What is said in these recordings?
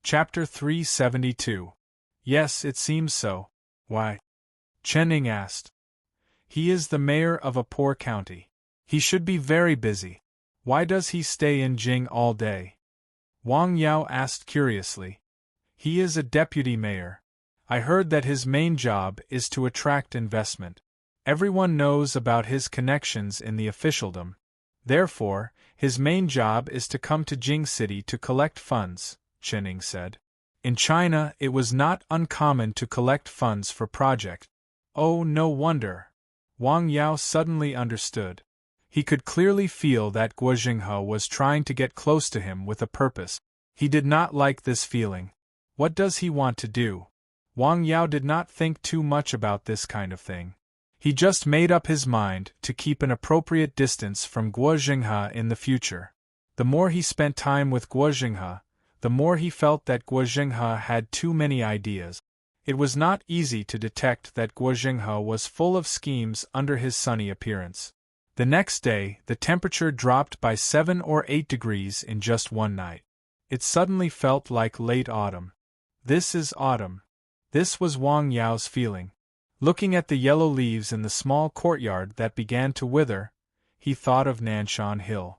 Chapter 372. Yes, it seems so. Why? Chen Ning asked. He is the mayor of a poor county. He should be very busy. Why does he stay in Jing all day? Wang Yao asked curiously. He is a deputy mayor. I heard that his main job is to attract investment. Everyone knows about his connections in the officialdom. Therefore, his main job is to come to Jing City to collect funds, Chen Ning said. In China, it was not uncommon to collect funds for projects. Oh, no wonder. Wang Yao suddenly understood. He could clearly feel that Guo Jinghe was trying to get close to him with a purpose. He did not like this feeling. What does he want to do? Wang Yao did not think too much about this kind of thing. He just made up his mind to keep an appropriate distance from Guo Jinghe in the future. The more he spent time with Guo Jinghe, the more he felt that Guo Jinghe had too many ideas. It was not easy to detect that Guo Jinghe was full of schemes under his sunny appearance. The next day, the temperature dropped by 7 or 8 degrees in just one night. It suddenly felt like late autumn. This is autumn. This was Wang Yao's feeling. Looking at the yellow leaves in the small courtyard that began to wither, he thought of Nanshan Hill.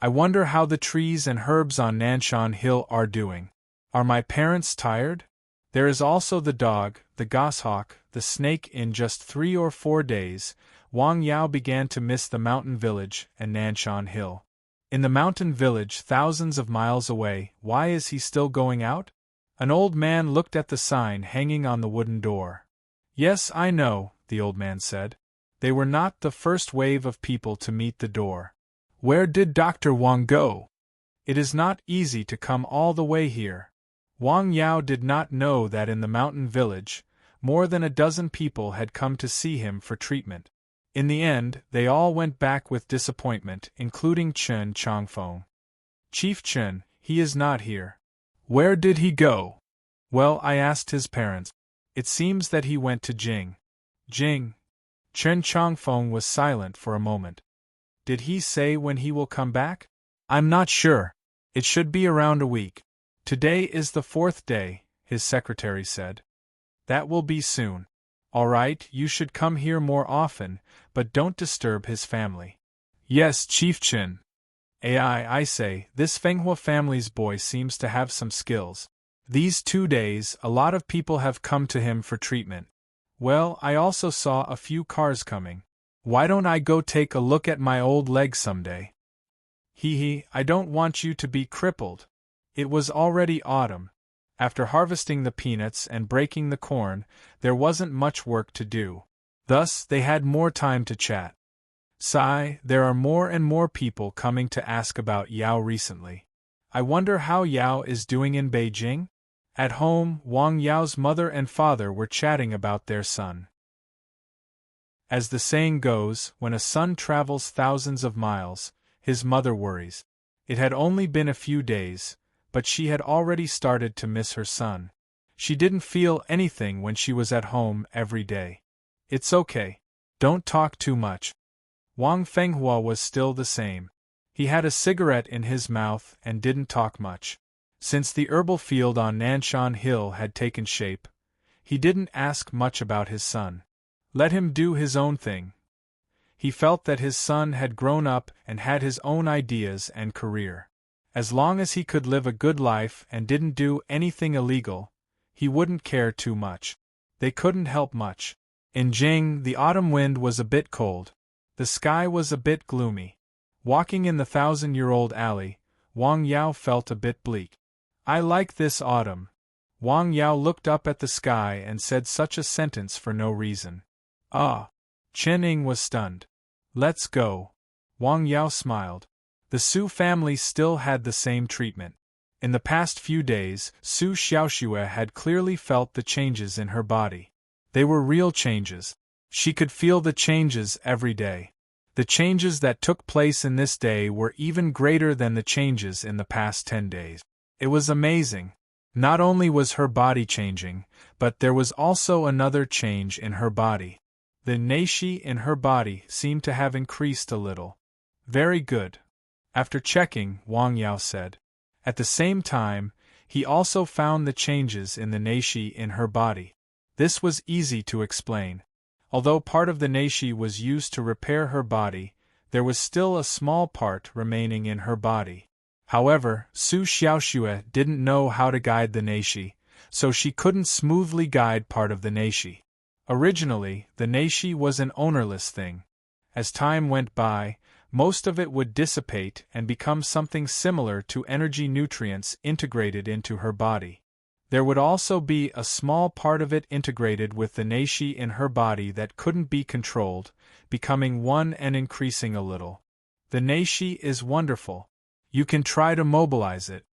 I wonder how the trees and herbs on Nanshan Hill are doing. Are my parents tired? There is also the dog, the goshawk, the snake. In just 3 or 4 days, Wang Yao began to miss the mountain village and Nanshan Hill. In the mountain village thousands of miles away, why is he still going out? An old man looked at the sign hanging on the wooden door. Yes, I know, the old man said. They were not the first wave of people to meet the door. Where did Dr. Wang go? It is not easy to come all the way here. Wang Yao did not know that in the mountain village, more than a dozen people had come to see him for treatment. In the end, they all went back with disappointment, including Chen Changfeng. Chief Chen, he is not here. Where did he go? Well, I asked his parents. It seems that he went to Jing. Jing? Chen Changfeng was silent for a moment. Did he say when he will come back? I'm not sure. It should be around a week. Today is the 4th day, his secretary said. That will be soon. All right, you should come here more often, but don't disturb his family. Yes, Chief Chen. I say, this Fenghua family's boy seems to have some skills. These 2 days, a lot of people have come to him for treatment. Well, I also saw a few cars coming. Why don't I go take a look at my old leg someday? I don't want you to be crippled. It was already autumn. After harvesting the peanuts and breaking the corn, there wasn't much work to do. Thus, they had more time to chat. There are more and more people coming to ask about Yao recently. I wonder how Yao is doing in Beijing? At home, Wang Yao's mother and father were chatting about their son. As the saying goes, when a son travels thousands of miles, his mother worries. It had only been a few days, but she had already started to miss her son. She didn't feel anything when she was at home every day. It's okay. Don't talk too much. Wang Fenghua was still the same. He had a cigarette in his mouth and didn't talk much. Since the herbal field on Nanshan Hill had taken shape, he didn't ask much about his son. Let him do his own thing. He felt that his son had grown up and had his own ideas and career. As long as he could live a good life and didn't do anything illegal, he wouldn't care too much. They couldn't help much. In Jing, the autumn wind was a bit cold. The sky was a bit gloomy. Walking in the 1,000-year-old alley, Wang Yao felt a bit bleak. I like this autumn. Wang Yao looked up at the sky and said such a sentence for no reason. Ah! Chen Ning was stunned. Let's go. Wang Yao smiled. The Su family still had the same treatment. In the past few days, Su Xiaoxue had clearly felt the changes in her body. They were real changes. She could feel the changes every day. The changes that took place in this day were even greater than the changes in the past 10 days. It was amazing. Not only was her body changing, but there was also another change in her body. The Neishi in her body seemed to have increased a little. Very good. After checking, Wang Yao said. At the same time, He also found the changes in the neishi in her body. This was easy to explain. Although part of the neishi was used to repair her body, there was still a small part remaining in her body. However, Su Xiaoxue didn't know how to guide the neishi, so she couldn't smoothly guide part of the neishi. Originally, the neishi was an ownerless thing. As time went by, most of it would dissipate and become something similar to energy nutrients integrated into her body. There would also be a small part of it integrated with the neishi in her body that couldn't be controlled, becoming one and increasing a little. The neishi is wonderful. You can try to mobilize it.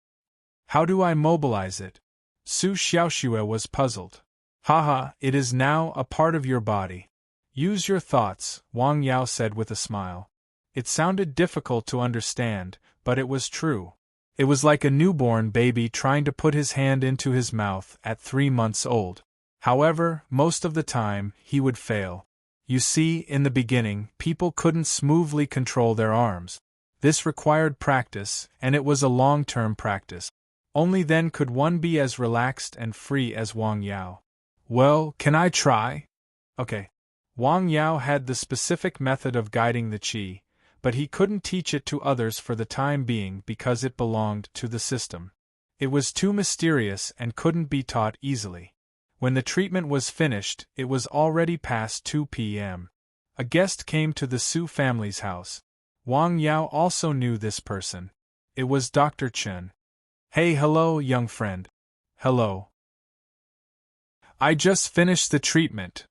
How do I mobilize it? Su Xiaoxue was puzzled. Haha, it is now a part of your body. Use your thoughts, Wang Yao said with a smile. It sounded difficult to understand, but it was true. It was like a newborn baby trying to put his hand into his mouth at 3 months old. However, most of the time, he would fail. You see, in the beginning, people couldn't smoothly control their arms. This required practice, and it was a long-term practice. Only then could one be as relaxed and free as Wang Yao. Well, can I try? Okay. Wang Yao had the specific method of guiding the qi, but he couldn't teach it to others for the time being because it belonged to the system. It was too mysterious and couldn't be taught easily. When the treatment was finished, it was already past 2 p.m. A guest came to the Su family's house. Wang Yao also knew this person. It was Dr. Chen. Hey, hello, young friend. Hello. I just finished the treatment.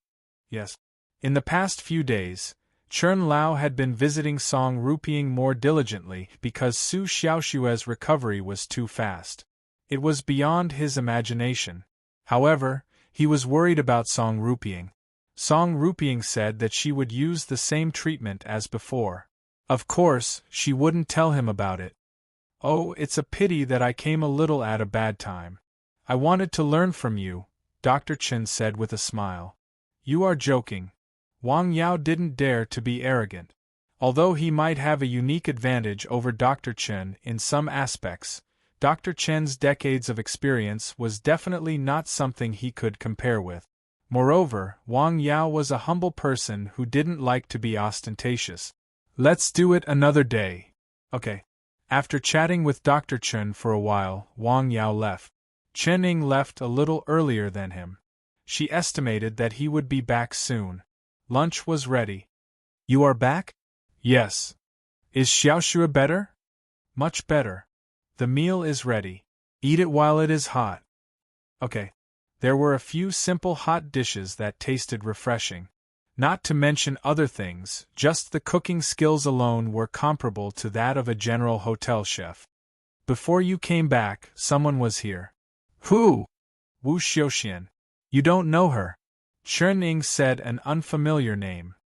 Yes. In the past few days, Chen Lao had been visiting Song Rupiang more diligently because Su Xiaoxue's recovery was too fast. It was beyond his imagination. However, he was worried about Song Rupiang. Song Rupiang said that she would use the same treatment as before. Of course, she wouldn't tell him about it. Oh, it's a pity that I came a little at a bad time. I wanted to learn from you, Dr. Chen said with a smile. You are joking. Wang Yao didn't dare to be arrogant. Although he might have a unique advantage over Dr. Chen in some aspects, Dr. Chen's decades of experience was definitely not something he could compare with. Moreover, Wang Yao was a humble person who didn't like to be ostentatious. Let's do it another day. Okay. After chatting with Dr. Chen for a while, Wang Yao left. Chen Ying left a little earlier than him. She estimated that he would be back soon. Lunch was ready. You are back? Yes. Is Xiaoxue better? Much better. The meal is ready. Eat it while it is hot. Okay. There were a few simple hot dishes that tasted refreshing. Not to mention other things, just the cooking skills alone were comparable to that of a general hotel chef. Before you came back, someone was here. Who? Wu Xiuxian. You don't know her. Chen Ying said an unfamiliar name.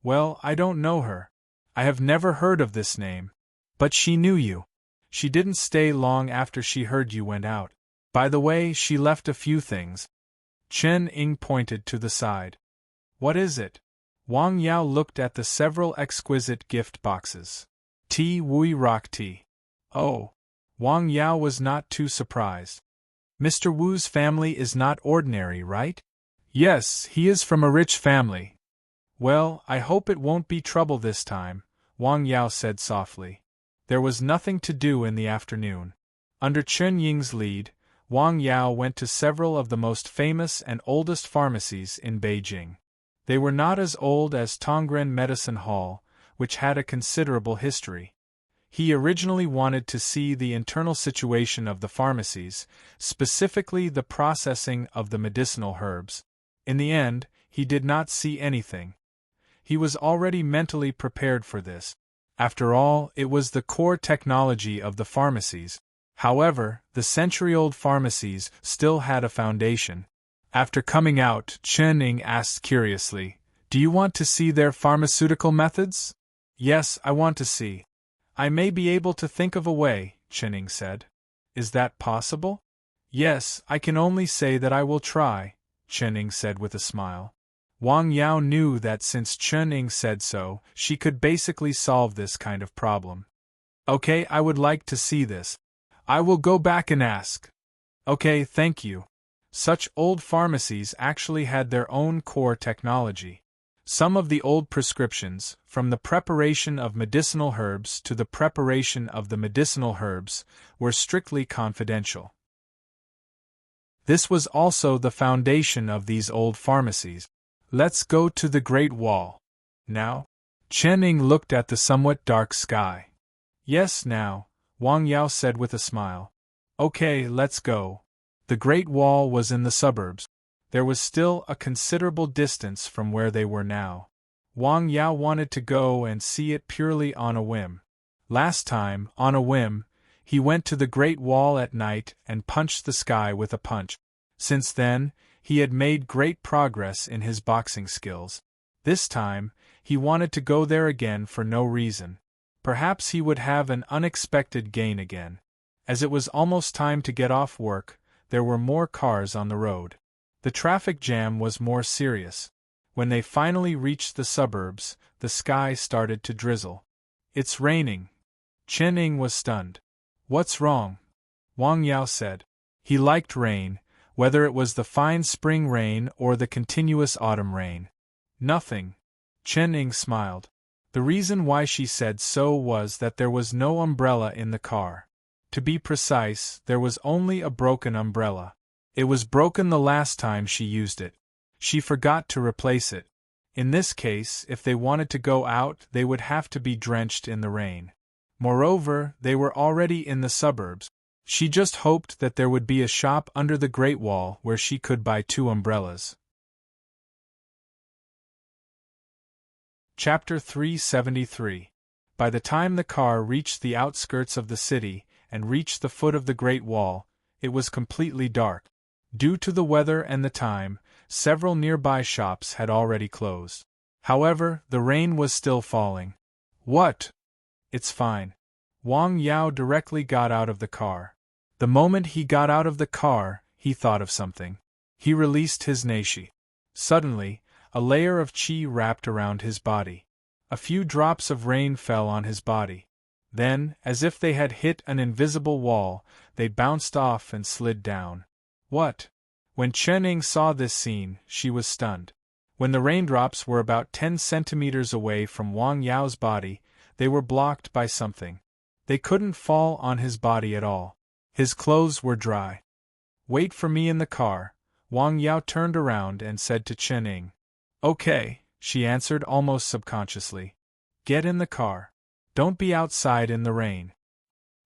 Well, I don't know her. I have never heard of this name. But she knew you. She didn't stay long after she heard you went out. By the way, she left a few things. Chen Ying pointed to the side. What is it? Wang Yao looked at the several exquisite gift boxes. Tea Wui rock tea. Oh. Wang Yao was not too surprised. Mr. Wu's family is not ordinary, right? Yes, he is from a rich family. Well, I hope it won't be trouble this time, Wang Yao said softly. There was nothing to do in the afternoon. Under Chen Ying's lead, Wang Yao went to several of the most famous and oldest pharmacies in Beijing. They were not as old as Tongren Medicine Hall, which had a considerable history. He originally wanted to see the internal situation of the pharmacies, specifically the processing of the medicinal herbs. In the end, he did not see anything. He was already mentally prepared for this. After all, it was the core technology of the pharmacies. However, the century-old pharmacies still had a foundation. After coming out, Chen Ying asked curiously, "Do you want to see their pharmaceutical methods?" "Yes, I want to see." "I may be able to think of a way," Chen Ying said. "Is that possible?" "Yes, I can only say that I will try," Chen Ying said with a smile. Wang Yao knew that since Chen Ying said so, she could basically solve this kind of problem. "Okay, I would like to see this. I will go back and ask." Okay, thank you. Such old pharmacies actually had their own core technology. Some of the old prescriptions, from the preparation of medicinal herbs to the preparation of the medicinal herbs, were strictly confidential. This was also the foundation of these old pharmacies. Let's go to the Great Wall. Now? Chen Ying looked at the somewhat dark sky. Yes, now, Wang Yao said with a smile. Okay, let's go. The Great Wall was in the suburbs. There was still a considerable distance from where they were now. Wang Yao wanted to go and see it purely on a whim. Last time, on a whim, he went to the Great Wall at night and punched the sky with a punch. Since then, he had made great progress in his boxing skills. This time, he wanted to go there again for no reason. Perhaps he would have an unexpected gain again. As it was almost time to get off work, there were more cars on the road. The traffic jam was more serious. When they finally reached the suburbs, the sky started to drizzle. It's raining. Chen Ying was stunned. What's wrong? Wang Yao said. He liked rain, whether it was the fine spring rain or the continuous autumn rain. Nothing. Chen Ying smiled. The reason why she said so was that there was no umbrella in the car. To be precise, there was only a broken umbrella. It was broken the last time she used it. She forgot to replace it. In this case, if they wanted to go out, they would have to be drenched in the rain. Moreover, they were already in the suburbs. She just hoped that there would be a shop under the Great Wall where she could buy 2 umbrellas. Chapter 373. By the time the car reached the outskirts of the city and reached the foot of the Great Wall, it was completely dark. Due to the weather and the time, several nearby shops had already closed. However, the rain was still falling. What? It's fine. Wang Yao directly got out of the car. The moment he got out of the car, he thought of something. He released his neishi. Suddenly, a layer of qi wrapped around his body. A few drops of rain fell on his body. Then, as if they had hit an invisible wall, they bounced off and slid down. What? When Chen Ying saw this scene, she was stunned. When the raindrops were about 10 centimeters away from Wang Yao's body, they were blocked by something. They couldn't fall on his body at all. His clothes were dry. Wait for me in the car. Wang Yao turned around and said to Chen Ying. Okay, she answered almost subconsciously. Get in the car. Don't be outside in the rain.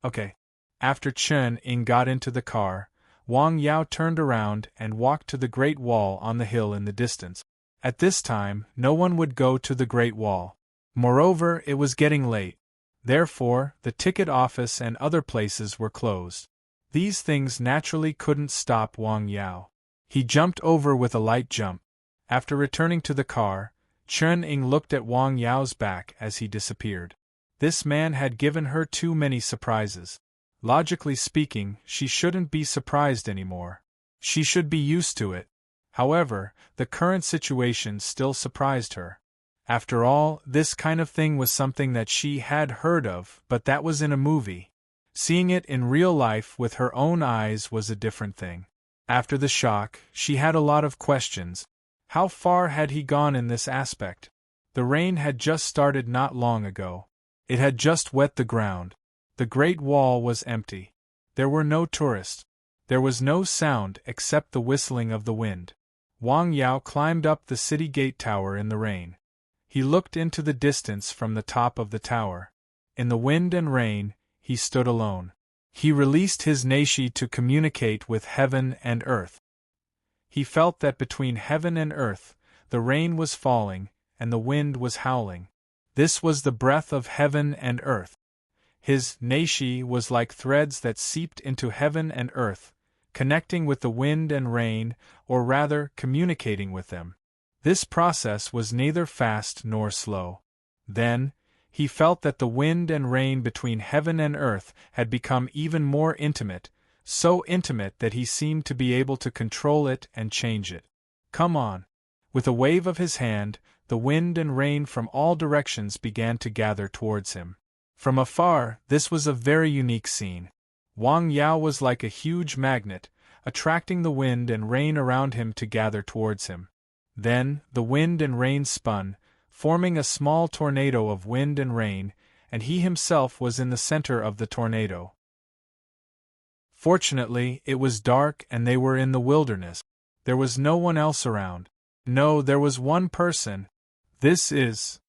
Okay. After Chen Ying got into the car, Wang Yao turned around and walked to the Great Wall on the hill in the distance. At this time, no one would go to the Great Wall. Moreover, it was getting late. Therefore, the ticket office and other places were closed. These things naturally couldn't stop Wang Yao. He jumped over with a light jump. After returning to the car, Chen Ying looked at Wang Yao's back as he disappeared. This man had given her too many surprises. Logically speaking, she shouldn't be surprised anymore. She should be used to it. However, the current situation still surprised her. After all, this kind of thing was something that she had heard of, but that was in a movie. Seeing it in real life with her own eyes was a different thing. After the shock, she had a lot of questions. How far had he gone in this aspect? The rain had just started not long ago. It had just wet the ground. The Great Wall was empty. There were no tourists. There was no sound except the whistling of the wind. Wang Yao climbed up the city gate tower in the rain. He looked into the distance from the top of the tower. In the wind and rain, he stood alone. He released his neishi to communicate with heaven and earth. He felt that between heaven and earth, the rain was falling, and the wind was howling. This was the breath of heaven and earth. His neishi was like threads that seeped into heaven and earth, connecting with the wind and rain, or rather, communicating with them. This process was neither fast nor slow. Then, he felt that the wind and rain between heaven and earth had become even more intimate, so intimate that he seemed to be able to control it and change it. Come on. With a wave of his hand, the wind and rain from all directions began to gather towards him. From afar, this was a very unique scene. Wang Yao was like a huge magnet, attracting the wind and rain around him to gather towards him. Then, the wind and rain spun, forming a small tornado of wind and rain, and he himself was in the center of the tornado. Fortunately, it was dark and they were in the wilderness. There was no one else around. No, there was one person. This is.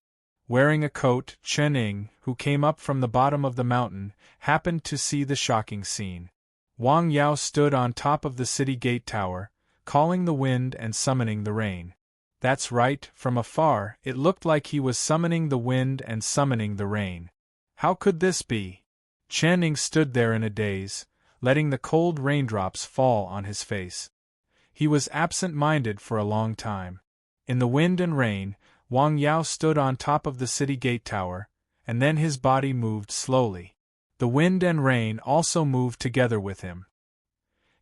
Wearing a coat, Chen Ying, who came up from the bottom of the mountain, happened to see the shocking scene. Wang Yao stood on top of the city gate tower, calling the wind and summoning the rain. That's right, from afar, it looked like he was summoning the wind and summoning the rain. How could this be? Chen Ying stood there in a daze, letting the cold raindrops fall on his face. He was absent-minded for a long time. In the wind and rain, Wang Yao stood on top of the city gate tower, and then his body moved slowly. The wind and rain also moved together with him.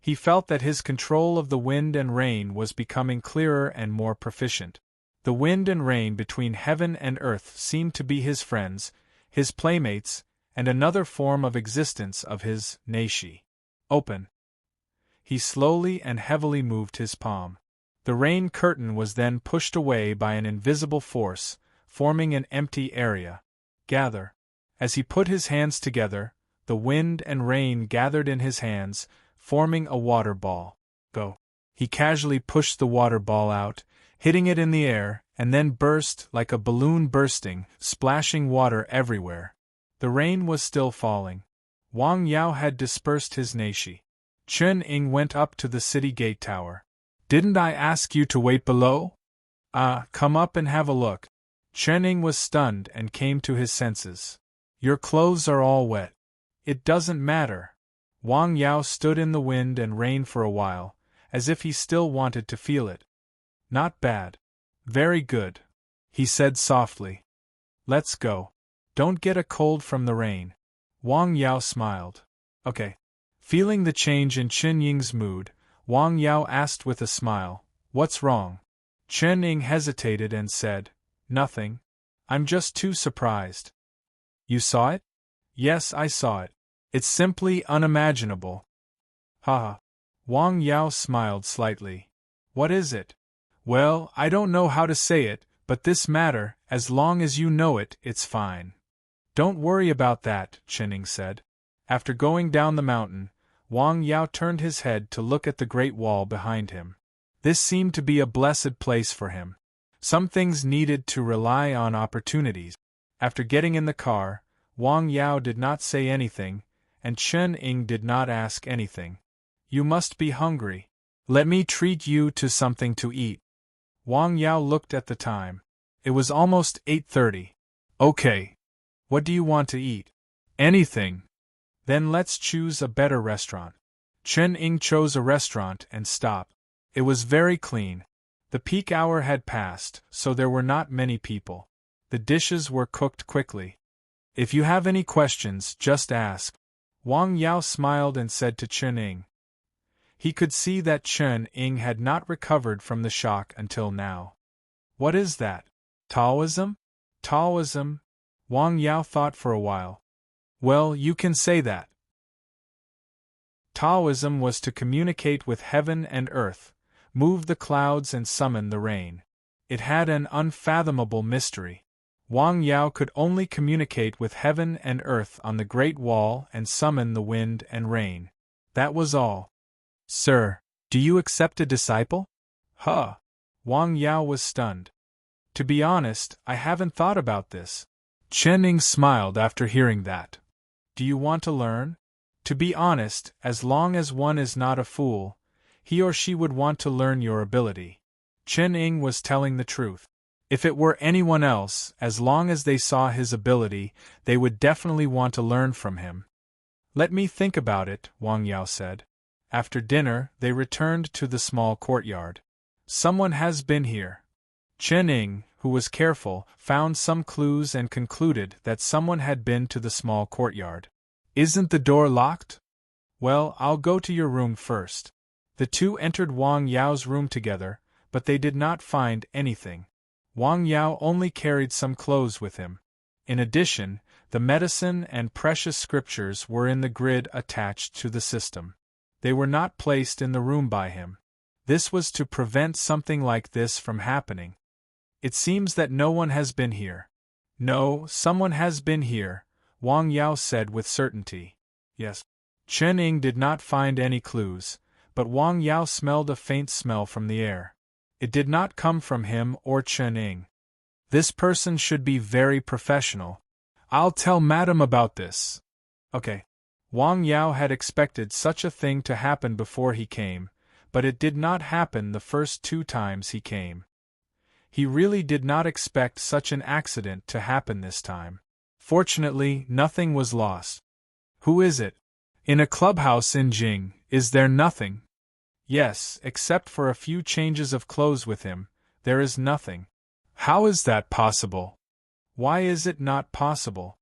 He felt that his control of the wind and rain was becoming clearer and more proficient. The wind and rain between heaven and earth seemed to be his friends, his playmates, and another form of existence of his neishi. Open. He slowly and heavily moved his palm. The rain curtain was then pushed away by an invisible force, forming an empty area. Gather. As he put his hands together, the wind and rain gathered in his hands, forming a water ball. Go. He casually pushed the water ball out, hitting it in the air, and then burst like a balloon bursting, splashing water everywhere. The rain was still falling. Wang Yao had dispersed his neishi. Chen Ying went up to the city gate tower. Didn't I ask you to wait below? Come up and have a look. Chen Ying was stunned and came to his senses. Your clothes are all wet. It doesn't matter. Wang Yao stood in the wind and rain for a while, as if he still wanted to feel it. Not bad. Very good, he said softly. Let's go. Don't get a cold from the rain. Wang Yao smiled. Okay. Feeling the change in Chen Ying's mood, Wang Yao asked with a smile, What's wrong? Chen Ying hesitated and said, Nothing. I'm just too surprised. You saw it? Yes, I saw it. It's simply unimaginable. Haha. Wang Yao smiled slightly. What is it? Well, I don't know how to say it, but this matter, as long as you know it, it's fine. Don't worry about that, Chen Ying said. After going down the mountain, Wang Yao turned his head to look at the great wall behind him. This seemed to be a blessed place for him. Some things needed to rely on opportunities. After getting in the car, Wang Yao did not say anything, and Chen Ying did not ask anything. You must be hungry. Let me treat you to something to eat. Wang Yao looked at the time. It was almost 8:30. Okay. What do you want to eat? Anything. Then let's choose a better restaurant. Chen Ying chose a restaurant and stopped. It was very clean. The peak hour had passed, so there were not many people. The dishes were cooked quickly. If you have any questions, just ask. Wang Yao smiled and said to Chen Ying. He could see that Chen Ying had not recovered from the shock until now. What is that? Taoism? Taoism? Wang Yao thought for a while. Well, you can say that. Taoism was to communicate with heaven and earth, move the clouds and summon the rain. It had an unfathomable mystery. Wang Yao could only communicate with heaven and earth on the Great Wall and summon the wind and rain. That was all. Sir, do you accept a disciple? Huh. Wang Yao was stunned. To be honest, I haven't thought about this. Chen Ying smiled after hearing that. Do you want to learn? To be honest, as long as one is not a fool, he or she would want to learn your ability. Chen Ying was telling the truth. If it were anyone else, as long as they saw his ability, they would definitely want to learn from him. Let me think about it, Wang Yao said. After dinner, they returned to the small courtyard. Someone has been here. Chen Ying, who was careful, found some clues and concluded that someone had been to the small courtyard. Isn't the door locked? Well, I'll go to your room first. The two entered Wang Yao's room together, but they did not find anything. Wang Yao only carried some clothes with him. In addition, the medicine and precious scriptures were in the grid attached to the system. They were not placed in the room by him. This was to prevent something like this from happening. It seems that no one has been here. No, someone has been here, Wang Yao said with certainty. Yes. Chen Ying did not find any clues, but Wang Yao smelled a faint smell from the air. It did not come from him or Chen Ying. This person should be very professional. I'll tell Madam about this. Okay. Wang Yao had expected such a thing to happen before he came, but it did not happen the first 2 times he came. He really did not expect such an accident to happen this time. Fortunately, nothing was lost. Who is it? In a clubhouse in Jing, is there nothing? Yes, except for a few changes of clothes with him, there is nothing. How is that possible? Why is it not possible?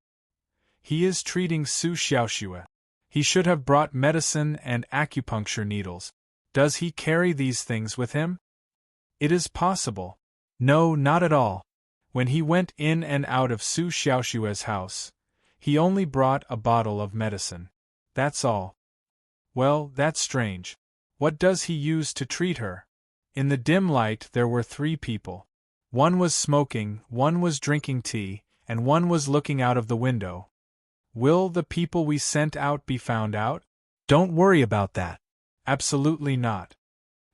He is treating Su Xiaoxue. He should have brought medicine and acupuncture needles. Does he carry these things with him? It is possible. No, not at all. When he went in and out of Su Xiaoxue's house, he only brought a bottle of medicine. That's all. Well, that's strange. What does he use to treat her? In the dim light there were 3 people. One was smoking, one was drinking tea, and one was looking out of the window. Will the people we sent out be found out? Don't worry about that. Absolutely not.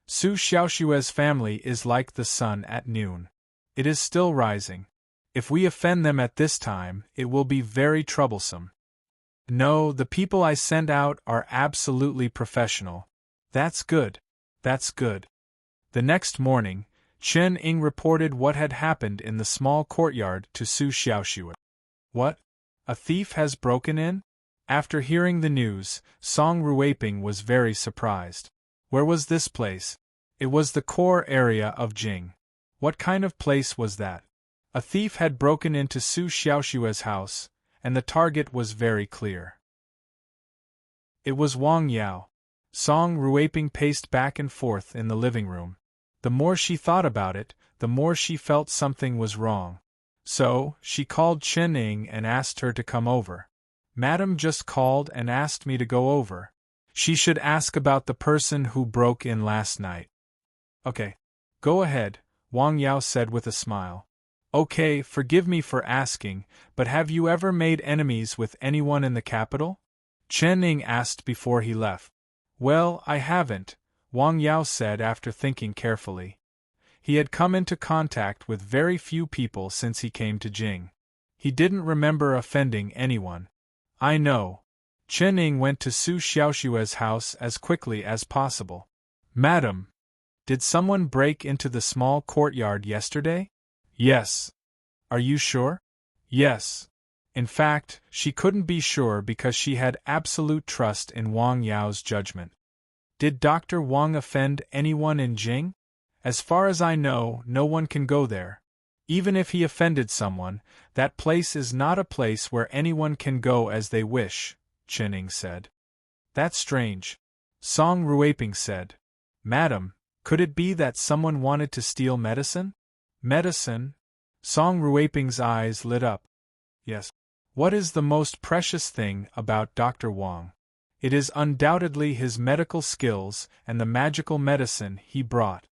Su Xiaoxue's family is like the sun at noon. It is still rising. If we offend them at this time, it will be very troublesome. No, the people I send out are absolutely professional. That's good. That's good. The next morning, Chen Ying reported what had happened in the small courtyard to Su Xiaoxue. What? A thief has broken in? After hearing the news, Song Ruiping was very surprised. Where was this place? It was the core area of Jing. What kind of place was that? A thief had broken into Su Xiaoxue's house, and the target was very clear. It was Wang Yao. Song Ruiping paced back and forth in the living room. The more she thought about it, the more she felt something was wrong. So, she called Chen Ying and asked her to come over. Madam just called and asked me to go over. She should ask about the person who broke in last night. Okay. Go ahead, Wang Yao said with a smile. Okay, forgive me for asking, but have you ever made enemies with anyone in the capital? Chen Ying asked before he left. Well, I haven't, Wang Yao said after thinking carefully. He had come into contact with very few people since he came to Jing. He didn't remember offending anyone. I know. Chen Ying went to Su Xiaoxue's house as quickly as possible. Madam, did someone break into the small courtyard yesterday? Yes. Are you sure? Yes. In fact, she couldn't be sure because she had absolute trust in Wang Yao's judgment. Did Dr. Wang offend anyone in Jing? As far as I know, no one can go there. Even if he offended someone, that place is not a place where anyone can go as they wish, Chen Ying said. That's strange. Song Ruiping said. Madam, could it be that someone wanted to steal medicine? Medicine? Song Ruiping's eyes lit up. Yes. What is the most precious thing about Dr. Wang? It is undoubtedly his medical skills and the magical medicine he brought.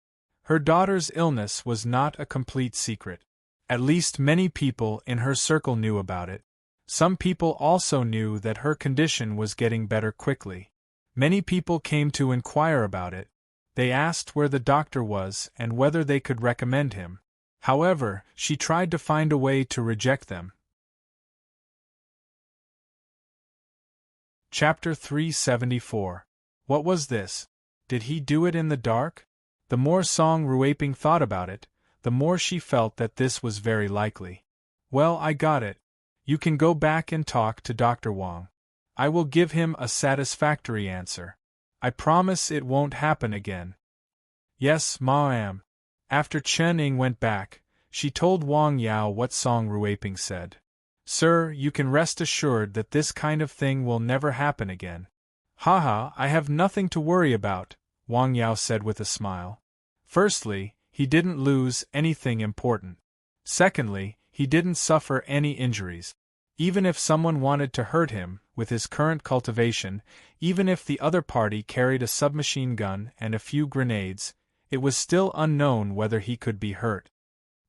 Her daughter's illness was not a complete secret. At least many people in her circle knew about it. Some people also knew that her condition was getting better quickly. Many people came to inquire about it. They asked where the doctor was and whether they could recommend him. However, she tried to find a way to reject them. Chapter 374. What was this? Did he do it in the dark? The more Song Ruiping thought about it, the more she felt that this was very likely. Well, I got it. You can go back and talk to Dr. Wang. I will give him a satisfactory answer. I promise it won't happen again. Yes, ma'am. After Chen Ying went back, she told Wang Yao what Song Ruiping said. Sir, you can rest assured that this kind of thing will never happen again. Haha, I have nothing to worry about, Wang Yao said with a smile. Firstly, he didn't lose anything important. Secondly, he didn't suffer any injuries. Even if someone wanted to hurt him, with his current cultivation, even if the other party carried a submachine gun and a few grenades, it was still unknown whether he could be hurt.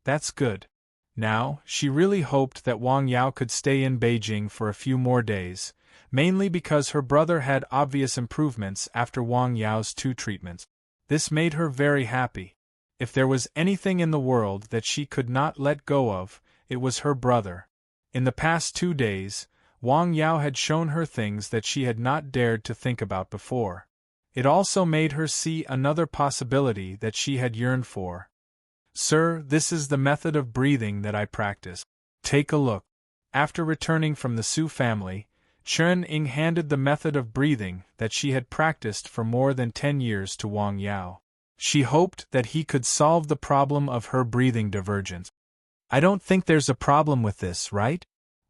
That's good. Now, she really hoped that Wang Yao could stay in Beijing for a few more days, mainly because her brother had obvious improvements after Wang Yao's 2 treatments. This made her very happy. If there was anything in the world that she could not let go of, it was her brother. In the past 2 days, Wang Yao had shown her things that she had not dared to think about before. It also made her see another possibility that she had yearned for. Sir, this is the method of breathing that I practice. Take a look. After returning from the Su family, Chen Ying handed the method of breathing that she had practiced for more than 10 years to Wang Yao. She hoped that he could solve the problem of her breathing divergence. I don't think there's a problem with this, right?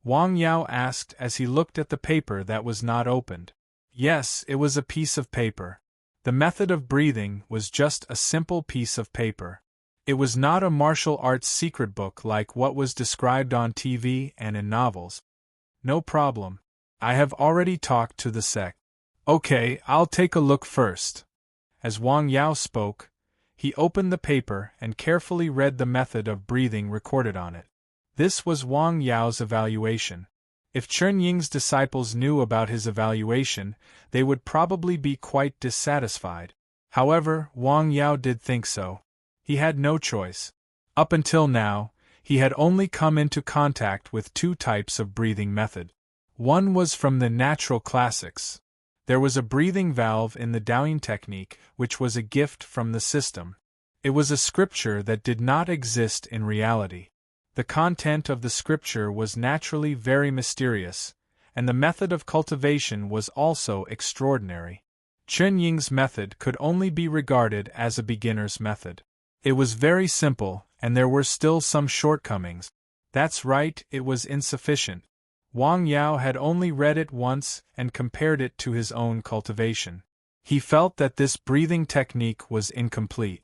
Wang Yao asked as he looked at the paper that was not opened. Yes, it was a piece of paper. The method of breathing was just a simple piece of paper. It was not a martial arts secret book like what was described on TV and in novels. No problem. I have already talked to the sect. Okay, I'll take a look first. As Wang Yao spoke, he opened the paper and carefully read the method of breathing recorded on it. This was Wang Yao's evaluation. If Chen Ying's disciples knew about his evaluation, they would probably be quite dissatisfied. However, Wang Yao did think so. He had no choice. Up until now, he had only come into contact with 2 types of breathing method. One was from the natural classics. There was a breathing valve in the Daoyin technique, which was a gift from the system. It was a scripture that did not exist in reality. The content of the scripture was naturally very mysterious, and the method of cultivation was also extraordinary. Chen Ying's method could only be regarded as a beginner's method. It was very simple, and there were still some shortcomings. That's right, it was insufficient. Wang Yao had only read it once and compared it to his own cultivation. He felt that this breathing technique was incomplete.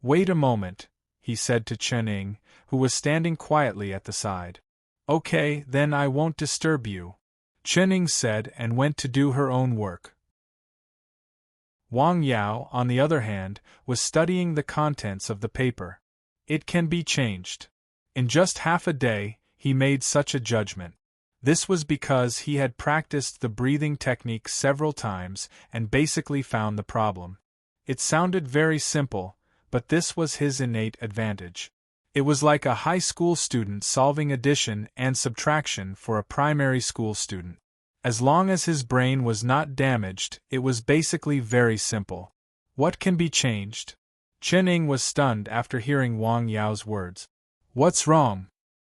Wait a moment, he said to Chen Ying, who was standing quietly at the side. Okay, then I won't disturb you, Chen Ying said and went to do her own work. Wang Yao, on the other hand, was studying the contents of the paper. It can be changed. In just half a day, he made such a judgment. This was because he had practiced the breathing technique several times and basically found the problem. It sounded very simple, but this was his innate advantage. It was like a high school student solving addition and subtraction for a primary school student. As long as his brain was not damaged, it was basically very simple. What can be changed? Chen Ying was stunned after hearing Wang Yao's words. What's wrong?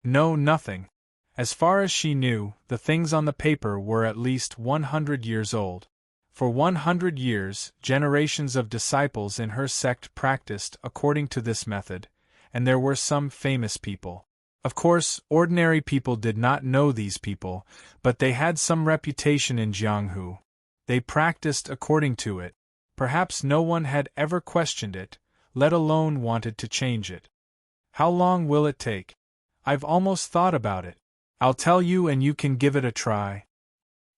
No, nothing. As far as she knew, the things on the paper were at least 100 years old. For 100 years, generations of disciples in her sect practiced according to this method, and there were some famous people. Of course, ordinary people did not know these people, but they had some reputation in Jianghu. They practiced according to it. Perhaps no one had ever questioned it, let alone wanted to change it. How long will it take? I've almost thought about it. I'll tell you and you can give it a try.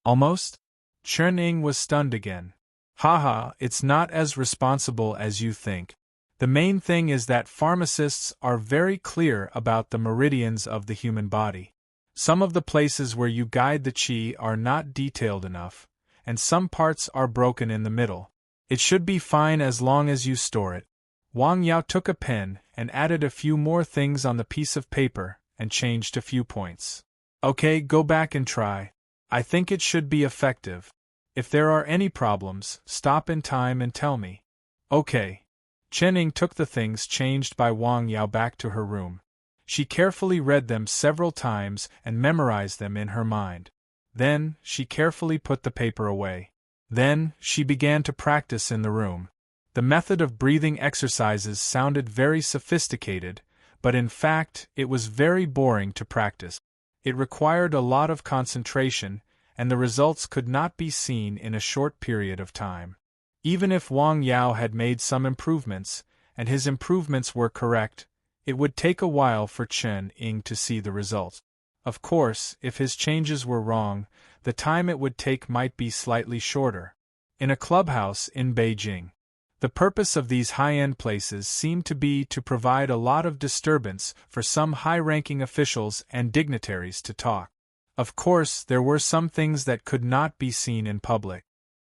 Almost? Chen Ying was stunned again. Haha, it's not as responsible as you think. The main thing is that pharmacists are very clear about the meridians of the human body. Some of the places where you guide the qi are not detailed enough, and some parts are broken in the middle. It should be fine as long as you store it. Wang Yao took a pen and added a few more things on the piece of paper and changed a few points. Okay, go back and try. I think it should be effective. If there are any problems, stop in time and tell me. Okay. Chen Ying took the things changed by Wang Yao back to her room. She carefully read them several times and memorized them in her mind. Then, she carefully put the paper away. Then, she began to practice in the room. The method of breathing exercises sounded very sophisticated, but in fact, it was very boring to practice. It required a lot of concentration, and the results could not be seen in a short period of time. Even if Wang Yao had made some improvements, and his improvements were correct, it would take a while for Chen Ying to see the results. Of course, if his changes were wrong, the time it would take might be slightly shorter. In a clubhouse in Beijing. The purpose of these high-end places seemed to be to provide a lot of disturbance for some high-ranking officials and dignitaries to talk. Of course, there were some things that could not be seen in public.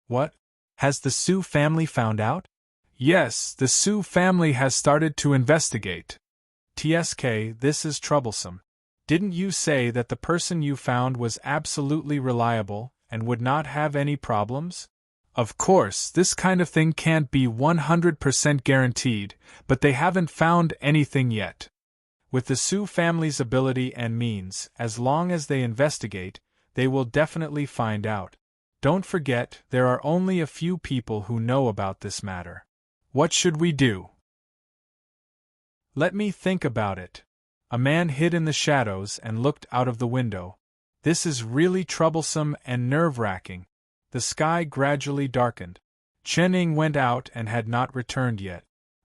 What? Has the Su family found out? Yes, the Su family has started to investigate. TSK, this is troublesome. Didn't you say that the person you found was absolutely reliable and would not have any problems? Of course, this kind of thing can't be 100% guaranteed, but they haven't found anything yet. With the Su family's ability and means, as long as they investigate, they will definitely find out. Don't forget, there are only a few people who know about this matter. What should we do? Let me think about it. A man hid in the shadows and looked out of the window. This is really troublesome and nerve-wracking. The sky gradually darkened. Chen Ying went out and had not returned yet.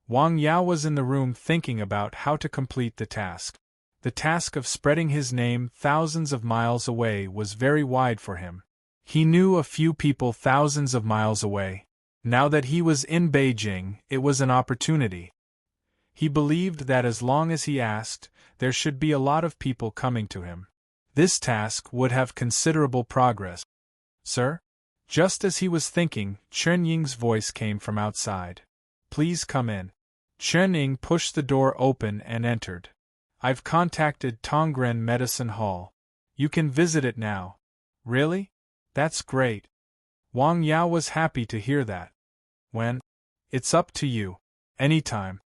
Wang Yao was in the room thinking about how to complete the task. The task of spreading his name thousands of miles away was very wide for him. He knew a few people thousands of miles away. Now that he was in Beijing, it was an opportunity. He believed that as long as he asked, there should be a lot of people coming to him. This task would have considerable progress. Sir? Just as he was thinking, Chen Ying's voice came from outside. Please come in. Chen Ying pushed the door open and entered. I've contacted Tongren Medicine Hall. You can visit it now. Really? That's great. Wang Yao was happy to hear that. When? It's up to you. Anytime.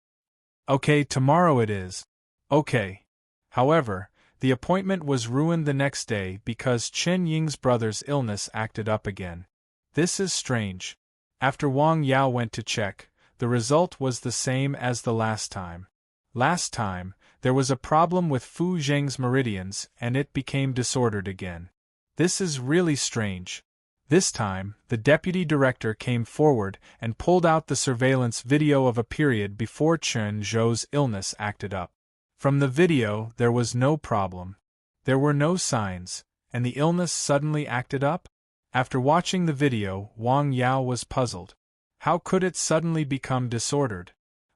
Okay, tomorrow it is. Okay. However, the appointment was ruined the next day because Chen Ying's brother's illness acted up again. This is strange. After Wang Yao went to check, the result was the same as the last time. Last time, there was a problem with Fu Zheng's meridians and it became disordered again. This is really strange. This time, the deputy director came forward and pulled out the surveillance video of a period before Chen Zhou's illness acted up. From the video, there was no problem. There were no signs, and the illness suddenly acted up? After watching the video, Wang Yao was puzzled. How could it suddenly become disordered?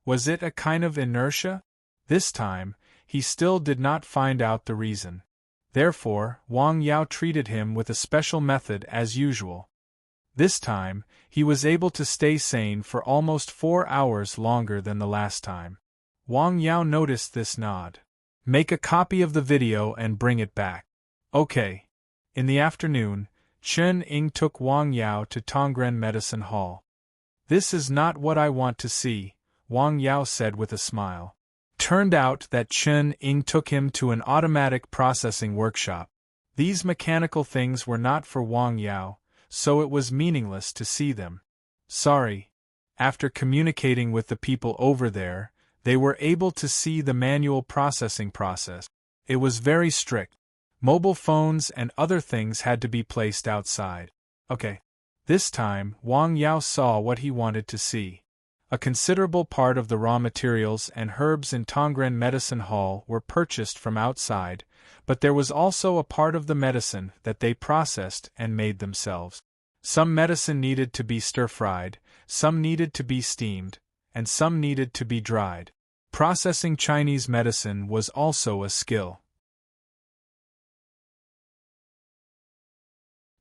Was it a kind of inertia? This time, he still did not find out the reason. Therefore, Wang Yao treated him with a special method as usual. This time, he was able to stay sane for almost 4 hours longer than the last time. Wang Yao noticed this nod. Make a copy of the video and bring it back. Okay. In the afternoon, Chen Ying took Wang Yao to Tongren Medicine Hall. This is not what I want to see, Wang Yao said with a smile. Turned out that Chen Ying took him to an automatic processing workshop. These mechanical things were not for Wang Yao, so it was meaningless to see them. Sorry. After communicating with the people over there, they were able to see the manual processing process. It was very strict. Mobile phones and other things had to be placed outside. Okay. This time, Wang Yao saw what he wanted to see. A considerable part of the raw materials and herbs in Tongren Medicine Hall were purchased from outside, but there was also a part of the medicine that they processed and made themselves. Some medicine needed to be stir-fried, some needed to be steamed, and some needed to be dried. Processing Chinese medicine was also a skill.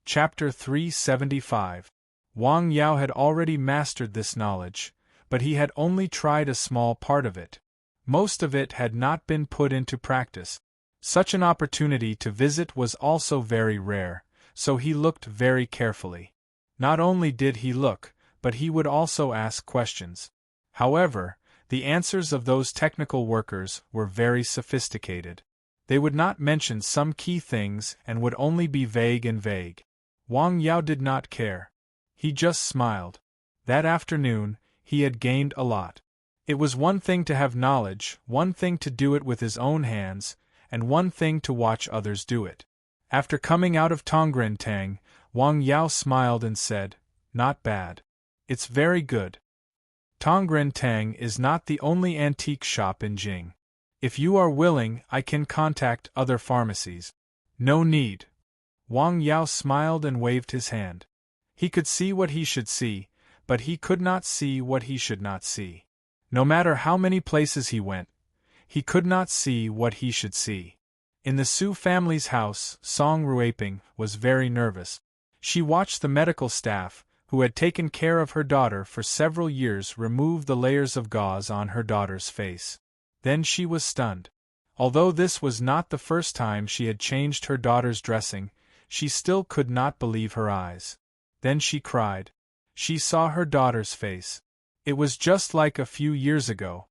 Chapter 375. Wang Yao had already mastered this knowledge, but he had only tried a small part of it. Most of it had not been put into practice. Such an opportunity to visit was also very rare, so he looked very carefully. Not only did he look, but he would also ask questions. However, the answers of those technical workers were very sophisticated. They would not mention some key things and would only be vague and vague. Wang Yao did not care. He just smiled. That afternoon, he had gained a lot. It was one thing to have knowledge, one thing to do it with his own hands, and one thing to watch others do it. After coming out of Tongren Tang, Wang Yao smiled and said, "Not bad. It's very good." Tongren Tang is not the only antique shop in Jing. If you are willing, I can contact other pharmacies. No need. Wang Yao smiled and waved his hand. He could see what he should see, but he could not see what he should not see. No matter how many places he went, he could not see what he should see. In the Su family's house, Song Ruiping was very nervous. She watched the medical staff, who had taken care of her daughter for several years, remove the layers of gauze on her daughter's face. Then she was stunned. Although this was not the first time she had changed her daughter's dressing, she still could not believe her eyes. Then she cried. She saw her daughter's face. It was just like a few years ago.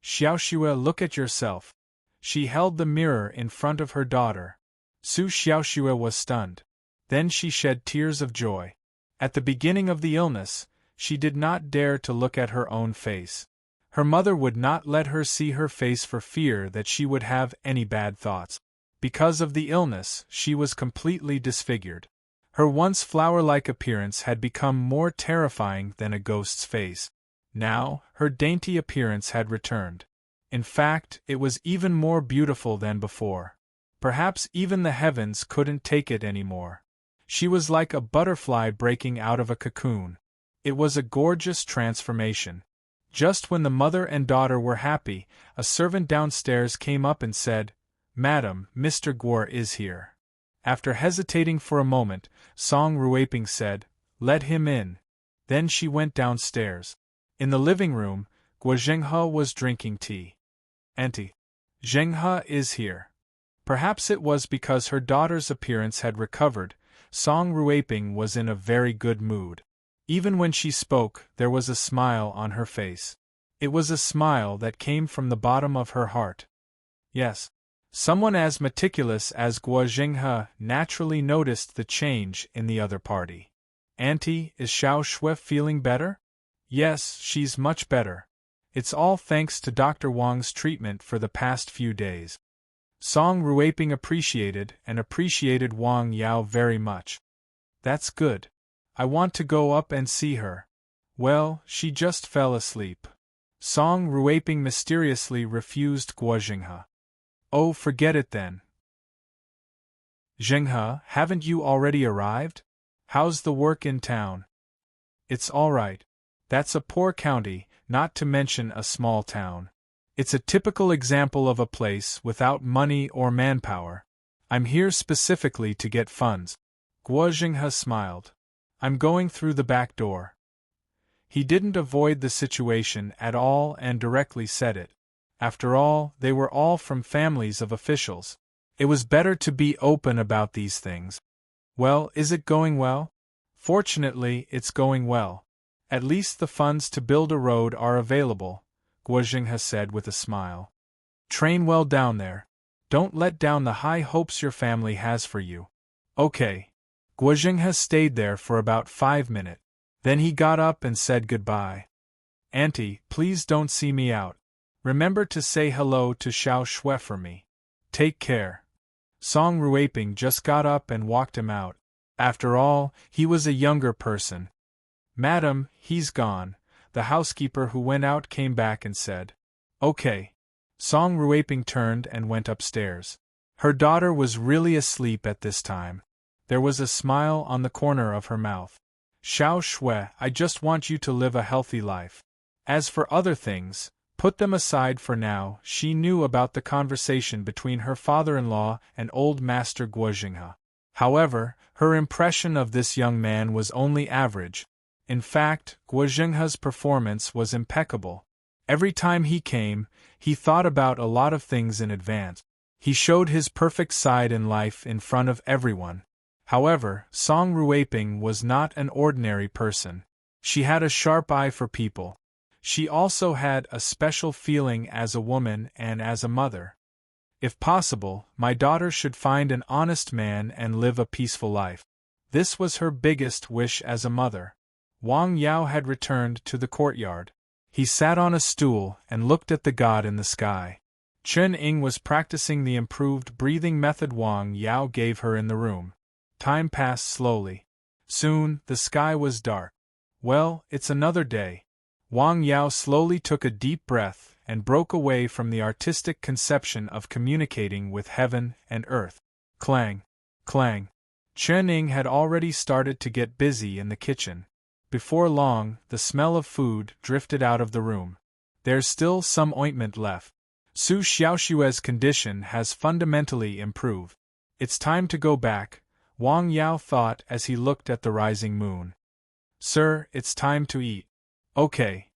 Xiaoxue, look at yourself. She held the mirror in front of her daughter. Su Xiaoxue was stunned. Then she shed tears of joy. At the beginning of the illness, she did not dare to look at her own face. Her mother would not let her see her face for fear that she would have any bad thoughts. Because of the illness, she was completely disfigured. Her once flower-like appearance had become more terrifying than a ghost's face. Now, her dainty appearance had returned. In fact, it was even more beautiful than before. Perhaps even the heavens couldn't take it anymore. She was like a butterfly breaking out of a cocoon. It was a gorgeous transformation. Just when the mother and daughter were happy, a servant downstairs came up and said, "Madam, Mr. Guo is here." After hesitating for a moment, Song Ruiping said, "Let him in." Then she went downstairs. In the living room, Guo Zhenghe was drinking tea. "Auntie, Zhenghe is here." Perhaps it was because her daughter's appearance had recovered, Song Ruiping was in a very good mood. Even when she spoke, there was a smile on her face. It was a smile that came from the bottom of her heart. Yes. Someone as meticulous as Guo Zhenghe naturally noticed the change in the other party. "Auntie, is Xiaoxue feeling better?" "Yes, she's much better. It's all thanks to Dr. Wang's treatment for the past few days." Song Ruiping appreciated Wang Yao very much. "That's good. I want to go up and see her." "Well, she just fell asleep." Song Ruiping mysteriously refused Guo Zhenghe. "Oh, forget it then." "Zhenghe, haven't you already arrived? How's the work in town?" "It's all right. That's a poor county, not to mention a small town. It's a typical example of a place without money or manpower. I'm here specifically to get funds." Guo Zhenghe smiled. "I'm going through the back door." He didn't avoid the situation at all and directly said it. After all, they were all from families of officials. It was better to be open about these things. "Well, is it going well?" "Fortunately, it's going well. At least the funds to build a road are available," Guo Zhenghe said with a smile. "Train well down there. Don't let down the high hopes your family has for you." "Okay." Guo Zhenghe stayed there for about 5 minutes. Then he got up and said goodbye. "Auntie, please don't see me out. Remember to say hello to Xiaoxue for me. Take care." Song Ruiping just got up and walked him out. After all, he was a younger person. "Madam, he's gone." The housekeeper who went out came back and said, "Okay." Song Ruiping turned and went upstairs. Her daughter was really asleep at this time. There was a smile on the corner of her mouth. "Xiaoxue, I just want you to live a healthy life. As for other things, put them aside for now." She knew about the conversation between her father-in-law and old Master Guo Zhenghe. However, her impression of this young man was only average. In fact, Guo Zhenghe's performance was impeccable. Every time he came, he thought about a lot of things in advance. He showed his perfect side in life in front of everyone. However, Song Ruiping was not an ordinary person. She had a sharp eye for people. She also had a special feeling as a woman and as a mother. "If possible, my daughter should find an honest man and live a peaceful life." This was her biggest wish as a mother. Wang Yao had returned to the courtyard. He sat on a stool and looked at the god in the sky. Chen Ying was practicing the improved breathing method Wang Yao gave her in the room. Time passed slowly. Soon, the sky was dark. "Well, it's another day." Wang Yao slowly took a deep breath and broke away from the artistic conception of communicating with heaven and earth. Clang, clang. Chen Ying had already started to get busy in the kitchen. Before long, the smell of food drifted out of the room. There's still some ointment left. Su Xiaoshue's condition has fundamentally improved. It's time to go back, Wang Yao thought as he looked at the rising moon. Sir, it's time to eat. Okay.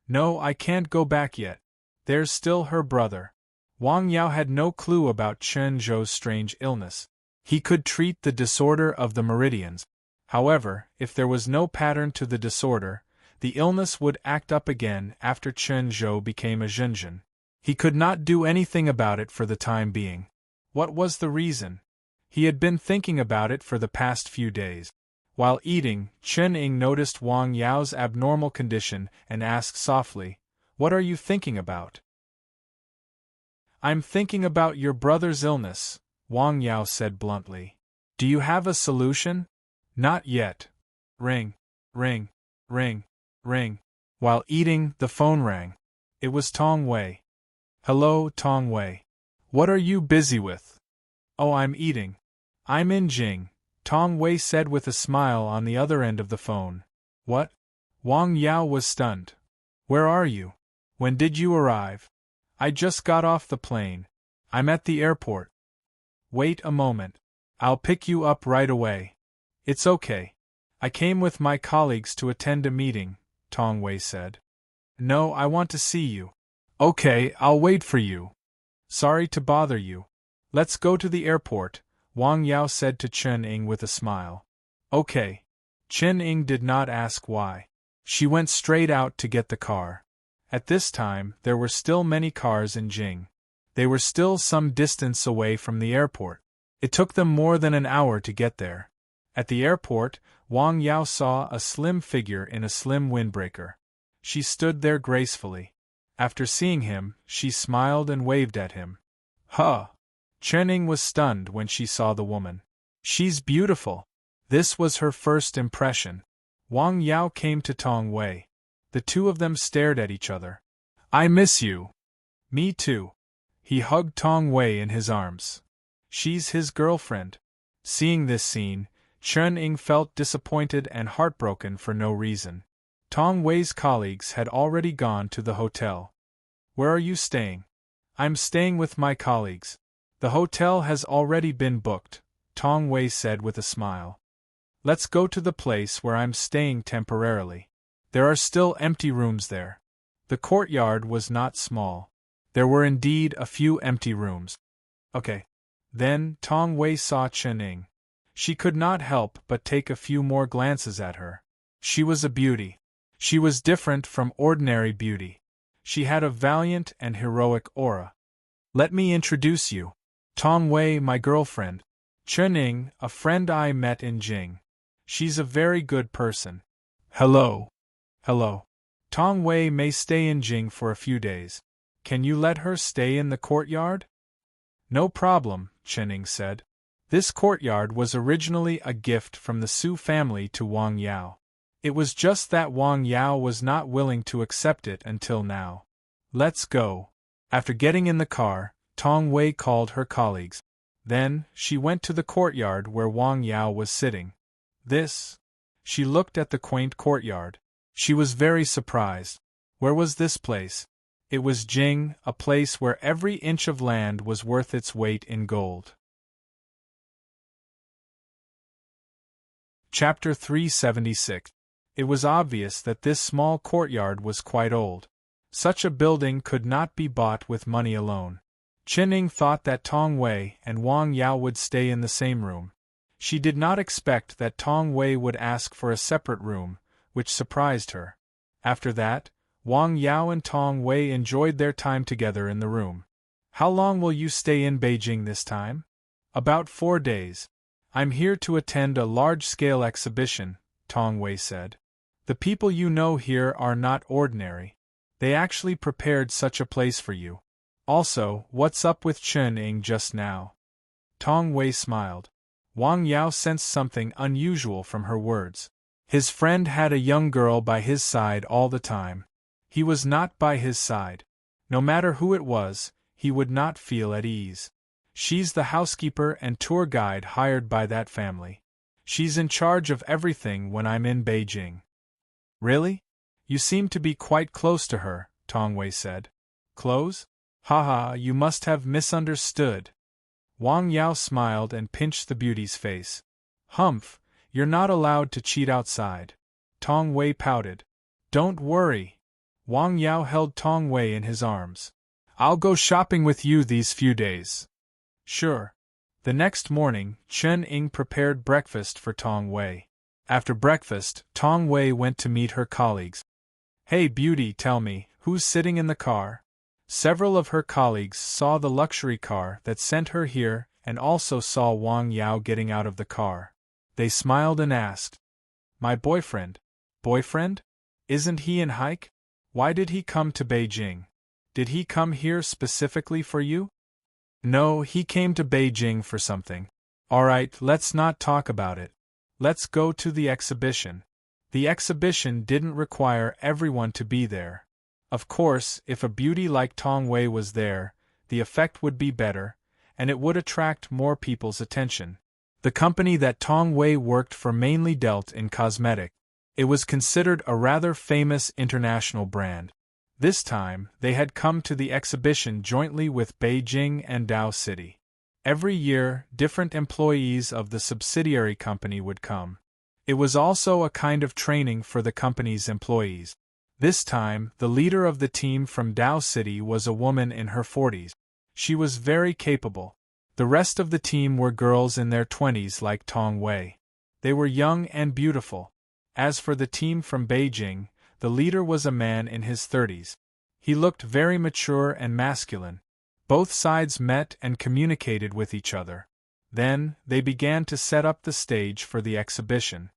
No, I can't go back yet. There's still her brother. Wang Yao had no clue about Chen Zhou's strange illness. He could treat the disorder of the meridians. However, if there was no pattern to the disorder, the illness would act up again after Chen Zhou became a Zhenjin. He could not do anything about it for the time being. What was the reason? He had been thinking about it for the past few days. While eating, Chen Ying noticed Wang Yao's abnormal condition and asked softly, "What are you thinking about?" "I'm thinking about your brother's illness," Wang Yao said bluntly. "Do you have a solution?" "Not yet." Ring, ring, ring, ring. While eating, the phone rang. It was Tong Wei. "Hello, Tong Wei. What are you busy with?" "Oh, I'm eating. I'm in Jing," Tong Wei said with a smile on the other end of the phone. "What?" Wang Yao was stunned. "Where are you? When did you arrive?" "I just got off the plane. I'm at the airport." "Wait a moment. I'll pick you up right away." "It's okay. I came with my colleagues to attend a meeting," Tong Wei said. "No, I want to see you." "Okay, I'll wait for you." "Sorry to bother you. Let's go to the airport," Wang Yao said to Chen Ying with a smile. "Okay." Chen Ying did not ask why. She went straight out to get the car. At this time, there were still many cars in Jing. They were still some distance away from the airport. It took them more than an hour to get there. At the airport, Wang Yao saw a slim figure in a slim windbreaker. She stood there gracefully. After seeing him, she smiled and waved at him. "Huh!" Chen Ying was stunned when she saw the woman. "She's beautiful." This was her first impression. Wang Yao came to Tong Wei. The two of them stared at each other. "I miss you." "Me too." He hugged Tong Wei in his arms. "She's his girlfriend." Seeing this scene, Chen Ying felt disappointed and heartbroken for no reason. Tong Wei's colleagues had already gone to the hotel. "Where are you staying?" "I'm staying with my colleagues. The hotel has already been booked," Tong Wei said with a smile. "Let's go to the place where I'm staying temporarily. There are still empty rooms there." The courtyard was not small. There were indeed a few empty rooms. "Okay." Then Tong Wei saw Chen Ying. She could not help but take a few more glances at her. She was a beauty. She was different from ordinary beauty. She had a valiant and heroic aura. "Let me introduce you. Tong Wei, my girlfriend. Chen Ying, a friend I met in Jing. She's a very good person." "Hello." "Hello. Tong Wei may stay in Jing for a few days. Can you let her stay in the courtyard?" "No problem," Chen Ying said. This courtyard was originally a gift from the Su family to Wang Yao. It was just that Wang Yao was not willing to accept it until now. "Let's go." After getting in the car, Tong Wei called her colleagues. Then, she went to the courtyard where Wang Yao was sitting. She looked at the quaint courtyard. She was very surprised. Where was this place? It was Jing, a place where every inch of land was worth its weight in gold. Chapter 376. It was obvious that this small courtyard was quite old. Such a building could not be bought with money alone. Chen Ying thought that Tong Wei and Wang Yao would stay in the same room. She did not expect that Tong Wei would ask for a separate room, which surprised her. After that, Wang Yao and Tong Wei enjoyed their time together in the room. "How long will you stay in Beijing this time?" "About 4 days. I'm here to attend a large-scale exhibition," Tong Wei said. "The people you know here are not ordinary. They actually prepared such a place for you. Also, what's up with Chen Ying just now?" Tong Wei smiled. Wang Yao sensed something unusual from her words. His friend had a young girl by his side all the time. He was not by his side. No matter who it was, he would not feel at ease. She's the housekeeper and tour guide hired by that family. She's in charge of everything when I'm in Beijing. Really? You seem to be quite close to her, Tongwei said. Close? Haha, you must have misunderstood. Wang Yao smiled and pinched the beauty's face. Humph, you're not allowed to cheat outside. Tong Wei pouted. Don't worry. Wang Yao held Tong Wei in his arms. I'll go shopping with you these few days. Sure. The next morning, Chen Ying prepared breakfast for Tong Wei. After breakfast, Tong Wei went to meet her colleagues. Hey beauty, tell me, who's sitting in the car? Several of her colleagues saw the luxury car that sent her here and also saw Wang Yao getting out of the car. They smiled and asked, My boyfriend. Boyfriend? Isn't he in hike? Why did he come to Beijing? Did he come here specifically for you? No, he came to Beijing for something. Alright, let's not talk about it. Let's go to the exhibition. The exhibition didn't require everyone to be there. Of course, if a beauty like Tong Wei was there, the effect would be better, and it would attract more people's attention. The company that Tong Wei worked for mainly dealt in cosmetic. It was considered a rather famous international brand. This time, they had come to the exhibition jointly with Beijing and Dao City. Every year, different employees of the subsidiary company would come. It was also a kind of training for the company's employees. This time, the leader of the team from Dao City was a woman in her 40s. She was very capable. The rest of the team were girls in their 20s like Tong Wei. They were young and beautiful. As for the team from Beijing, the leader was a man in his 30s. He looked very mature and masculine. Both sides met and communicated with each other. Then, they began to set up the stage for the exhibition.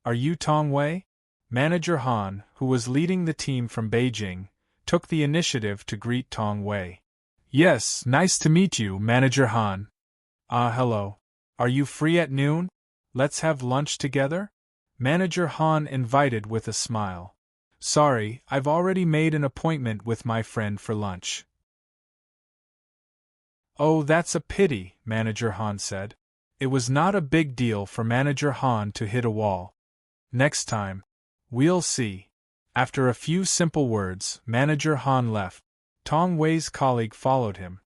Are you Tong Wei? Manager Han, who was leading the team from Beijing, took the initiative to greet Tong Wei. Yes, nice to meet you, Manager Han. Hello. Are you free at noon? Let's have lunch together? Manager Han invited with a smile. Sorry, I've already made an appointment with my friend for lunch. Oh, that's a pity, Manager Han said. It was not a big deal for Manager Han to hit a wall. Next time. We'll see. After a few simple words, Manager Han left. Tong Wei's colleague followed him.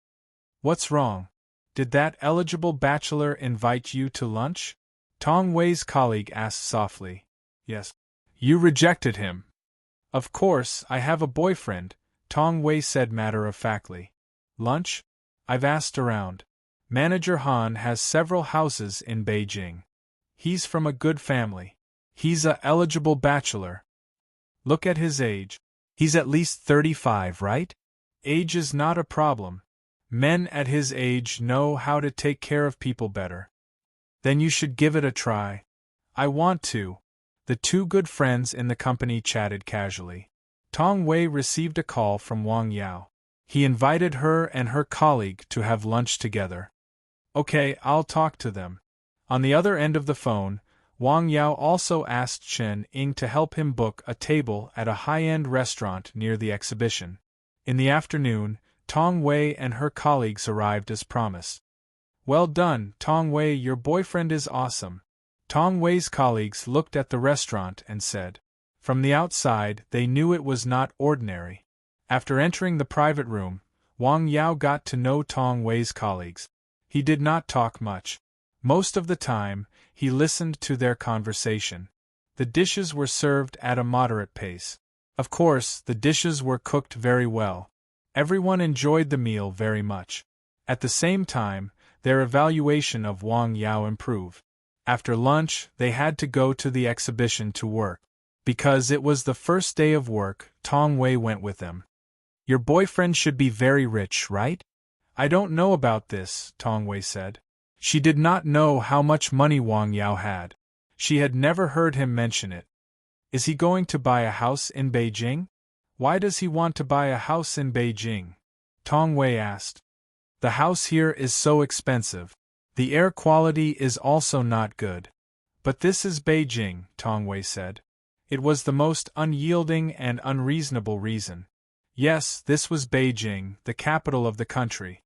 What's wrong? Did that eligible bachelor invite you to lunch? Tong Wei's colleague asked softly. Yes. You rejected him. Of course, I have a boyfriend, Tong Wei said matter-of-factly. Lunch? I've asked around. Manager Han has several houses in Beijing. He's from a good family. He's a eligible bachelor. Look at his age. He's at least 35, right? Age is not a problem. Men at his age know how to take care of people better. Then you should give it a try. I want to. The two good friends in the company chatted casually. Tong Wei received a call from Wang Yao. He invited her and her colleague to have lunch together. Okay, I'll talk to them. On the other end of the phone, Wang Yao also asked Chen Ying to help him book a table at a high-end restaurant near the exhibition. In the afternoon, Tong Wei and her colleagues arrived as promised. Well done, Tong Wei, your boyfriend is awesome. Tong Wei's colleagues looked at the restaurant and said. From the outside, they knew it was not ordinary. After entering the private room, Wang Yao got to know Tong Wei's colleagues. He did not talk much. Most of the time, he listened to their conversation. The dishes were served at a moderate pace. Of course, the dishes were cooked very well. Everyone enjoyed the meal very much. At the same time, their evaluation of Wang Yao improved. After lunch, they had to go to the exhibition to work. Because it was the first day of work, Tong Wei went with them. Your boyfriend should be very rich, right? I don't know about this, Tong Wei said. She did not know how much money Wang Yao had. She had never heard him mention it. Is he going to buy a house in Beijing? Why does he want to buy a house in Beijing? Tong Wei asked. The house here is so expensive. The air quality is also not good. But this is Beijing, Tong Wei said. It was the most unyielding and unreasonable reason. Yes, this was Beijing, the capital of the country.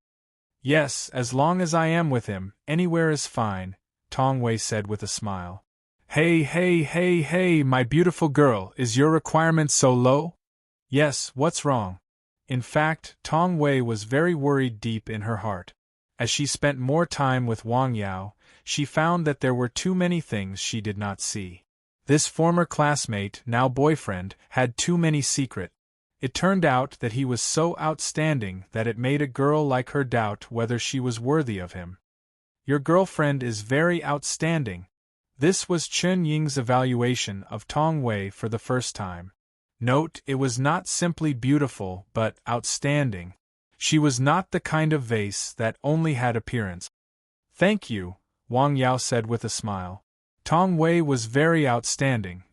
Yes, as long as I am with him, anywhere is fine, Tong Wei said with a smile. Hey, hey, hey, hey, my beautiful girl, is your requirement so low? Yes, what's wrong? In fact, Tong Wei was very worried deep in her heart. As she spent more time with Wang Yao, she found that there were too many things she did not see. This former classmate, now boyfriend, had too many secrets. It turned out that he was so outstanding that it made a girl like her doubt whether she was worthy of him. Your girlfriend is very outstanding. This was Chen Ying's evaluation of Tong Wei for the first time. Note, it was not simply beautiful but outstanding. She was not the kind of vase that only had appearance. Thank you, Wang Yao said with a smile. Tong Wei was very outstanding.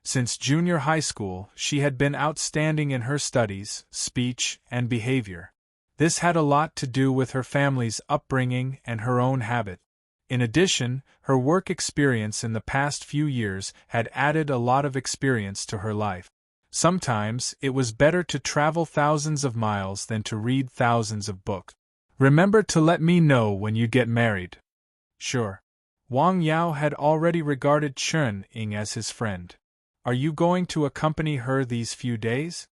Since junior high school, she had been outstanding in her studies, speech, and behavior. This had a lot to do with her family's upbringing and her own habit. In addition, her work experience in the past few years had added a lot of experience to her life. Sometimes, it was better to travel thousands of miles than to read thousands of books. Remember to let me know when you get married. Sure. Wang Yao had already regarded Chen Ying as his friend. Are you going to accompany her these few days?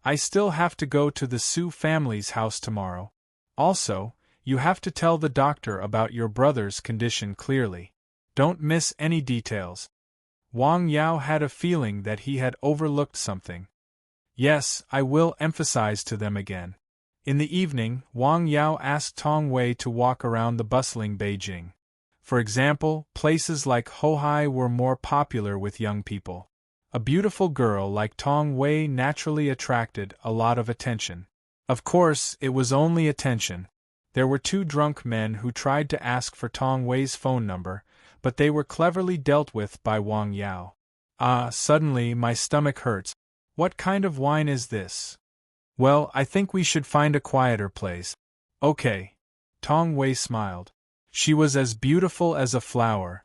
I still have to go to the Su family's house tomorrow. Also, you have to tell the doctor about your brother's condition clearly. Don't miss any details. Wang Yao had a feeling that he had overlooked something. Yes, I will emphasize to them again. In the evening, Wang Yao asked Tong Wei to walk around the bustling Beijing. For example, places like Hohai were more popular with young people. A beautiful girl like Tong Wei naturally attracted a lot of attention. Of course, it was only attention. There were two drunk men who tried to ask for Tong Wei's phone number, but they were cleverly dealt with by Wang Yao. Suddenly my stomach hurts. What kind of wine is this? Well, I think we should find a quieter place. Okay. Tong Wei smiled. She was as beautiful as a flower.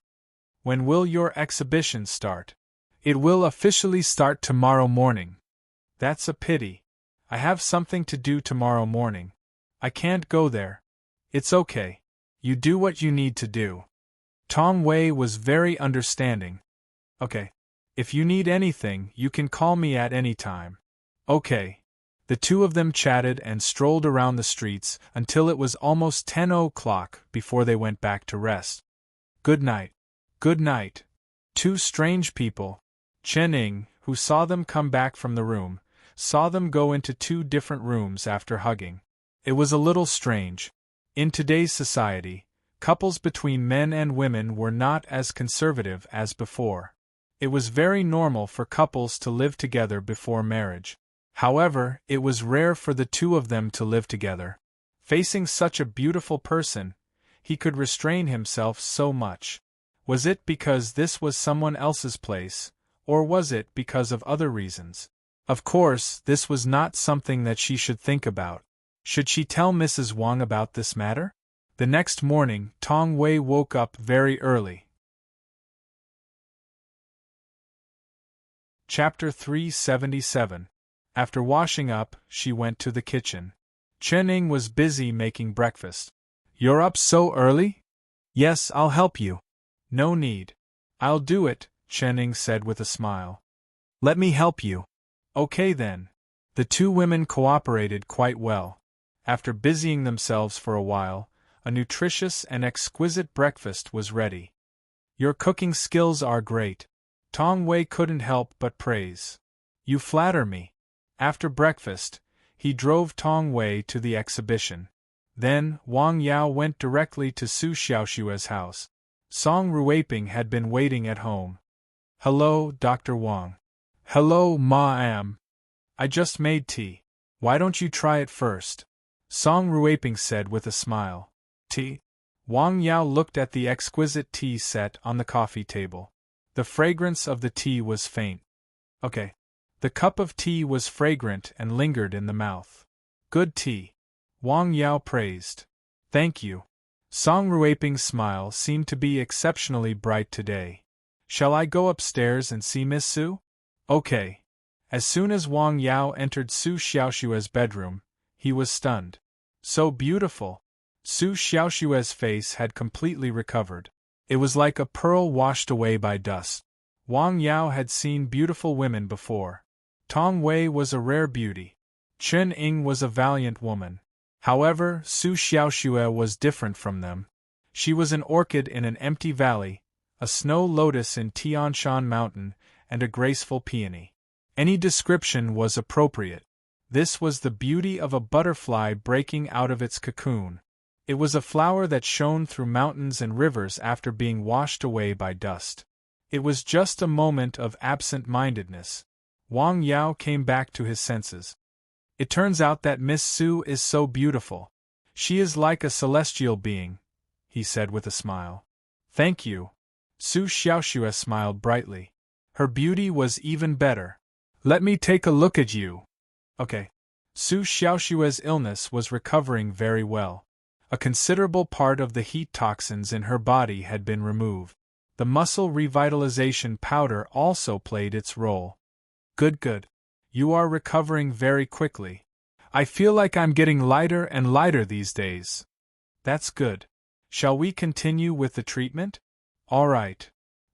When will your exhibition start? It will officially start tomorrow morning. That's a pity. I have something to do tomorrow morning. I can't go there. It's okay. You do what you need to do. Tong Wei was very understanding. Okay. If you need anything, you can call me at any time. Okay. The two of them chatted and strolled around the streets until it was almost 10 o'clock before they went back to rest. Good night. Good night. Two strange people. Chen Ying, who saw them come back from the room, saw them go into two different rooms after hugging. It was a little strange. In today's society, couples between men and women were not as conservative as before. It was very normal for couples to live together before marriage. However, it was rare for the two of them to live together. Facing such a beautiful person, he could restrain himself so much. Was it because this was someone else's place, or was it because of other reasons? Of course, this was not something that she should think about. Should she tell Mrs. Wang about this matter? The next morning, Tong Wei woke up very early. Chapter 377. After washing up, she went to the kitchen. Chen Ying was busy making breakfast. You're up so early? Yes, I'll help you. No need. I'll do it, Chen Ying said with a smile. Let me help you. Okay then. The two women cooperated quite well. After busying themselves for a while, a nutritious and exquisite breakfast was ready. Your cooking skills are great. Tong Wei couldn't help but praise. You flatter me. After breakfast, he drove Tong Wei to the exhibition. Then, Wang Yao went directly to Su Xiaoshua's house. Song Ruiping had been waiting at home. Hello, Dr. Wang. Hello, Ma-am. I just made tea. Why don't you try it first? Song Ruiping said with a smile. Tea? Wang Yao looked at the exquisite tea set on the coffee table. The fragrance of the tea was faint. Okay. The cup of tea was fragrant and lingered in the mouth. Good tea. Wang Yao praised. Thank you. Song Ruiping's smile seemed to be exceptionally bright today. Shall I go upstairs and see Miss Su? Okay. As soon as Wang Yao entered Su Xiaoshua's bedroom, he was stunned. So beautiful. Su Xiaoshue's face had completely recovered. It was like a pearl washed away by dust. Wang Yao had seen beautiful women before. Tong Wei was a rare beauty. Chen Ying was a valiant woman. However, Su Xiaoxue was different from them. She was an orchid in an empty valley, a snow lotus in Tianshan Mountain, and a graceful peony. Any description was appropriate. This was the beauty of a butterfly breaking out of its cocoon. It was a flower that shone through mountains and rivers after being washed away by dust. It was just a moment of absent-mindedness. Wang Yao came back to his senses. It turns out that Miss Su is so beautiful. She is like a celestial being, he said with a smile. Thank you. Su Xiaoxue smiled brightly. Her beauty was even better. Let me take a look at you. Okay. Su Xiaoxue's illness was recovering very well. A considerable part of the heat toxins in her body had been removed. The muscle revitalization powder also played its role. Good. You are recovering very quickly. I feel like I'm getting lighter and lighter these days. That's good. Shall we continue with the treatment? All right.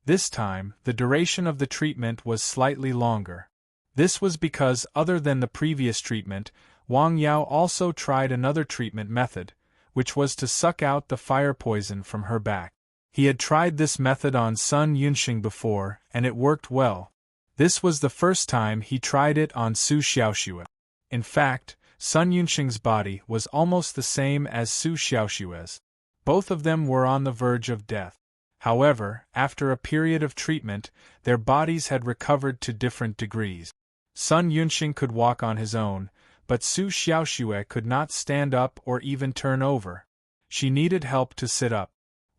This time, the duration of the treatment was slightly longer. This was because, other than the previous treatment, Wang Yao also tried another treatment method, which was to suck out the fire poison from her back. He had tried this method on Sun Yunxing before, and it worked well. This was the first time he tried it on Su Xiaoxue. In fact, Sun Yunxing's body was almost the same as Su Xiaoxue's. Both of them were on the verge of death. However, after a period of treatment, their bodies had recovered to different degrees. Sun Yunxing could walk on his own, but Su Xiaoxue could not stand up or even turn over. She needed help to sit up.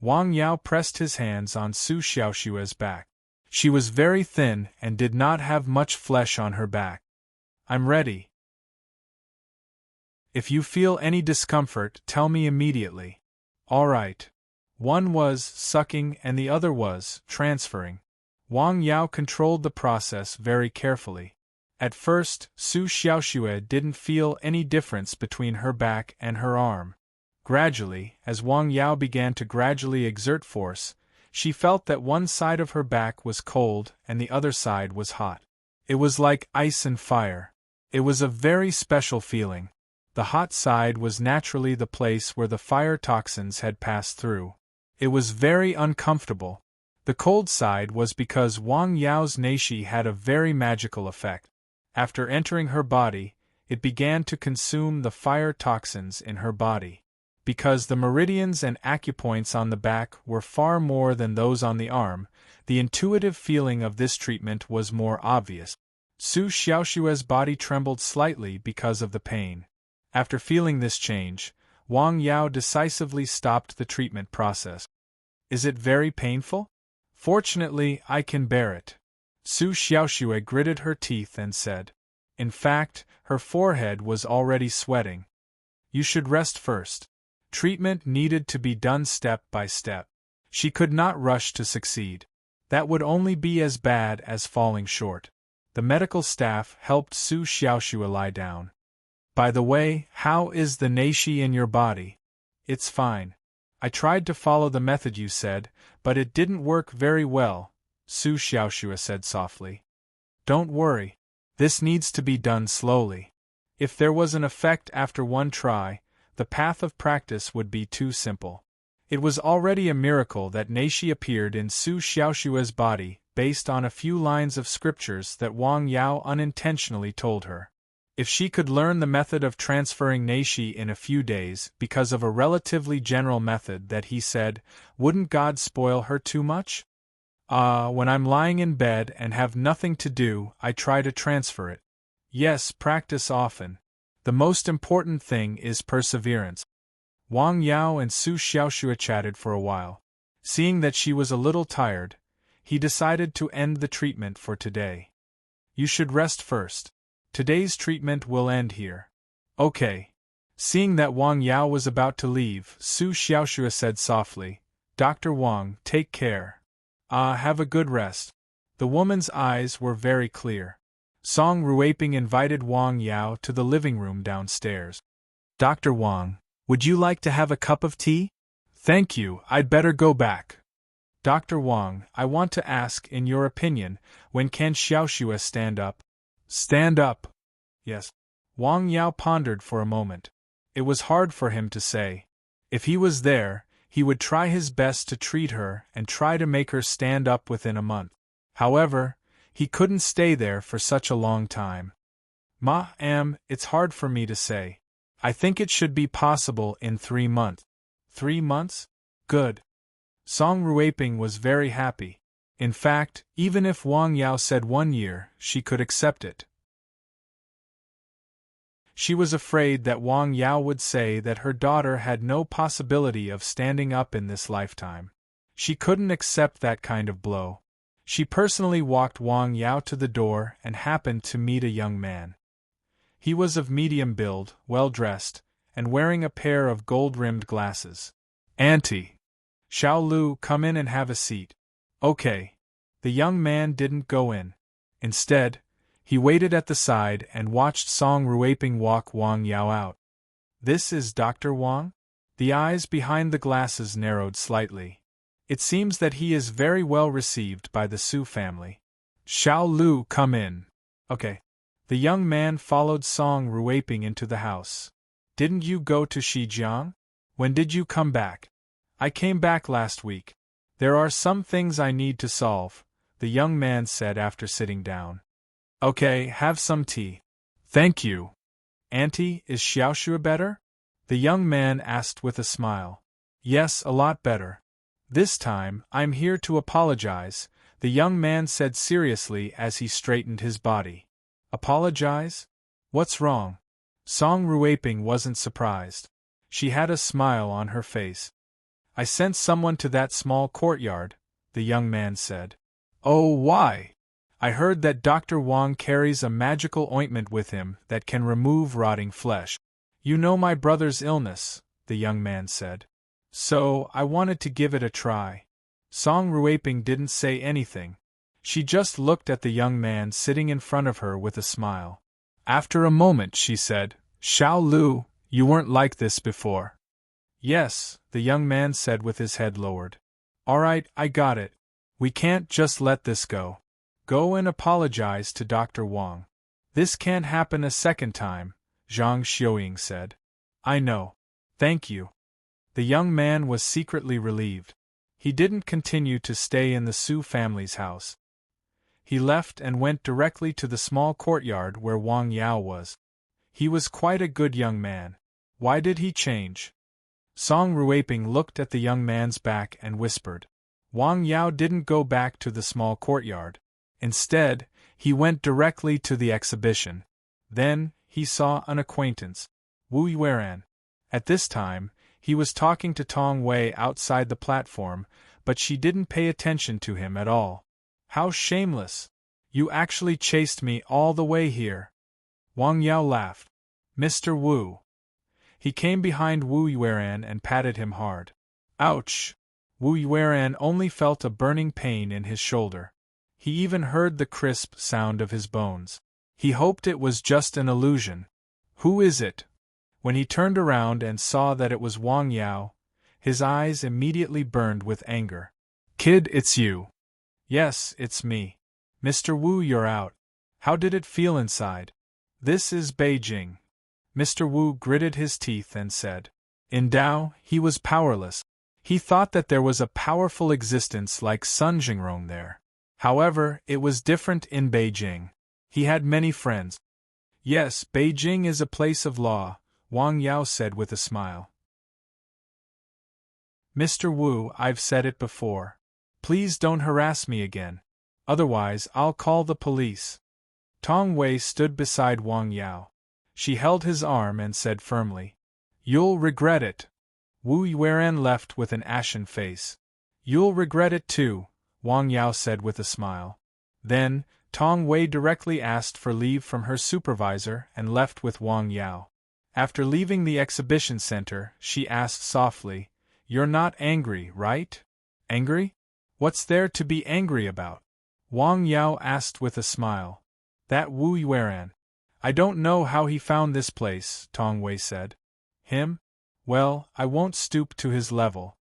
Wang Yao pressed his hands on Su Xiaoxue's back. She was very thin and did not have much flesh on her back. I'm ready. If you feel any discomfort, tell me immediately. All right. One was sucking and the other was transferring. Wang Yao controlled the process very carefully. At first, Su Xiaoxue didn't feel any difference between her back and her arm. Gradually, as Wang Yao began to gradually exert force, she felt that one side of her back was cold and the other side was hot. It was like ice and fire. It was a very special feeling. The hot side was naturally the place where the fire toxins had passed through. It was very uncomfortable. The cold side was because Wang Yao's neishi had a very magical effect. After entering her body, it began to consume the fire toxins in her body. Because the meridians and acupoints on the back were far more than those on the arm, the intuitive feeling of this treatment was more obvious. Su Xiaoxue's body trembled slightly because of the pain. After feeling this change, Wang Yao decisively stopped the treatment process. Is it very painful? Fortunately, I can bear it. Su Xiaoxue gritted her teeth and said. In fact, her forehead was already sweating. You should rest first. Treatment needed to be done step by step. She could not rush to succeed. That would only be as bad as falling short. The medical staff helped Su Xiaoxue lie down. By the way, how is the neishi in your body? It's fine. I tried to follow the method you said, but it didn't work very well, Su Xiaoxue said softly. Don't worry. This needs to be done slowly. If there was an effect after one try, the path of practice would be too simple. It was already a miracle that neishi appeared in Su Xiaoxue's body, based on a few lines of scriptures that Wang Yao unintentionally told her. If she could learn the method of transferring neishi in a few days because of a relatively general method that he said, wouldn't God spoil her too much? When I'm lying in bed and have nothing to do, I try to transfer it. Yes, practice often. The most important thing is perseverance. Wang Yao and Su Xiaoxue chatted for a while. Seeing that she was a little tired, he decided to end the treatment for today. You should rest first. Today's treatment will end here. Okay. Seeing that Wang Yao was about to leave, Su Xiaoxue said softly, Dr. Wang, take care. Have a good rest. The woman's eyes were very clear. Song Ruiping invited Wang Yao to the living room downstairs. Dr. Wang, Would you like to have a cup of tea? Thank you, I'd better go back. Dr. Wang, I want to ask, in your opinion, when can Xiaoxue stand up? Stand up? Yes. Wang Yao pondered for a moment. It was hard for him to say. If he was there, he would try his best to treat her and try to make her stand up within a month. However, he couldn't stay there for such a long time. It's hard for me to say. I think it should be possible in 3 months. 3 months? Good. Song Ruiping was very happy. In fact, even if Wang Yao said 1 year, she could accept it. She was afraid that Wang Yao would say that her daughter had no possibility of standing up in this lifetime. She couldn't accept that kind of blow. She personally walked Wang Yao to the door and happened to meet a young man. He was of medium build, well-dressed, and wearing a pair of gold-rimmed glasses. Auntie! Xiao Lu, come in and have a seat. Okay. The young man didn't go in. Instead, he waited at the side and watched Song Ruiping walk Wang Yao out. This is Dr. Wang? The eyes behind the glasses narrowed slightly. It seems that he is very well received by the Su family. Xiao Lu, come in. Okay. The young man followed Song Ruiping into the house. Didn't you go to Shijiang? When did you come back? I came back last week. There are some things I need to solve, the young man said after sitting down. Okay, have some tea. Thank you. Auntie, is Xiaoxue better? The young man asked with a smile. Yes, a lot better. This time, I'm here to apologize, the young man said seriously as he straightened his body. Apologize? What's wrong? Song Ruiping wasn't surprised. She had a smile on her face. I sent someone to that small courtyard, the young man said. Oh, why? I heard that Dr. Wang carries a magical ointment with him that can remove rotting flesh. You know my brother's illness, the young man said. So, I wanted to give it a try. Song Ruiping didn't say anything. She just looked at the young man sitting in front of her with a smile. After a moment she said, Xiao Lu, you weren't like this before. Yes, the young man said with his head lowered. All right, I got it. We can't just let this go. Go and apologize to Dr. Wang. This can't happen a second time, Zhang Xiuying said. I know. Thank you. The young man was secretly relieved. He didn't continue to stay in the Su family's house. He left and went directly to the small courtyard where Wang Yao was. He was quite a good young man. Why did he change? Song Ruiping looked at the young man's back and whispered. Wang Yao didn't go back to the small courtyard. Instead, he went directly to the exhibition. Then, he saw an acquaintance, Wu Yueran. At this time, he was talking to Tong Wei outside the platform, but she didn't pay attention to him at all. How shameless! You actually chased me all the way here. Wang Yao laughed. Mr. Wu. He came behind Wu Yueran and patted him hard. Ouch! Wu Yueran only felt a burning pain in his shoulder. He even heard the crisp sound of his bones. He hoped it was just an illusion. Who is it? When he turned around and saw that it was Wang Yao, his eyes immediately burned with anger. Kid, it's you. Yes, it's me. Mr. Wu, you're out. How did it feel inside? This is Beijing. Mr. Wu gritted his teeth and said. In Dao, he was powerless. He thought that there was a powerful existence like Sun Jingrong there. However, it was different in Beijing. He had many friends. Yes, Beijing is a place of law, Wang Yao said with a smile. Mr. Wu, I've said it before. Please don't harass me again. Otherwise, I'll call the police. Tong Wei stood beside Wang Yao. She held his arm and said firmly. You'll regret it. Wu Yueran left with an ashen face. You'll regret it too, Wang Yao said with a smile. Then, Tong Wei directly asked for leave from her supervisor and left with Wang Yao. After leaving the exhibition center, she asked softly, You're not angry, right? Angry? What's there to be angry about? Wang Yao asked with a smile. That Wu Yueran. I don't know how he found this place, Tong Wei said. Him? Well, I won't stoop to his level.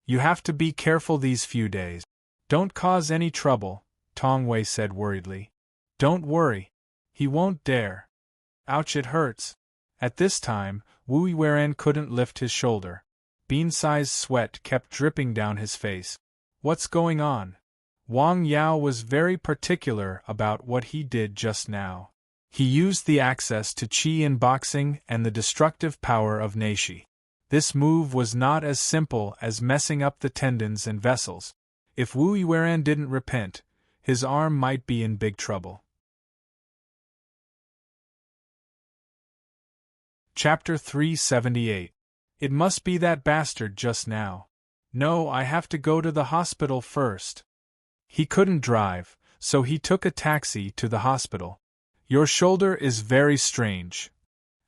You have to be careful these few days. Don't cause any trouble, Tong Wei said worriedly. Don't worry. He won't dare. Ouch, it hurts. At this time, Wu Yuan couldn't lift his shoulder. Bean-sized sweat kept dripping down his face. What's going on? Wang Yao was very particular about what he did just now. He used the access to qi in boxing and the destructive power of neishi. This move was not as simple as messing up the tendons and vessels. If Wu Yuan didn't repent, his arm might be in big trouble. Chapter 378. It must be that bastard just now. No, I have to go to the hospital first. He couldn't drive, so he took a taxi to the hospital. Your shoulder is very strange.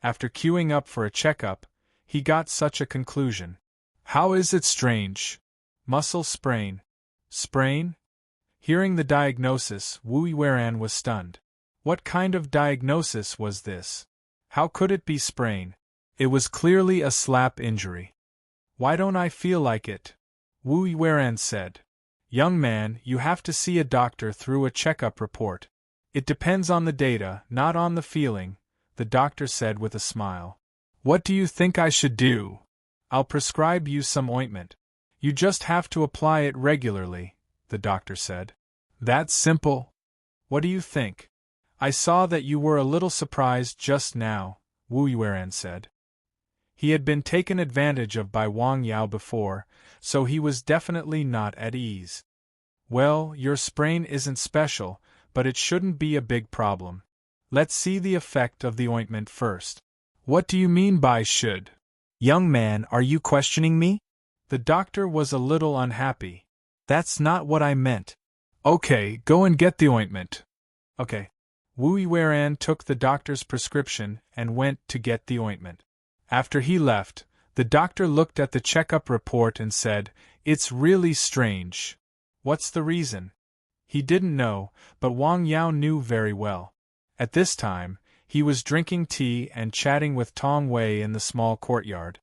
After queuing up for a checkup, he got such a conclusion. How is it strange? Muscle sprain. Sprain? Hearing the diagnosis, Wu Yuan was stunned. What kind of diagnosis was this? How could it be sprain? It was clearly a slap injury. Why don't I feel like it? Wu Yuan said. Young man, you have to see a doctor through a checkup report. It depends on the data, not on the feeling, the doctor said with a smile. What do you think I should do? I'll prescribe you some ointment. You just have to apply it regularly, the doctor said. That's simple. What do you think? I saw that you were a little surprised just now, Wu Yuan said. He had been taken advantage of by Wang Yao before, so he was definitely not at ease. Well, your sprain isn't special, but it shouldn't be a big problem. Let's see the effect of the ointment first. What do you mean by should? Young man, are you questioning me? The doctor was a little unhappy. That's not what I meant. Okay, go and get the ointment. Okay. Wu Yuan took the doctor's prescription and went to get the ointment. After he left, the doctor looked at the checkup report and said, It's really strange. What's the reason? He didn't know, but Wang Yao knew very well. At this time, he was drinking tea and chatting with Tong Wei in the small courtyard.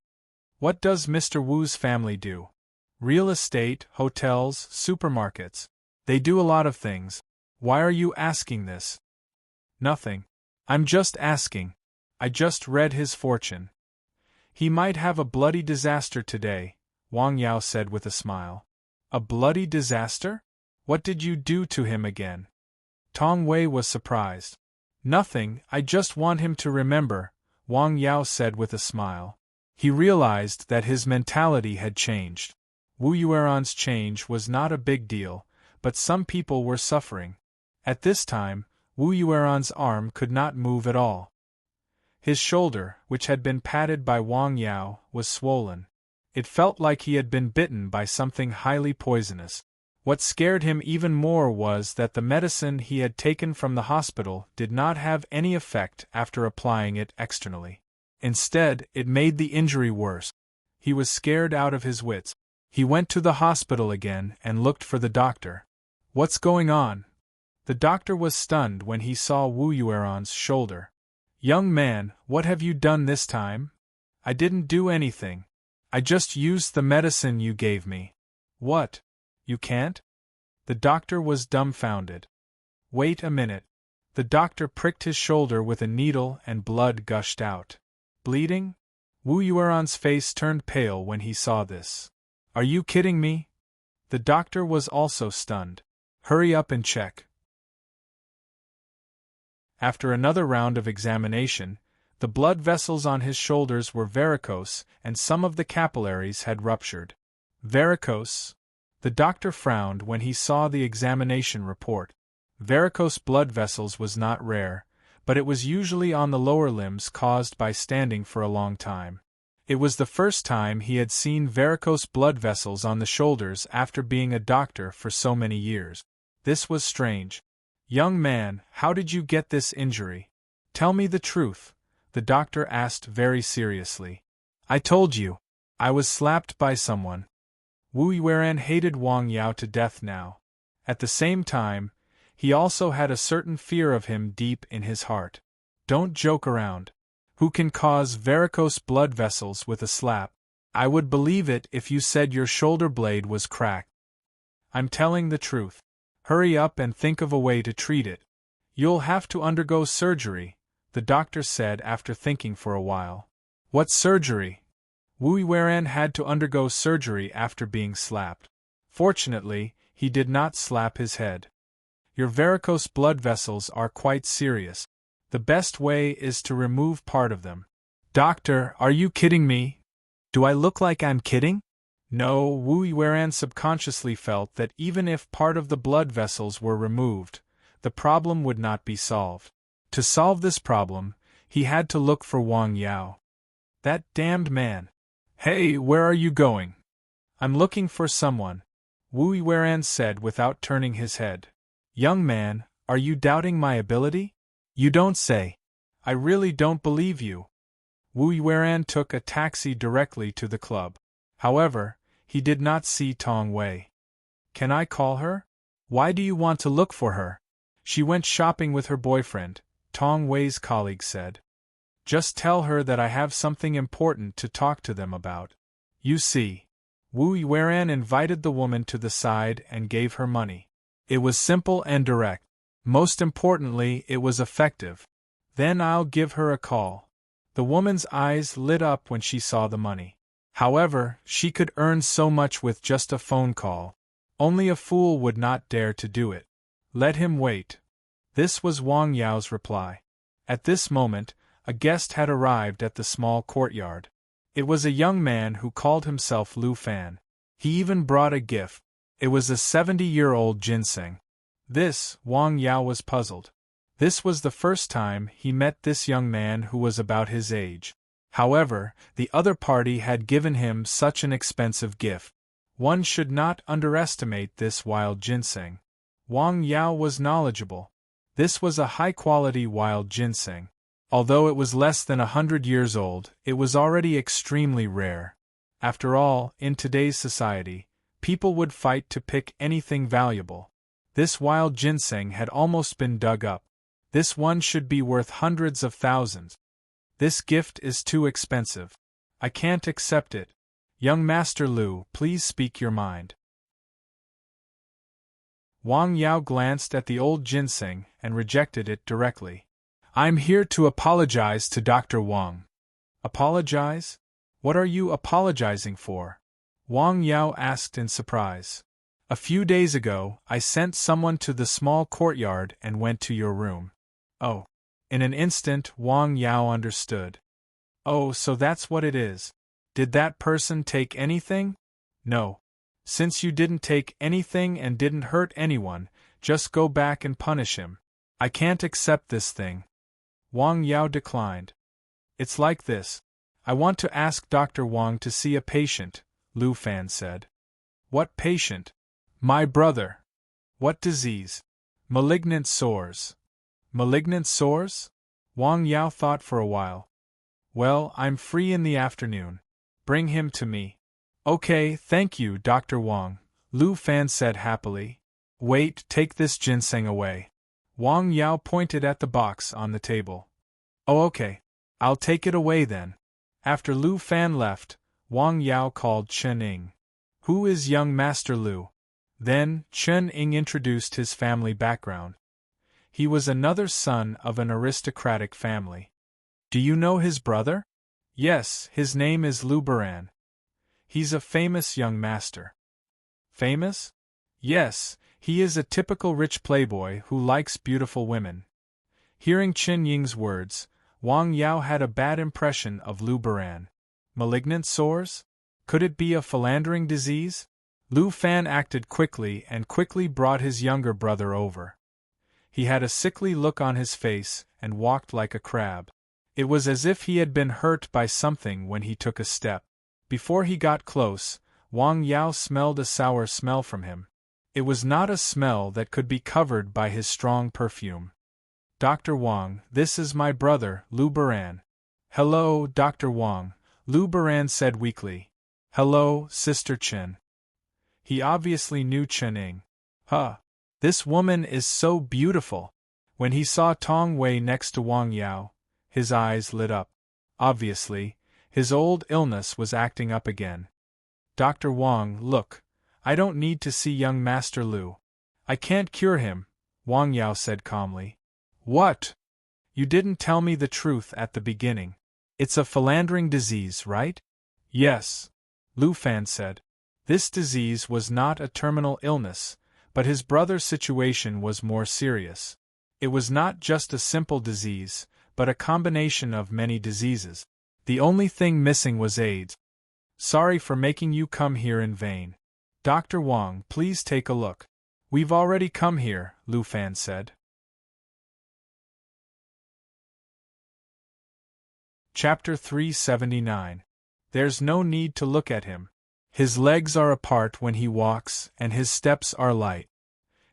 What does Mr. Wu's family do? Real estate, hotels, supermarkets. They do a lot of things. Why are you asking this? Nothing. I'm just asking. I just read his fortune. He might have a bloody disaster today, Wang Yao said with a smile. A bloody disaster? What did you do to him again? Tong Wei was surprised. Nothing, I just want him to remember, Wang Yao said with a smile. He realized that his mentality had changed. Wu Yuan's change was not a big deal, but some people were suffering. At this time, Wu Yuan's arm could not move at all. His shoulder, which had been patted by Wang Yao, was swollen. It felt like he had been bitten by something highly poisonous. What scared him even more was that the medicine he had taken from the hospital did not have any effect after applying it externally. Instead, it made the injury worse. He was scared out of his wits. He went to the hospital again and looked for the doctor. What's going on? The doctor was stunned when he saw Wu Yuan's shoulder. Young man, what have you done this time? I didn't do anything. I just used the medicine you gave me. What? You can't? The doctor was dumbfounded. Wait a minute. The doctor pricked his shoulder with a needle and blood gushed out. Bleeding? Wu Yuan's face turned pale when he saw this. Are you kidding me? The doctor was also stunned. Hurry up and check. After another round of examination, the blood vessels on his shoulders were varicose and some of the capillaries had ruptured. Varicose? The doctor frowned when he saw the examination report. Varicose blood vessels was not rare, but it was usually on the lower limbs caused by standing for a long time. It was the first time he had seen varicose blood vessels on the shoulders after being a doctor for so many years. This was strange. Young man, how did you get this injury? Tell me the truth, the doctor asked very seriously. I told you. I was slapped by someone. Wu Yuan hated Wang Yao to death now. At the same time, he also had a certain fear of him deep in his heart. Don't joke around. who can cause varicose blood vessels with a slap. I would believe it if you said your shoulder blade was cracked. I'm telling the truth. Hurry up and think of a way to treat it. You'll have to undergo surgery, the doctor said after thinking for a while. What surgery? Wu Weiran had to undergo surgery after being slapped. Fortunately, he did not slap his head. Your varicose blood vessels are quite serious. The best way is to remove part of them. Doctor, are you kidding me? Do I look like I'm kidding? No, Wu Weiran subconsciously felt that even if part of the blood vessels were removed, the problem would not be solved. To solve this problem, he had to look for Wang Yao. That damned man. Hey, where are you going? I'm looking for someone, Wu Weiran said without turning his head. Young man, are you doubting my ability? You don't say. I really don't believe you. Wu Weiran took a taxi directly to the club. However, he did not see Tong Wei. Can I call her? Why do you want to look for her? She went shopping with her boyfriend, Tong Wei's colleague said. Just tell her that I have something important to talk to them about. You see. Wu Weiran invited the woman to the side and gave her money. It was simple and direct. Most importantly, it was effective. Then I'll give her a call. The woman's eyes lit up when she saw the money. However, she could earn so much with just a phone call. Only a fool would not dare to do it. Let him wait. This was Wang Yao's reply. At this moment, a guest had arrived at the small courtyard. It was a young man who called himself Lu Fan. He even brought a gift. It was a 70-year-old ginseng. This, Wang Yao was puzzled. This was the first time he met this young man who was about his age. However, the other party had given him such an expensive gift. One should not underestimate this wild ginseng. Wang Yao was knowledgeable. This was a high-quality wild ginseng. Although it was less than 100 years old, it was already extremely rare. After all, in today's society, people would fight to pick anything valuable. This wild ginseng had almost been dug up. This one should be worth hundreds of thousands. This gift is too expensive. I can't accept it. Young Master Lu, please speak your mind. Wang Yao glanced at the old ginseng and rejected it directly. I'm here to apologize to Dr. Wang. Apologize? What are you apologizing for? Wang Yao asked in surprise. A few days ago, I sent someone to the small courtyard and went to your room. Oh. In an instant, Wang Yao understood. Oh, so that's what it is. Did that person take anything? No. Since you didn't take anything and didn't hurt anyone, just go back and punish him. I can't accept this thing. Wang Yao declined. It's like this. I want to ask Dr. Wang to see a patient, Lu Fan said. What patient? My brother. What disease? Malignant sores. Malignant sores? Wang Yao thought for a while. Well, I'm free in the afternoon. Bring him to me. Okay, thank you, Dr. Wang, Lu Fan said happily. Wait, take this ginseng away. Wang Yao pointed at the box on the table. Oh, okay. I'll take it away then. After Lu Fan left, Wang Yao called Chen Ying. Who is young Master Lu? Then, Chen Ying introduced his family background. He was another son of an aristocratic family. Do you know his brother? Yes, his name is Lu Baran. He's a famous young master. Famous? Yes, he is a typical rich playboy who likes beautiful women. Hearing Chen Ying's words, Wang Yao had a bad impression of Lu Baran. Malignant sores? Could it be a philandering disease? Lu Fan acted quickly and quickly brought his younger brother over. He had a sickly look on his face and walked like a crab. It was as if he had been hurt by something when he took a step. Before he got close, Wang Yao smelled a sour smell from him. It was not a smell that could be covered by his strong perfume. Dr. Wang, this is my brother, Lu Baran. Hello, Dr. Wang, Lu Baran said weakly. Hello, Sister Chen. He obviously knew Chen Ying. Huh. This woman is so beautiful. When he saw Tong Wei next to Wang Yao, his eyes lit up. Obviously, his old illness was acting up again. Dr. Wang, look, I don't need to see young Master Lu. I can't cure him, Wang Yao said calmly. What? You didn't tell me the truth at the beginning. It's a philandering disease, right? Yes, Lu Fan said. This disease was not a terminal illness, but his brother's situation was more serious. It was not just a simple disease, but a combination of many diseases. The only thing missing was AIDS. Sorry for making you come here in vain. Dr. Wang, please take a look. We've already come here, Lu Fan said. Chapter 379. There's no need to look at him. His legs are apart when he walks, and his steps are light.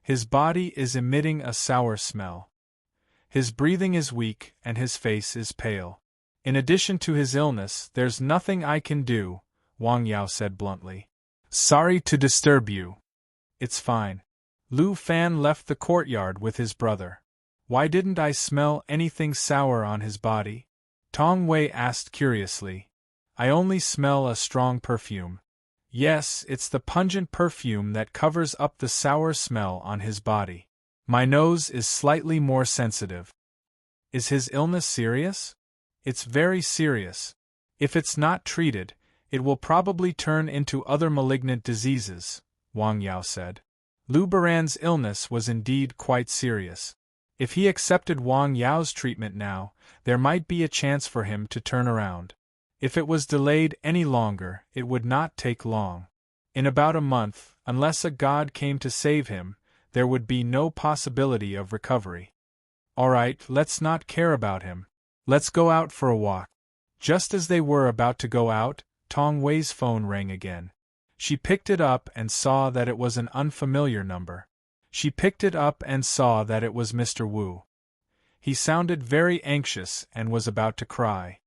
His body is emitting a sour smell. His breathing is weak, and his face is pale. In addition to his illness, there's nothing I can do, Wang Yao said bluntly. Sorry to disturb you. It's fine. Lu Fan left the courtyard with his brother. Why didn't I smell anything sour on his body? Tong Wei asked curiously. I only smell a strong perfume. Yes, it's the pungent perfume that covers up the sour smell on his body. My nose is slightly more sensitive. Is his illness serious? It's very serious. If it's not treated, it will probably turn into other malignant diseases, Wang Yao said. Lu Baran's illness was indeed quite serious. If he accepted Wang Yao's treatment now, there might be a chance for him to turn around. If it was delayed any longer, it would not take long. In about a month, unless a god came to save him, there would be no possibility of recovery. All right, let's not care about him. Let's go out for a walk. Just as they were about to go out, Tong Wei's phone rang again. She picked it up and saw that it was an unfamiliar number. She picked it up and saw that it was Mr. Wu. He sounded very anxious and was about to cry.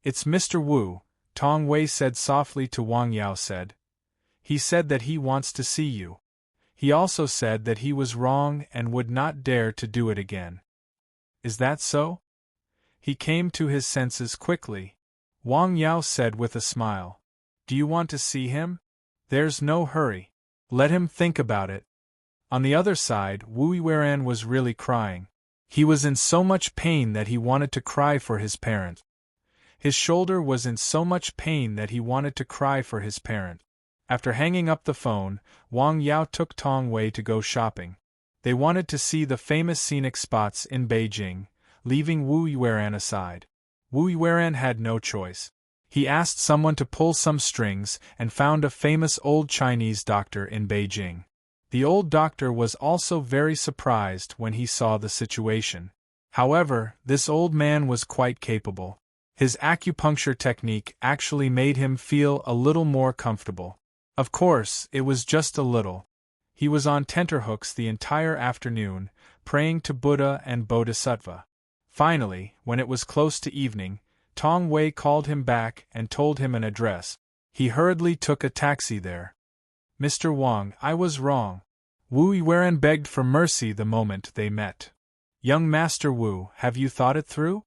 It's Mr. Wu, Tong Wei said softly to Wang Yao said. He said that he wants to see you. He also said that he was wrong and would not dare to do it again. Is that so? He came to his senses quickly. Wang Yao said with a smile. Do you want to see him? There's no hurry. Let him think about it. On the other side, Wu Yueran was really crying. He was in so much pain that he wanted to cry for his parent. His shoulder was in so much pain that he wanted to cry for his parent. After hanging up the phone, Wang Yao took Tong Wei to go shopping. They wanted to see the famous scenic spots in Beijing, leaving Wu Yueran aside. Wu Yueran had no choice. He asked someone to pull some strings and found a famous old Chinese doctor in Beijing. The old doctor was also very surprised when he saw the situation. However, this old man was quite capable. His acupuncture technique actually made him feel a little more comfortable. Of course, it was just a little. He was on tenterhooks the entire afternoon, praying to Buddha and Bodhisattva. Finally, when it was close to evening, Tong Wei called him back and told him an address. He hurriedly took a taxi there. Mr. Wang, I was wrong. Wu Yueran begged for mercy the moment they met. Young Master Wu, have you thought it through?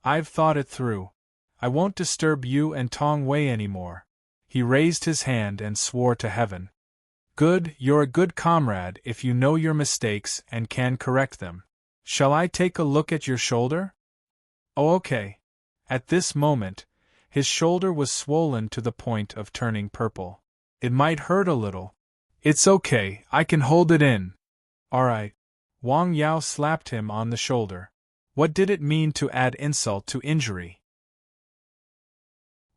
I've thought it through. I won't disturb you and Tong Wei anymore. He raised his hand and swore to heaven. Good, you're a good comrade if you know your mistakes and can correct them. Shall I take a look at your shoulder? Oh, okay. At this moment, his shoulder was swollen to the point of turning purple. It might hurt a little. It's okay, I can hold it in. All right. Wang Yao slapped him on the shoulder. What did it mean to add insult to injury?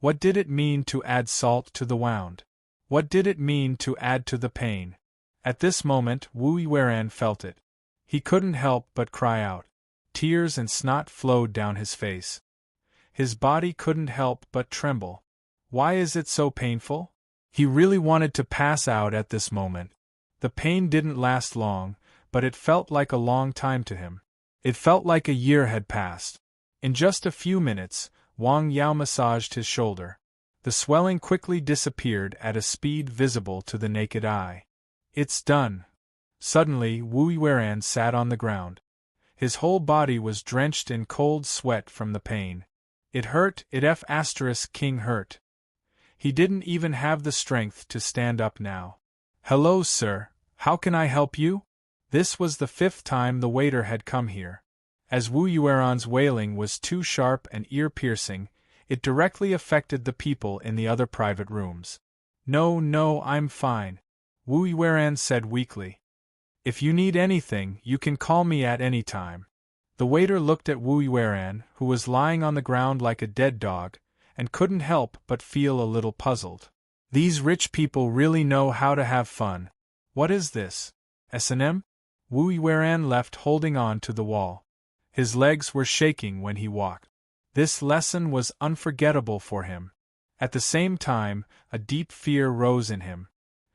What did it mean to add salt to the wound? What did it mean to add to the pain? At this moment, Wu Yueran felt it. He couldn't help but cry out. Tears and snot flowed down his face. His body couldn't help but tremble. Why is it so painful? He really wanted to pass out at this moment. The pain didn't last long, but it felt like a long time to him. It felt like a year had passed. In just a few minutes, Wang Yao massaged his shoulder. The swelling quickly disappeared at a speed visible to the naked eye. It's done. Suddenly, Wu Yueran sat on the ground. His whole body was drenched in cold sweat from the pain. It hurt, it F asterisk king hurt. He didn't even have the strength to stand up now. Hello, sir, how can I help you? This was the 5th time the waiter had come here. As Wu Yueran's wailing was too sharp and ear-piercing, it directly affected the people in the other private rooms. No, I'm fine, Wu Yueran said weakly. If you need anything, you can call me at any time. The waiter looked at Wu Yueran, who was lying on the ground like a dead dog, and couldn't help but feel a little puzzled. These rich people really know how to have fun. What is this? S&M? Wu Yueran left holding on to the wall. His legs were shaking when he walked. This lesson was unforgettable for him. At the same time, a deep fear rose in him.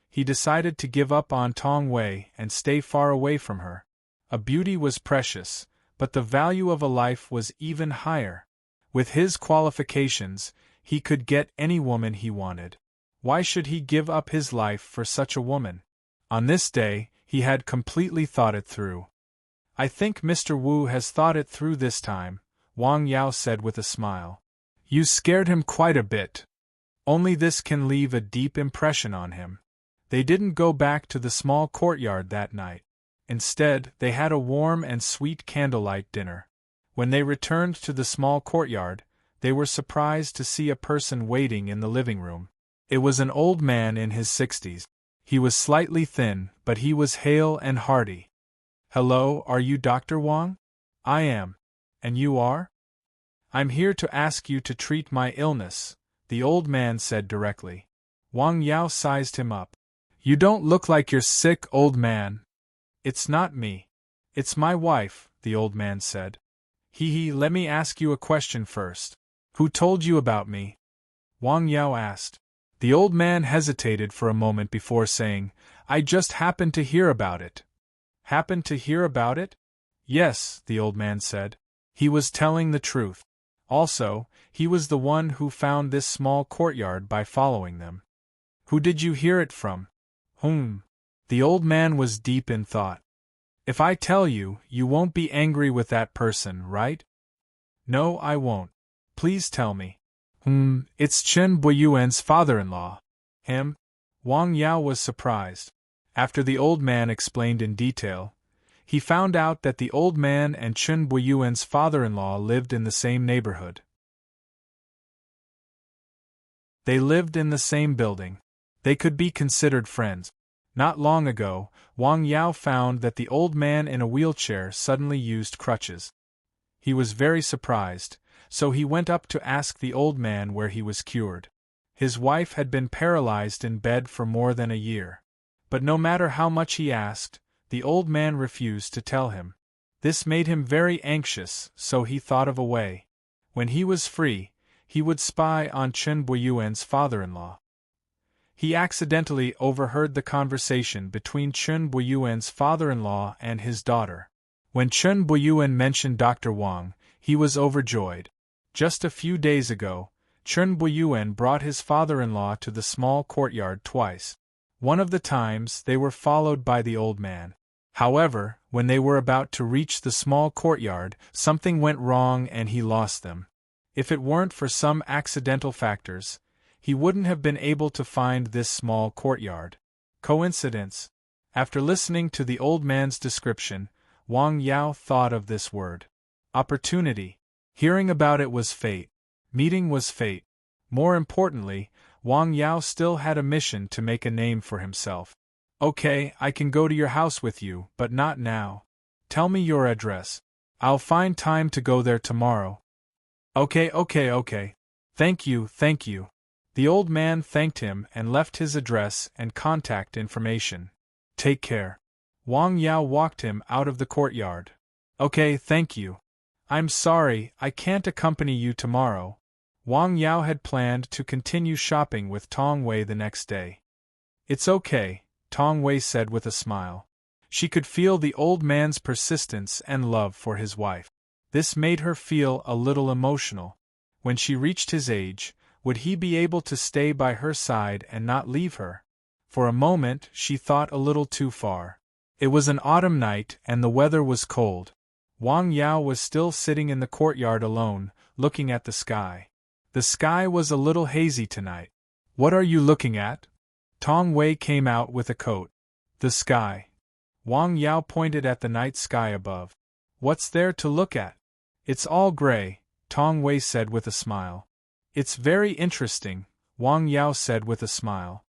He decided to give up on Tong Wei and stay far away from her. A beauty was precious, but the value of a life was even higher. With his qualifications, he could get any woman he wanted. Why should he give up his life for such a woman? On this day, he had completely thought it through. I think Mr. Wu has thought it through this time, Wang Yao said with a smile. You scared him quite a bit. Only this can leave a deep impression on him. They didn't go back to the small courtyard that night. Instead, they had a warm and sweet candlelight dinner. When they returned to the small courtyard, they were surprised to see a person waiting in the living room. It was an old man in his 60s. He was slightly thin, but he was hale and hearty. Hello, are you Dr. Wang? I am. And you are? I'm here to ask you to treat my illness, the old man said directly. Wang Yao sized him up. You don't look like you're sick, old man. It's not me. It's my wife, the old man said. Let me ask you a question first. Who told you about me? Wang Yao asked. The old man hesitated for a moment before saying, I just happened to hear about it. Happened to hear about it? Yes, the old man said. He was telling the truth. Also, he was the one who found this small courtyard by following them. Who did you hear it from? The old man was deep in thought. If I tell you, you won't be angry with that person, right? No, I won't. Please tell me. It's Chen Buiyuan's father-in-law. Him? Wang Yao was surprised. After the old man explained in detail, he found out that the old man and Chen Buiyuan's father-in-law lived in the same neighborhood. They lived in the same building. They could be considered friends. Not long ago, Wang Yao found that the old man in a wheelchair suddenly used crutches. He was very surprised, so he went up to ask the old man where he was cured. His wife had been paralyzed in bed for more than a year. But no matter how much he asked, the old man refused to tell him. This made him very anxious, so he thought of a way. When he was free, he would spy on Chen Buiyuan's father-in-law. He accidentally overheard the conversation between Chen Buiyuan's father-in-law and his daughter. When Chen Buiyuan mentioned Dr. Wang, he was overjoyed. Just a few days ago, Chen Buiyuan brought his father-in-law to the small courtyard twice. One of the times they were followed by the old man. However, when they were about to reach the small courtyard, something went wrong and he lost them. If it weren't for some accidental factors, he wouldn't have been able to find this small courtyard. Coincidence? After listening to the old man's description, Wang Yao thought of this word. Opportunity. Hearing about it was fate. Meeting was fate. More importantly, Wang Yao still had a mission to make a name for himself. Okay, I can go to your house with you, but not now. Tell me your address. I'll find time to go there tomorrow. Okay. Thank you. The old man thanked him and left his address and contact information. Take care. Wang Yao walked him out of the courtyard. Okay, thank you. I'm sorry, I can't accompany you tomorrow. Wang Yao had planned to continue shopping with Tong Wei the next day. It's okay, Tong Wei said with a smile. She could feel the old man's persistence and love for his wife. This made her feel a little emotional. When she reached his age, would he be able to stay by her side and not leave her? For a moment, she thought a little too far. It was an autumn night and the weather was cold. Wang Yao was still sitting in the courtyard alone, looking at the sky. The sky was a little hazy tonight. What are you looking at? Tong Wei came out with a coat. The sky. Wang Yao pointed at the night sky above. What's there to look at? It's all gray, Tong Wei said with a smile. It's very interesting, Wang Yao said with a smile.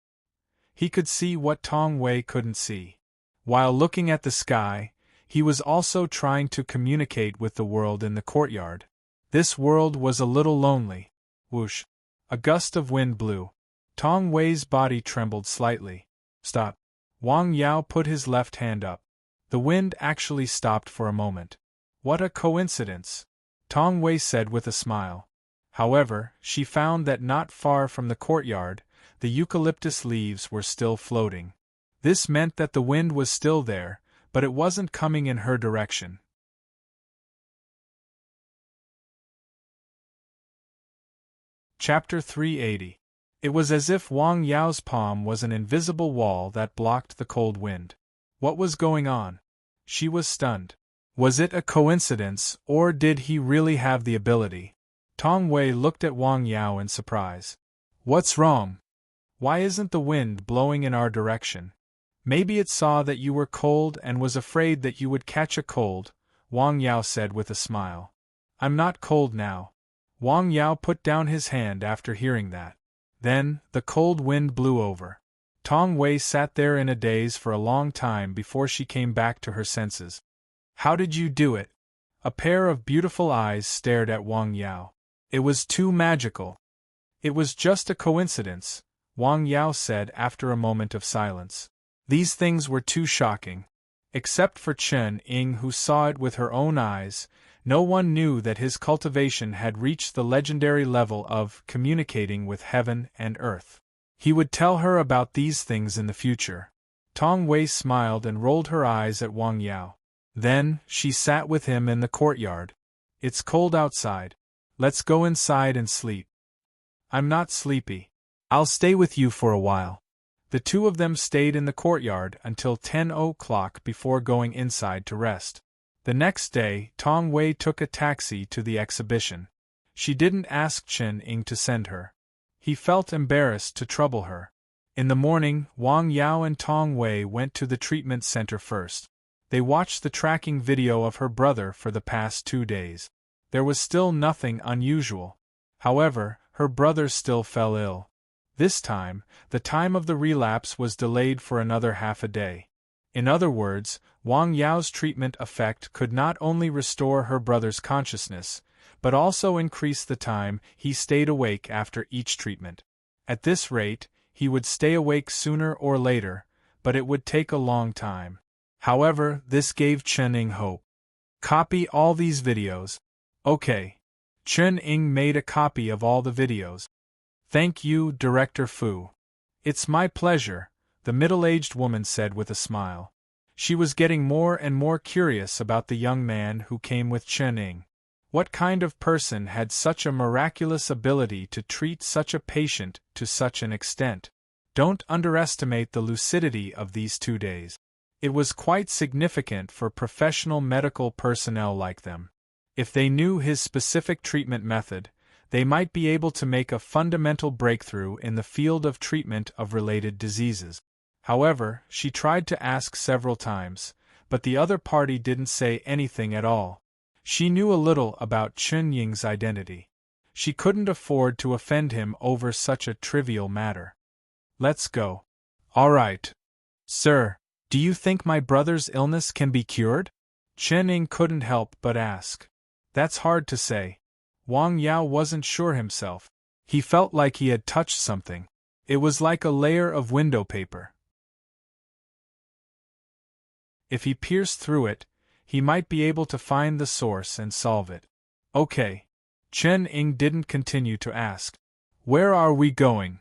He could see what Tong Wei couldn't see. While looking at the sky, he was also trying to communicate with the world in the courtyard. This world was a little lonely. Whoosh! A gust of wind blew. Tong Wei's body trembled slightly. Stop! Wang Yao put his left hand up. The wind actually stopped for a moment. What a coincidence! Tong Wei said with a smile. However, she found that not far from the courtyard, the eucalyptus leaves were still floating. This meant that the wind was still there, but it wasn't coming in her direction. Chapter 380. It was as if Wang Yao's palm was an invisible wall that blocked the cold wind. What was going on? She was stunned. Was it a coincidence, or did he really have the ability? Tong Wei looked at Wang Yao in surprise. What's wrong? Why isn't the wind blowing in our direction? Maybe it saw that you were cold and was afraid that you would catch a cold, Wang Yao said with a smile. I'm not cold now. Wang Yao put down his hand after hearing that. Then, the cold wind blew over. Tong Wei sat there in a daze for a long time before she came back to her senses. How did you do it? A pair of beautiful eyes stared at Wang Yao. It was too magical. It was just a coincidence, Wang Yao said after a moment of silence. These things were too shocking. Except for Chen Ying, who saw it with her own eyes, no one knew that his cultivation had reached the legendary level of communicating with heaven and earth. He would tell her about these things in the future. Tong Wei smiled and rolled her eyes at Wang Yao. Then, she sat with him in the courtyard. It's cold outside. Let's go inside and sleep. I'm not sleepy. I'll stay with you for a while. The two of them stayed in the courtyard until 10 o'clock before going inside to rest. The next day, Tong Wei took a taxi to the exhibition. She didn't ask Chen Ying to send her. He felt embarrassed to trouble her. In the morning, Wang Yao and Tong Wei went to the treatment center first. They watched the tracking video of her brother for the past 2 days. There was still nothing unusual. However, her brother still fell ill. This time, the time of the relapse was delayed for another half a day. In other words, Wang Yao's treatment effect could not only restore her brother's consciousness, but also increase the time he stayed awake after each treatment. At this rate, he would stay awake sooner or later, but it would take a long time. However, this gave Chen Ying hope. Copy all these videos. Okay. Chen Ying made a copy of all the videos. Thank you, Director Fu. It's my pleasure, the middle-aged woman said with a smile. She was getting more and more curious about the young man who came with Chen Ying. What kind of person had such a miraculous ability to treat such a patient to such an extent? Don't underestimate the lucidity of these 2 days. It was quite significant for professional medical personnel like them. If they knew his specific treatment method, they might be able to make a fundamental breakthrough in the field of treatment of related diseases. However, she tried to ask several times, but the other party didn't say anything at all. She knew a little about Chen Ying's identity. She couldn't afford to offend him over such a trivial matter. Let's go. All right. Sir, do you think my brother's illness can be cured? Chen Ying couldn't help but ask. That's hard to say. Wang Yao wasn't sure himself. He felt like he had touched something. It was like a layer of window paper. If he pierced through it, he might be able to find the source and solve it. Okay. Chen Ying didn't continue to ask. Where are we going?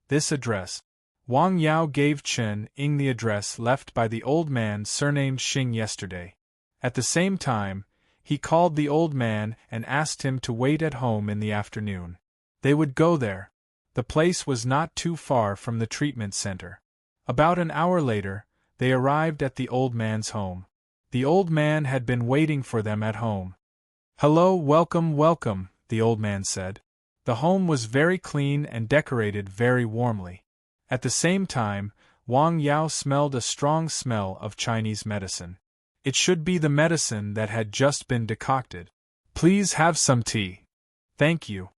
This address. Wang Yao gave Chen Ying the address left by the old man surnamed Xing yesterday. At the same time, he called the old man and asked him to wait at home in the afternoon. They would go there. The place was not too far from the treatment center. About an hour later, they arrived at the old man's home. The old man had been waiting for them at home. Hello, welcome, welcome, the old man said. The home was very clean and decorated very warmly. At the same time, Wang Yao smelled a strong smell of Chinese medicine. It should be the medicine that had just been decocted. Please have some tea. Thank you.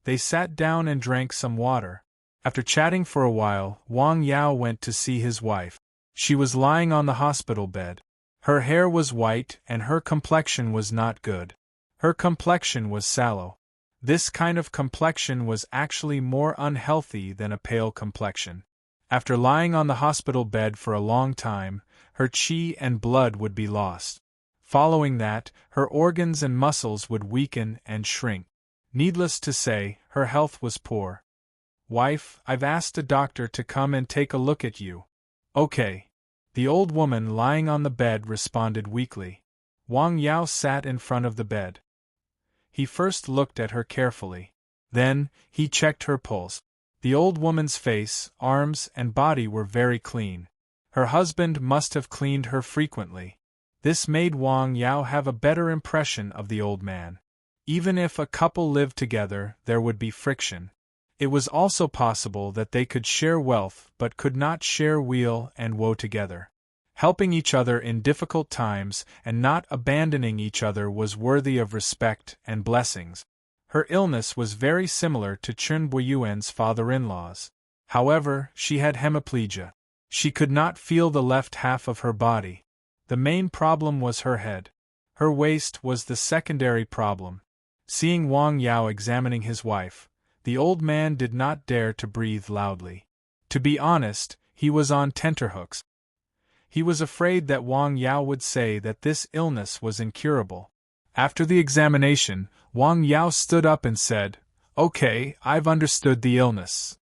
They sat down and drank some water. After chatting for a while, Wang Yao went to see his wife. She was lying on the hospital bed. Her hair was white and her complexion was not good. Her complexion was sallow. This kind of complexion was actually more unhealthy than a pale complexion. After lying on the hospital bed for a long time, her qi and blood would be lost. Following that, her organs and muscles would weaken and shrink. Needless to say, her health was poor. Wife, I've asked a doctor to come and take a look at you. Okay. The old woman lying on the bed responded weakly. Wang Yao sat in front of the bed. He first looked at her carefully. Then, he checked her pulse. The old woman's face, arms, and body were very clean. Her husband must have cleaned her frequently. This made Wang Yao have a better impression of the old man. Even if a couple lived together, there would be friction. It was also possible that they could share wealth but could not share weal and woe together. Helping each other in difficult times and not abandoning each other was worthy of respect and blessings. Her illness was very similar to Chen Buiyuan's father-in-law's. However, she had hemiplegia. She could not feel the left half of her body. The main problem was her head. Her waist was the secondary problem. Seeing Wang Yao examining his wife, the old man did not dare to breathe loudly. To be honest, he was on tenterhooks. He was afraid that Wang Yao would say that this illness was incurable. After the examination, Wang Yao stood up and said, "Okay, I've understood the illness."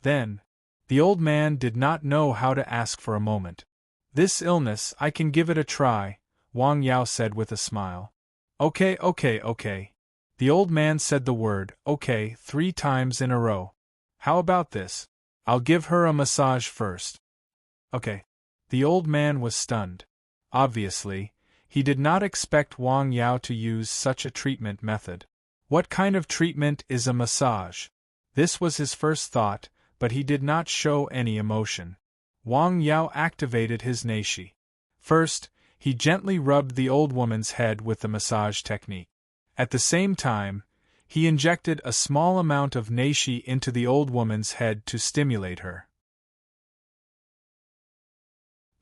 Then, the old man did not know how to ask for a moment. "This illness, I can give it a try," Wang Yao said with a smile. "Okay, okay, okay." The old man said the word, "okay," 3 times in a row. "How about this? I'll give her a massage first." "Okay." The old man was stunned. Obviously, he did not expect Wang Yao to use such a treatment method. What kind of treatment is a massage? This was his first thought, but he did not show any emotion. Wang Yao activated his neishi. First, he gently rubbed the old woman's head with the massage technique. At the same time, he injected a small amount of neishi into the old woman's head to stimulate her.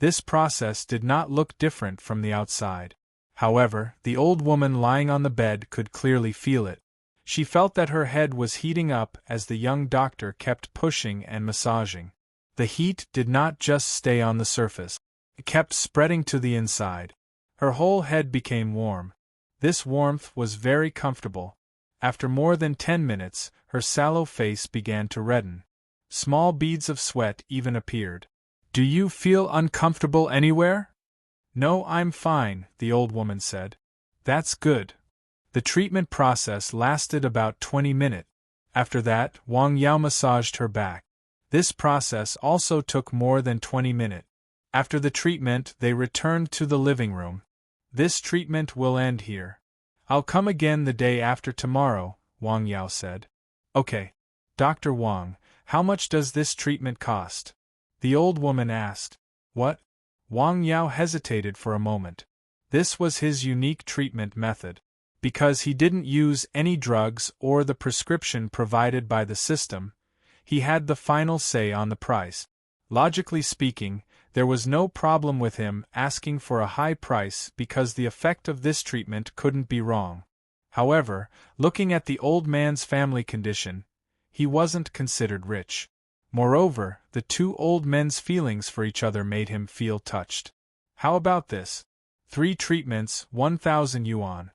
This process did not look different from the outside. However, the old woman lying on the bed could clearly feel it. She felt that her head was heating up as the young doctor kept pushing and massaging. The heat did not just stay on the surface. It kept spreading to the inside. Her whole head became warm. This warmth was very comfortable. After more than 10 minutes, her sallow face began to redden. Small beads of sweat even appeared. "Do you feel uncomfortable anywhere?" "No, I'm fine," the old woman said. "That's good." The treatment process lasted about 20 minutes. After that, Wang Yao massaged her back. This process also took more than 20 minutes. After the treatment, they returned to the living room. "This treatment will end here. I'll come again the day after tomorrow," Wang Yao said. "Okay. Dr. Wang, how much does this treatment cost?" the old woman asked. "What?" Wang Yao hesitated for a moment. This was his unique treatment method. Because he didn't use any drugs or the prescription provided by the system, he had the final say on the price. Logically speaking, there was no problem with him asking for a high price because the effect of this treatment couldn't be wrong. However, looking at the old man's family condition, he wasn't considered rich. Moreover, the 2 old men's feelings for each other made him feel touched. "How about this? 3 treatments, 1,000 yuan.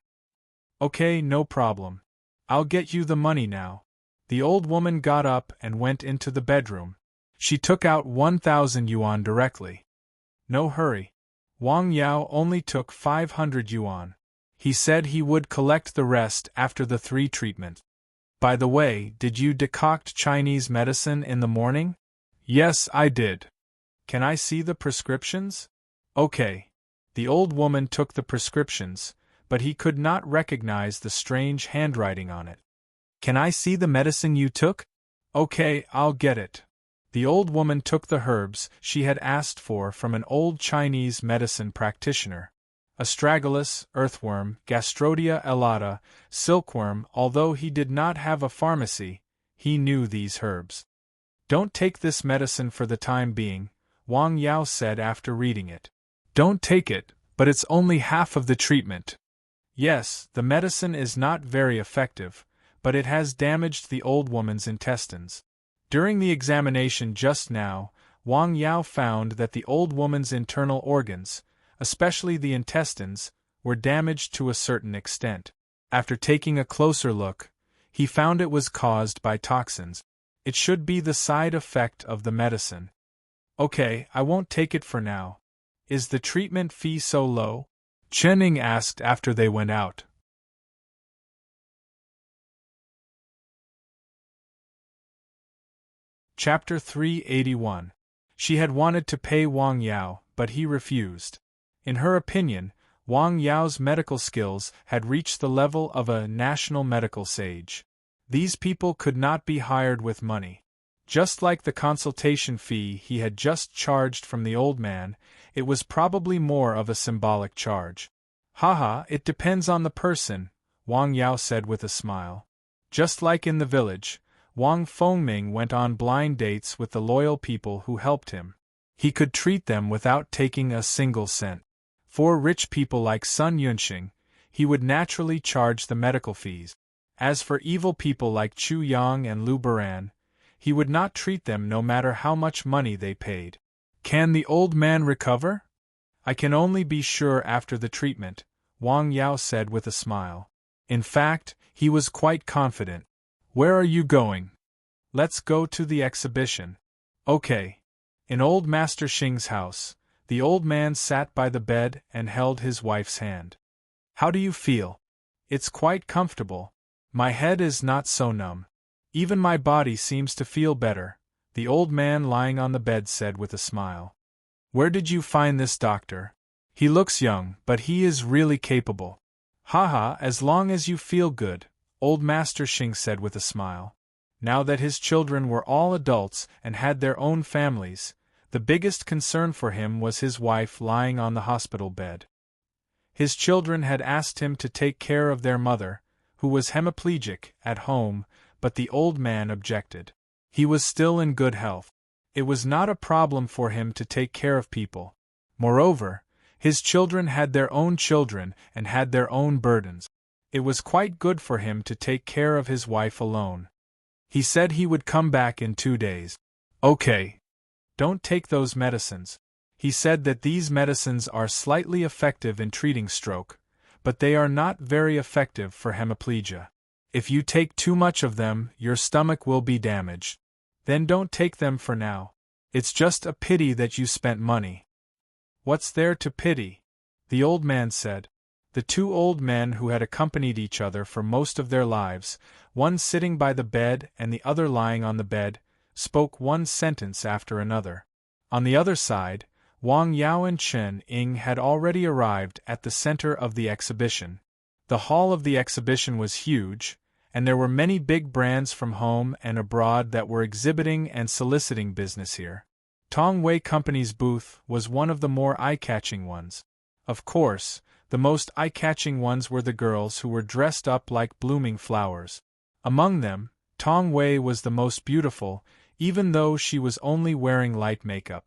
"Okay, no problem. I'll get you the money now." The old woman got up and went into the bedroom. She took out 1,000 yuan directly. "No hurry." Wang Yao only took 500 yuan. He said he would collect the rest after the 3 treatments. "By the way, did you decoct Chinese medicine in the morning?" "Yes, I did." "Can I see the prescriptions?" "Okay." The old woman took the prescriptions, but he could not recognize the strange handwriting on it. Can I see the medicine you took? Okay, I'll get it. The old woman took the herbs she had asked for from an old Chinese medicine practitioner. Astragalus, earthworm, Gastrodia elata, silkworm. Although he did not have a pharmacy, he knew these herbs. Don't take this medicine for the time being, Wang Yao said after reading it. Don't take it, but it's only half of the treatment. Yes, the medicine is not very effective, but it has damaged the old woman's intestines. During the examination just now, Wang Yao found that the old woman's internal organs, especially the intestines, were damaged to a certain extent. After taking a closer look, he found it was caused by toxins. It should be the side effect of the medicine. Okay, I won't take it for now. Is the treatment fee so low? Chen Ying asked after they went out. Chapter 381. She had wanted to pay Wang Yao, but he refused. In her opinion, Wang Yao's medical skills had reached the level of a national medical sage. These people could not be hired with money. Just like the consultation fee he had just charged from the old man, it was probably more of a symbolic charge. Haha, it depends on the person, Wang Yao said with a smile. Just like in the village, Wang Fengming went on blind dates with the loyal people who helped him. He could treat them without taking a single cent. For rich people like Sun Yunxing, he would naturally charge the medical fees. As for evil people like Chu Yang and Lu Baran, he would not treat them no matter how much money they paid. Can the old man recover? I can only be sure after the treatment, Wang Yao said with a smile. In fact, he was quite confident. Where are you going? Let's go to the exhibition. Okay. In old Master Xing's house, the old man sat by the bed and held his wife's hand. How do you feel? It's quite comfortable. My head is not so numb. Even my body seems to feel better, the old man lying on the bed said with a smile. Where did you find this doctor? He looks young, but he is really capable. Haha, as long as you feel good, old Master Xing said with a smile. Now that his children were all adults and had their own families, the biggest concern for him was his wife lying on the hospital bed. His children had asked him to take care of their mother, who was hemiplegic, at home, but the old man objected. He was still in good health. It was not a problem for him to take care of people. Moreover, his children had their own children and had their own burdens. It was quite good for him to take care of his wife alone. He said he would come back in 2 days. Okay. Don't take those medicines. He said that these medicines are slightly effective in treating stroke, but they are not very effective for hemiplegia. If you take too much of them, your stomach will be damaged. Then don't take them for now. It's just a pity that you spent money. What's there to pity? The old man said. The two old men who had accompanied each other for most of their lives, one sitting by the bed and the other lying on the bed, spoke one sentence after another. On the other side, Wang Yao and Chen Ying had already arrived at the center of the exhibition. The hall of the exhibition was huge, and there were many big brands from home and abroad that were exhibiting and soliciting business here. Tong Wei Company's booth was one of the more eye-catching ones. Of course, the most eye-catching ones were the girls who were dressed up like blooming flowers. Among them, Tong Wei was the most beautiful, even though she was only wearing light makeup.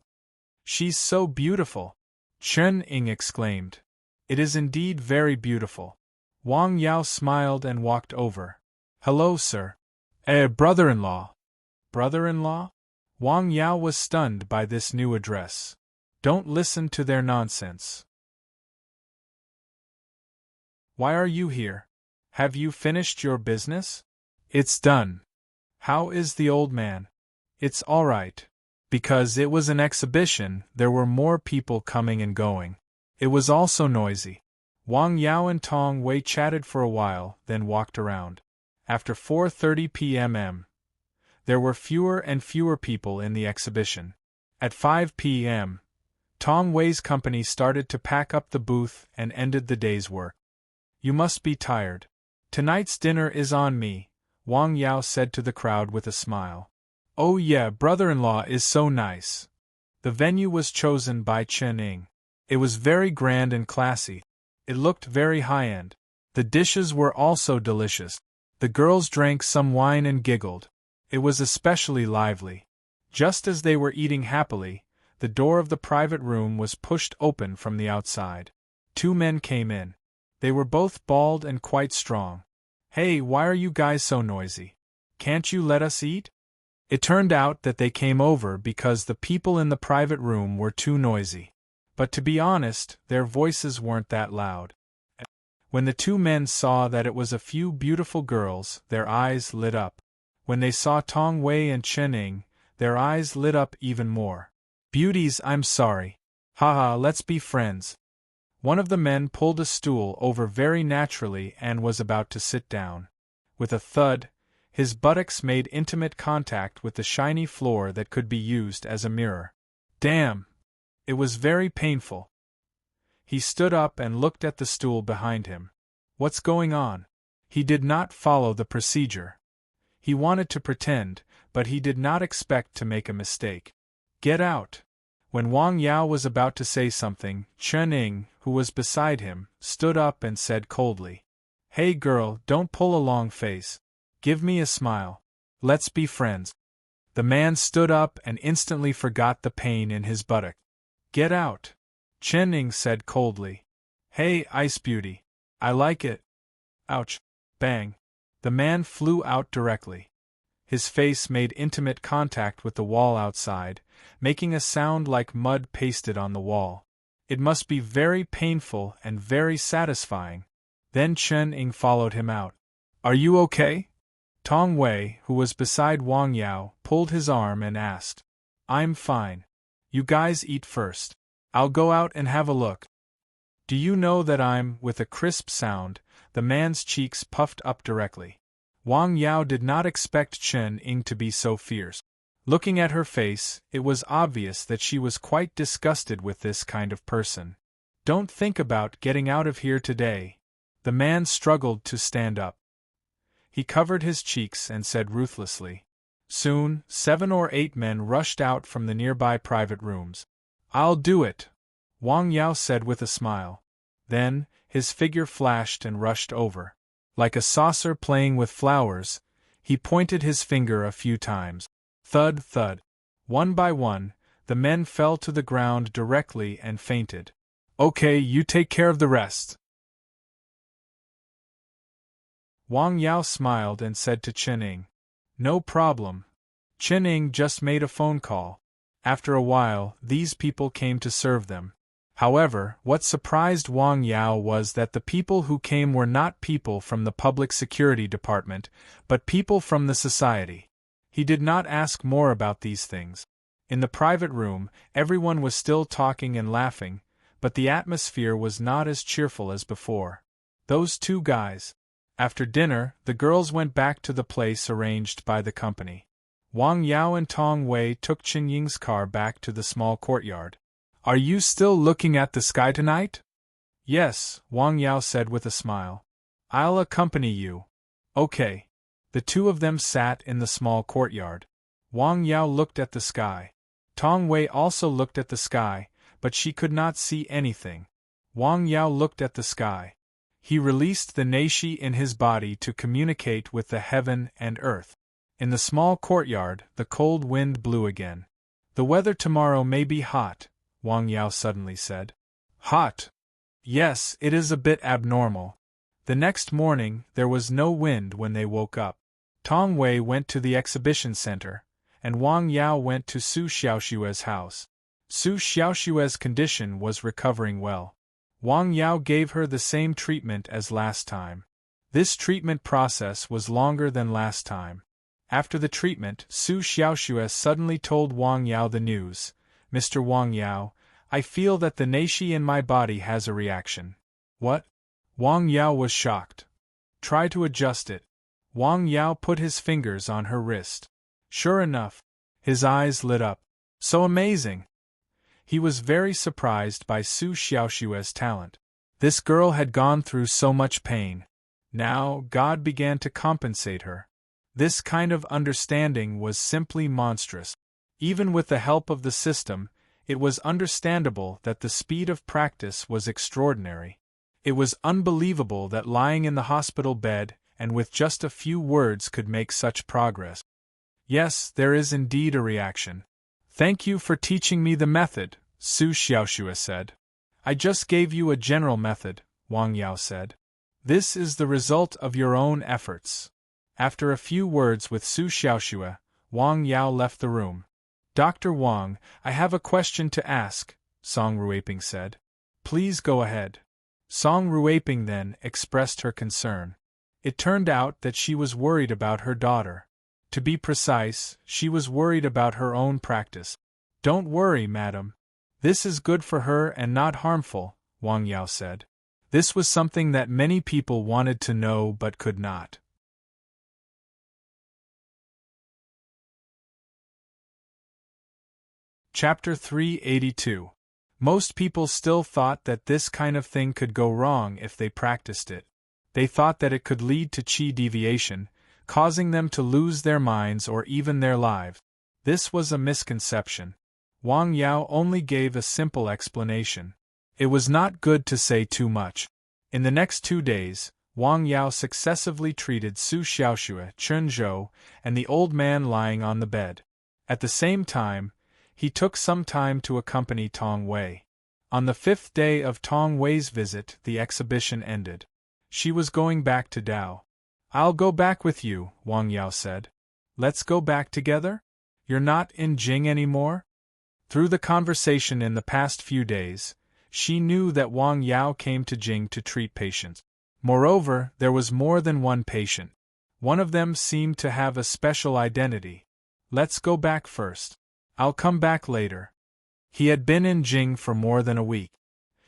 She's so beautiful! Chen Ying exclaimed. It is indeed very beautiful. Wang Yao smiled and walked over. Hello, sir. Brother-in-law. Brother-in-law? Wang Yao was stunned by this new address. Don't listen to their nonsense. Why are you here? Have you finished your business? It's done. How is the old man? It's all right. Because it was an exhibition, there were more people coming and going. It was also noisy. Wang Yao and Tong Wei chatted for a while, then walked around. After 4:30 p.m., there were fewer and fewer people in the exhibition. At 5 p.m., Tong Wei's company started to pack up the booth and ended the day's work. You must be tired. Tonight's dinner is on me, Wang Yao said to the crowd with a smile. Oh yeah, brother-in-law is so nice. The venue was chosen by Chen Ying. It was very grand and classy. It looked very high-end. The dishes were also delicious. The girls drank some wine and giggled. It was especially lively. Just as they were eating happily, the door of the private room was pushed open from the outside. Two men came in. They were both bald and quite strong. Hey, why are you guys so noisy? Can't you let us eat? It turned out that they came over because the people in the private room were too noisy. But to be honest, their voices weren't that loud. When the two men saw that it was a few beautiful girls, their eyes lit up. When they saw Tong Wei and Chen Ying, their eyes lit up even more. Beauties, I'm sorry. Haha, let's be friends. One of the men pulled a stool over very naturally and was about to sit down. With a thud, his buttocks made intimate contact with the shiny floor that could be used as a mirror. Damn! It was very painful. He stood up and looked at the stool behind him. What's going on? He did not follow the procedure. He wanted to pretend, but he did not expect to make a mistake. Get out! When Wang Yao was about to say something, Chen Ying, who was beside him, stood up and said coldly, Hey girl, don't pull a long face. Give me a smile. Let's be friends. The man stood up and instantly forgot the pain in his buttock. Get out! Chen Ying said coldly. Hey, Ice Beauty. I like it. Ouch. Bang. The man flew out directly. His face made intimate contact with the wall outside, making a sound like mud pasted on the wall. It must be very painful and very satisfying. Then Chen Ying followed him out. Are you okay? Tong Wei, who was beside Wang Yao, pulled his arm and asked. I'm fine. You guys eat first. I'll go out and have a look. Do you know that I'm, with a crisp sound, the man's cheeks puffed up directly. Wang Yao did not expect Chen Ying to be so fierce. Looking at her face, it was obvious that she was quite disgusted with this kind of person. Don't think about getting out of here today. The man struggled to stand up. He covered his cheeks and said ruthlessly. Soon, 7 or 8 men rushed out from the nearby private rooms. I'll do it, Wang Yao said with a smile. Then, his figure flashed and rushed over. Like a saucer playing with flowers, he pointed his finger a few times. Thud, thud. One by one, the men fell to the ground directly and fainted. Okay, you take care of the rest. Wang Yao smiled and said to Chen Ying. No problem. Chen Ying just made a phone call. After a while, these people came to serve them. However, what surprised Wang Yao was that the people who came were not people from the public security department, but people from the society. He did not ask more about these things. In the private room, everyone was still talking and laughing, but the atmosphere was not as cheerful as before. Those two guys. After dinner, the girls went back to the place arranged by the company. Wang Yao and Tong Wei took Chen Ying's car back to the small courtyard. Are you still looking at the sky tonight? Yes, Wang Yao said with a smile. I'll accompany you. Okay. The two of them sat in the small courtyard. Wang Yao looked at the sky. Tong Wei also looked at the sky, but she could not see anything. Wang Yao looked at the sky. He released the neishi in his body to communicate with the heaven and earth. In the small courtyard, the cold wind blew again. The weather tomorrow may be hot, Wang Yao suddenly said. Hot? Yes, it is a bit abnormal. The next morning, there was no wind when they woke up. Tong Wei went to the exhibition center, and Wang Yao went to Su Xiaoshue's house. Su Xiaoshue's condition was recovering well. Wang Yao gave her the same treatment as last time. This treatment process was longer than last time. After the treatment, Su Xiaoshue suddenly told Wang Yao the news. Mr. Wang Yao, I feel that the neishi in my body has a reaction. What? Wang Yao was shocked. Try to adjust it. Wang Yao put his fingers on her wrist. Sure enough, his eyes lit up. So amazing! He was very surprised by Su Xiaoshue's talent. This girl had gone through so much pain. Now, God began to compensate her. This kind of understanding was simply monstrous. Even with the help of the system, it was understandable that the speed of practice was extraordinary. It was unbelievable that lying in the hospital bed and with just a few words could make such progress. Yes, there is indeed a reaction. Thank you for teaching me the method, Su Xiaoxue said. I just gave you a general method, Wang Yao said. This is the result of your own efforts. After a few words with Su Xiaoxue, Wang Yao left the room. Dr. Wang, I have a question to ask, Song Ruiping said. Please go ahead. Song Ruiping then expressed her concern. It turned out that she was worried about her daughter. To be precise, she was worried about her own practice. Don't worry, madam. This is good for her and not harmful, Wang Yao said. This was something that many people wanted to know but could not. Chapter 382. Most people still thought that this kind of thing could go wrong if they practiced it. They thought that it could lead to qi deviation, causing them to lose their minds or even their lives. This was a misconception. Wang Yao only gave a simple explanation. It was not good to say too much. In the next 2 days, Wang Yao successively treated Su Xiaoxue, Chen Zhou, and the old man lying on the bed. At the same time, he took some time to accompany Tong Wei. On the 5th day of Tong Wei's visit, the exhibition ended. She was going back to Dao. I'll go back with you, Wang Yao said. Let's go back together? You're not in Jing anymore? Through the conversation in the past few days, she knew that Wang Yao came to Jing to treat patients. Moreover, there was more than one patient. One of them seemed to have a special identity. Let's go back first. I'll come back later. He had been in Jing for more than a week.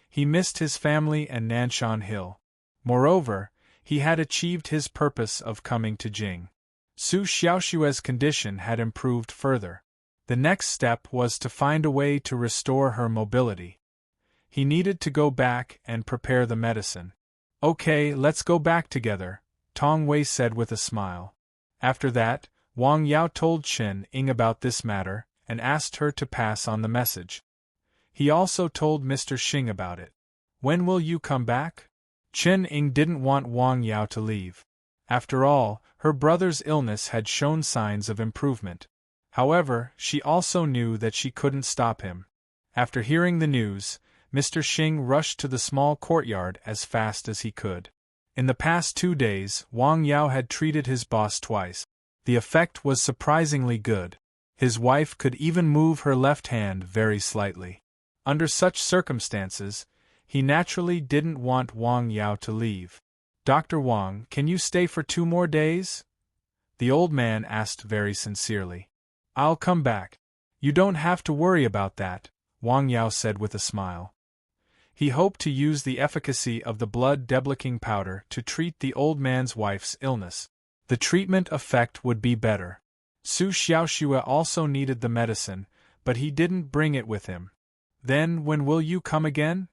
He missed his family and Nanshan Hill. Moreover, he had achieved his purpose of coming to Jing. Su Xiaoxue's condition had improved further. The next step was to find a way to restore her mobility. He needed to go back and prepare the medicine. Okay, let's go back together, Tong Wei said with a smile. After that, Wang Yao told Chen Ying about this matter and asked her to pass on the message. He also told Mr. Xing about it. When will you come back? Chen Ying didn't want Wang Yao to leave. After all, her brother's illness had shown signs of improvement. However, she also knew that she couldn't stop him. After hearing the news, Mr. Xing rushed to the small courtyard as fast as he could. In the past 2 days, Wang Yao had treated his boss twice. The effect was surprisingly good. His wife could even move her left hand very slightly. Under such circumstances, he naturally didn't want Wang Yao to leave. Dr. Wang, can you stay for 2 more days? The old man asked very sincerely. I'll come back. You don't have to worry about that, Wang Yao said with a smile. He hoped to use the efficacy of the blood deblicking powder to treat the old man's wife's illness. The treatment effect would be better. Su Xiaoxue also needed the medicine, but he didn't bring it with him. Then when will you come again?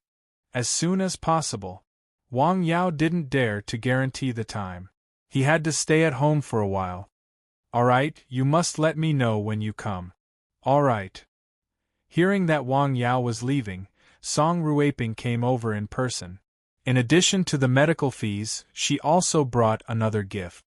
As soon as possible. Wang Yao didn't dare to guarantee the time. He had to stay at home for a while. All right, you must let me know when you come. All right. Hearing that Wang Yao was leaving, Song Ruiping came over in person. In addition to the medical fees, she also brought another gift.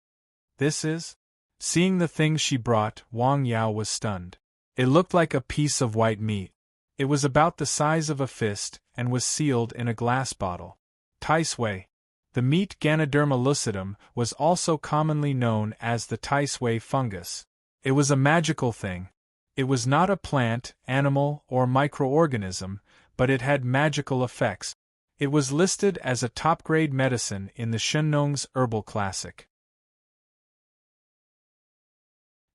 This is? Seeing the thing she brought, Wang Yao was stunned. It looked like a piece of white meat. It was about the size of a fist and was sealed in a glass bottle. Tai Sui. The meat Ganoderma lucidum was also commonly known as the Tai Sui fungus. It was a magical thing. It was not a plant, animal, or microorganism, but it had magical effects. It was listed as a top-grade medicine in the Shennong's Herbal Classic.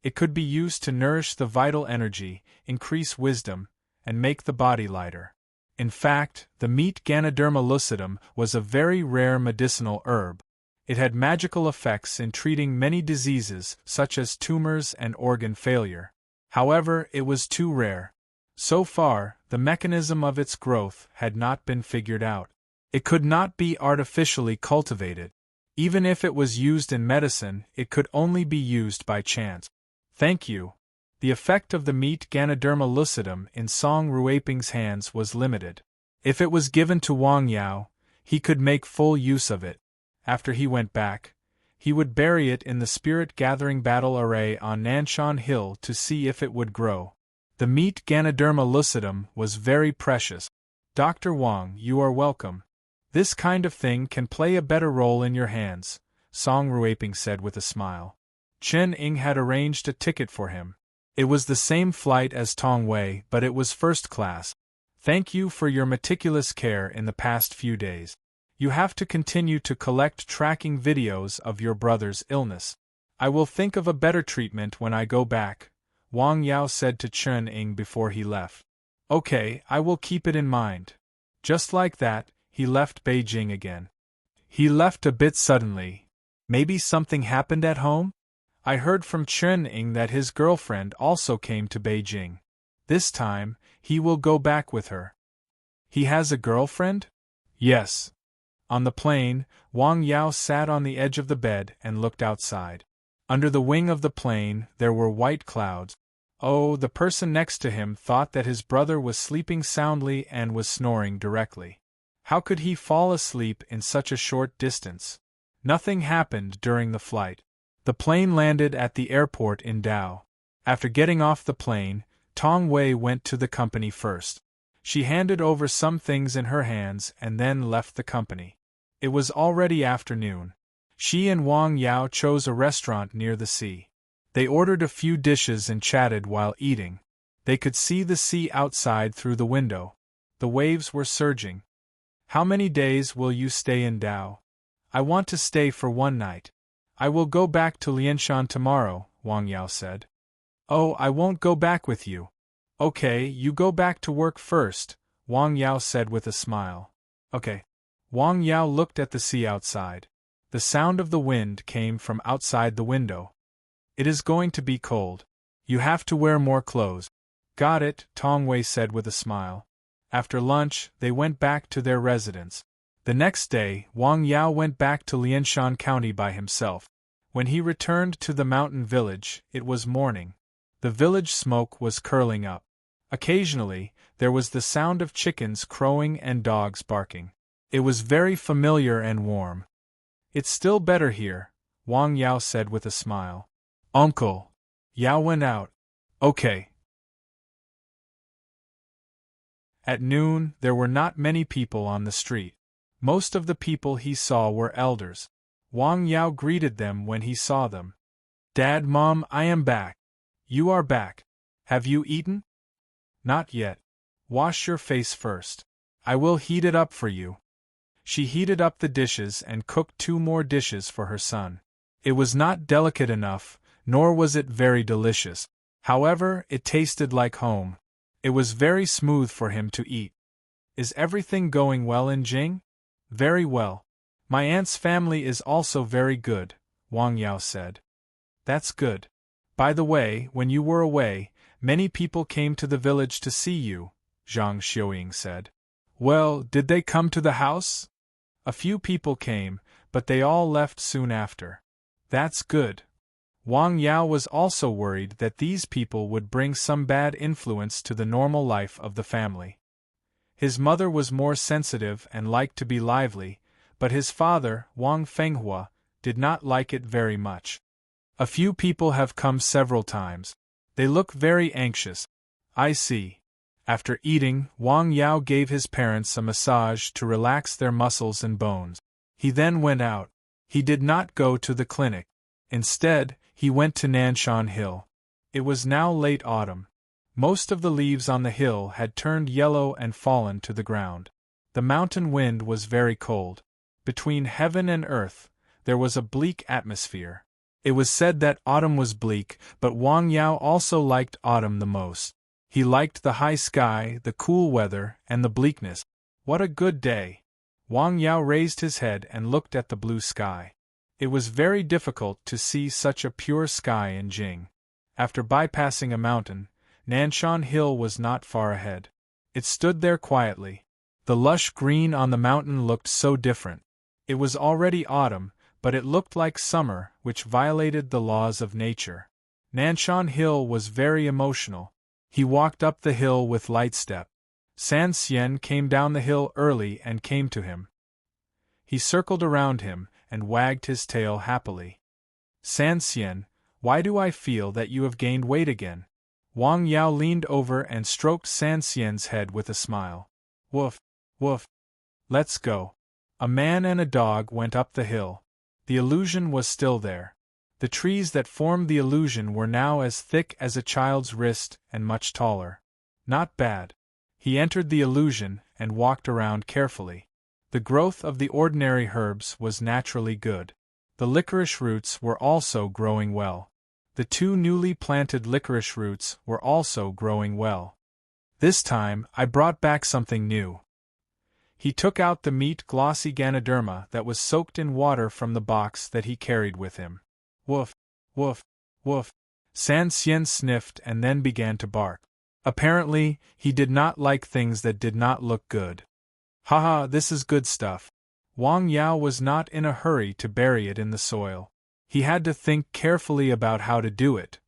It could be used to nourish the vital energy, increase wisdom, and make the body lighter. In fact, the meat Ganoderma lucidum was a very rare medicinal herb. It had magical effects in treating many diseases such as tumors and organ failure. However, it was too rare. So far, the mechanism of its growth had not been figured out. It could not be artificially cultivated. Even if it was used in medicine, it could only be used by chance. Thank you. The effect of the meat Ganoderma lucidum in Song Ruaping's hands was limited. If it was given to Wang Yao, he could make full use of it. After he went back, he would bury it in the spirit-gathering battle array on Nanshan Hill to see if it would grow. The meat Ganoderma lucidum was very precious. Dr. Wang, you are welcome. This kind of thing can play a better role in your hands, Song Ruaping said with a smile. Chen Ying had arranged a ticket for him. It was the same flight as Tong Wei, but it was first class. Thank you for your meticulous care in the past few days. You have to continue to collect tracking videos of your brother's illness. I will think of a better treatment when I go back, Wang Yao said to Chen Ying before he left. Okay, I will keep it in mind. Just like that, he left Beijing again. He left a bit suddenly. Maybe something happened at home? I heard from Chen Ying that his girlfriend also came to Beijing. This time, he will go back with her. He has a girlfriend? Yes. On the plane, Wang Yao sat on the edge of the bed and looked outside. Under the wing of the plane, there were white clouds. Oh, the person next to him thought that his brother was sleeping soundly and was snoring directly. How could he fall asleep in such a short distance? Nothing happened during the flight. The plane landed at the airport in Dao. After getting off the plane, Tong Wei went to the company first. She handed over some things in her hands and then left the company. It was already afternoon. She and Wang Yao chose a restaurant near the sea. They ordered a few dishes and chatted while eating. They could see the sea outside through the window. The waves were surging. How many days will you stay in Dao? I want to stay for one night. I will go back to Lianshan tomorrow, Wang Yao said. Oh, I won't go back with you. Okay, you go back to work first, Wang Yao said with a smile. Okay. Wang Yao looked at the sea outside. The sound of the wind came from outside the window. It is going to be cold. You have to wear more clothes. Got it, Tong Wei said with a smile. After lunch, they went back to their residence. The next day, Wang Yao went back to Lianshan County by himself. When he returned to the mountain village, it was morning. The village smoke was curling up. Occasionally, there was the sound of chickens crowing and dogs barking. It was very familiar and warm. It's still better here, Wang Yao said with a smile. Uncle. Yao went out. Okay. At noon, there were not many people on the street. Most of the people he saw were elders. Wang Yao greeted them when he saw them. Dad, Mom, I am back. You are back. Have you eaten? Not yet. Wash your face first. I will heat it up for you. She heated up the dishes and cooked 2 more dishes for her son. It was not delicate enough, nor was it very delicious. However, it tasted like home. It was very smooth for him to eat. Is everything going well in Jing? Very well. My aunt's family is also very good, Wang Yao said. That's good. By the way, when you were away, many people came to the village to see you, Zhang Xiuying said. Well, did they come to the house? A few people came, but they all left soon after. That's good. Wang Yao was also worried that these people would bring some bad influence to the normal life of the family. His mother was more sensitive and liked to be lively, but his father, Wang Fenghua, did not like it very much. A few people have come several times. They look very anxious. I see. After eating, Wang Yao gave his parents a massage to relax their muscles and bones. He then went out. He did not go to the clinic. Instead, he went to Nanshan Hill. It was now late autumn. Most of the leaves on the hill had turned yellow and fallen to the ground. The mountain wind was very cold. Between heaven and earth, there was a bleak atmosphere. It was said that autumn was bleak, but Wang Yao also liked autumn the most. He liked the high sky, the cool weather, and the bleakness. What a good day! Wang Yao raised his head and looked at the blue sky. It was very difficult to see such a pure sky in Jing. After bypassing a mountain, Nanshan Hill was not far ahead. It stood there quietly. The lush green on the mountain looked so different. It was already autumn, but it looked like summer, which violated the laws of nature. Nanshan Hill was very emotional. He walked up the hill with light step. San Xian came down the hill early and came to him. He circled around him and wagged his tail happily. San Xian, why do I feel that you have gained weight again? Wang Yao leaned over and stroked San Xian's head with a smile. Woof, woof. Let's go. A man and a dog went up the hill. The illusion was still there. The trees that formed the illusion were now as thick as a child's wrist and much taller. Not bad. He entered the illusion and walked around carefully. The growth of the ordinary herbs was naturally good. The licorice roots were also growing well. The 2 newly planted licorice roots were also growing well. This time, I brought back something new. He took out the meat glossy Ganoderma that was soaked in water from the box that he carried with him. Woof, woof, woof. San Xian sniffed and then began to bark. Apparently, he did not like things that did not look good. Haha, this is good stuff. Wang Yao was not in a hurry to bury it in the soil. He had to think carefully about how to do it.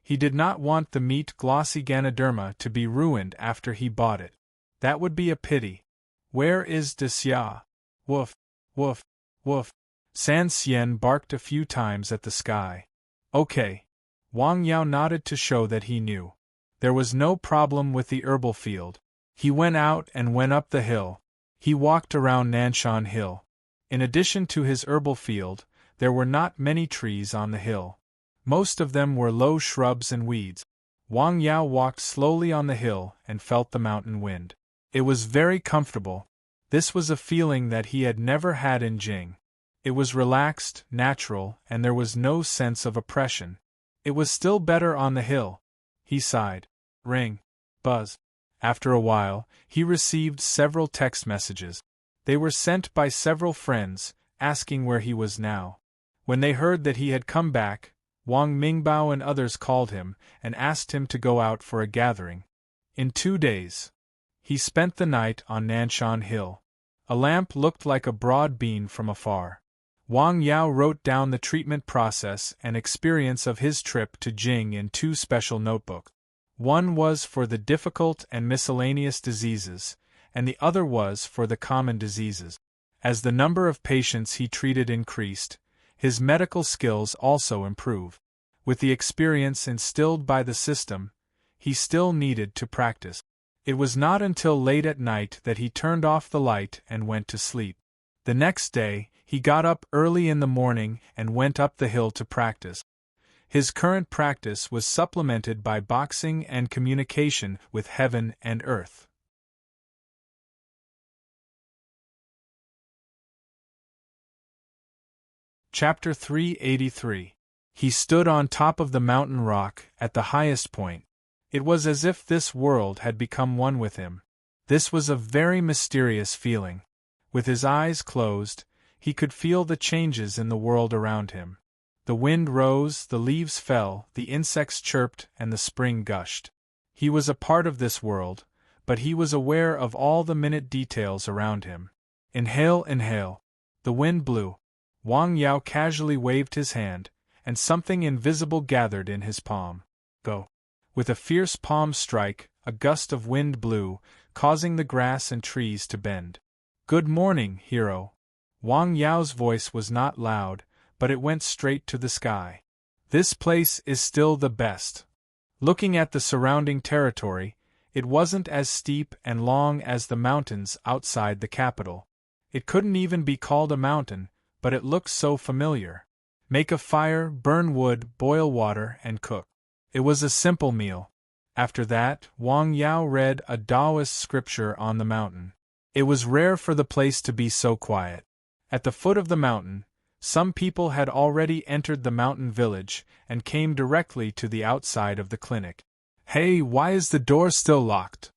He did not want the meat glossy Ganoderma to be ruined after he bought it. That would be a pity. Where is Xia? Woof, woof, woof. San Xian barked a few times at the sky. Okay. Wang Yao nodded to show that he knew. There was no problem with the herbal field. He went out and went up the hill. He walked around Nanshan Hill. In addition to his herbal field, there were not many trees on the hill. Most of them were low shrubs and weeds. Wang Yao walked slowly on the hill and felt the mountain wind. It was very comfortable. This was a feeling that he had never had in Jing. It was relaxed, natural, and there was no sense of oppression. It was still better on the hill. He sighed. Ring. Buzz. After a while, he received several text messages. They were sent by several friends, asking where he was now. When they heard that he had come back, Wang Mingbao and others called him and asked him to go out for a gathering. In 2 days. He spent the night on Nanshan Hill. A lamp looked like a broad beam from afar. Wang Yao wrote down the treatment process and experience of his trip to Jing in 2 special notebooks. One was for the difficult and miscellaneous diseases, and the other was for the common diseases. As the number of patients he treated increased, his medical skills also improved. With the experience instilled by the system, he still needed to practice. It was not until late at night that he turned off the light and went to sleep. The next day, he got up early in the morning and went up the hill to practice. His current practice was supplemented by boxing and communication with heaven and earth. Chapter 383. He stood on top of the mountain rock at the highest point. It was as if this world had become one with him. This was a very mysterious feeling. With his eyes closed, he could feel the changes in the world around him. The wind rose, the leaves fell, the insects chirped, and the spring gushed. He was a part of this world, but he was aware of all the minute details around him. Inhale, inhale. The wind blew. Wang Yao casually waved his hand, and something invisible gathered in his palm. Go. With a fierce palm strike, a gust of wind blew, causing the grass and trees to bend. Good morning, hero. Wang Yao's voice was not loud, but it went straight to the sky. This place is still the best. Looking at the surrounding territory, it wasn't as steep and long as the mountains outside the capital. It couldn't even be called a mountain, but it looked so familiar. Make a fire, burn wood, boil water, and cook. It was a simple meal. After that, Wang Yao read a Taoist scripture on the mountain. It was rare for the place to be so quiet. At the foot of the mountain, some people had already entered the mountain village and came directly to the outside of the clinic. Hey, why is the door still locked?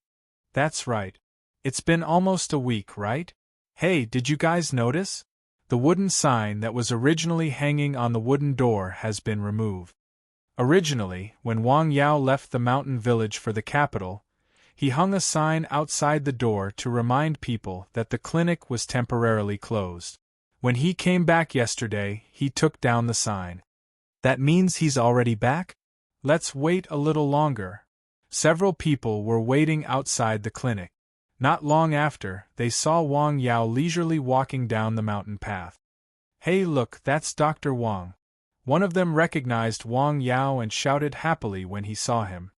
That's right. It's been almost a week, right? Hey, did you guys notice? The wooden sign that was originally hanging on the wooden door has been removed. Originally, when Wang Yao left the mountain village for the capital, He hung a sign outside the door to remind people that the clinic was temporarily closed. When he came back yesterday, he took down the sign. That means he's already back? Let's wait a little longer. Several people were waiting outside the clinic. Not long after, they saw Wang Yao leisurely walking down the mountain path. Hey look, that's Dr. Wang. One of them recognized Wang Yao and shouted happily when he saw him.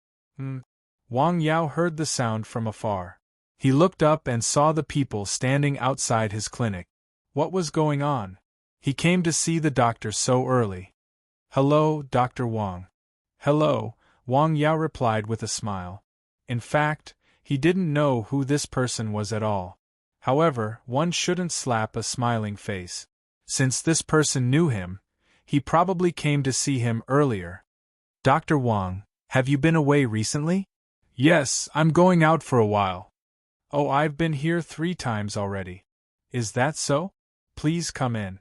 Wang Yao heard the sound from afar. He looked up and saw the people standing outside his clinic. What was going on? He came to see the doctor so early. Hello, Dr. Wang. Hello, Wang Yao replied with a smile. In fact, he didn't know who this person was at all. However, one shouldn't slap a smiling face. Since this person knew him, he probably came to see him earlier. Dr. Wang, have you been away recently? Yes, I'm going out for a while. Oh, I've been here 3 times already. Is that so? Please come in.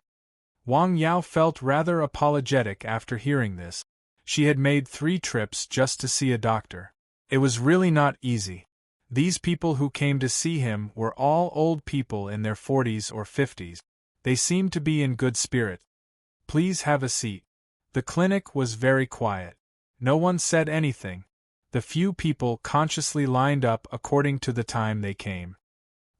Wang Yao felt rather apologetic after hearing this. She had made 3 trips just to see a doctor. It was really not easy. These people who came to see him were all old people in their 40s or 50s. They seemed to be in good spirit. Please have a seat. The clinic was very quiet. No one said anything. The few people consciously lined up according to the time they came.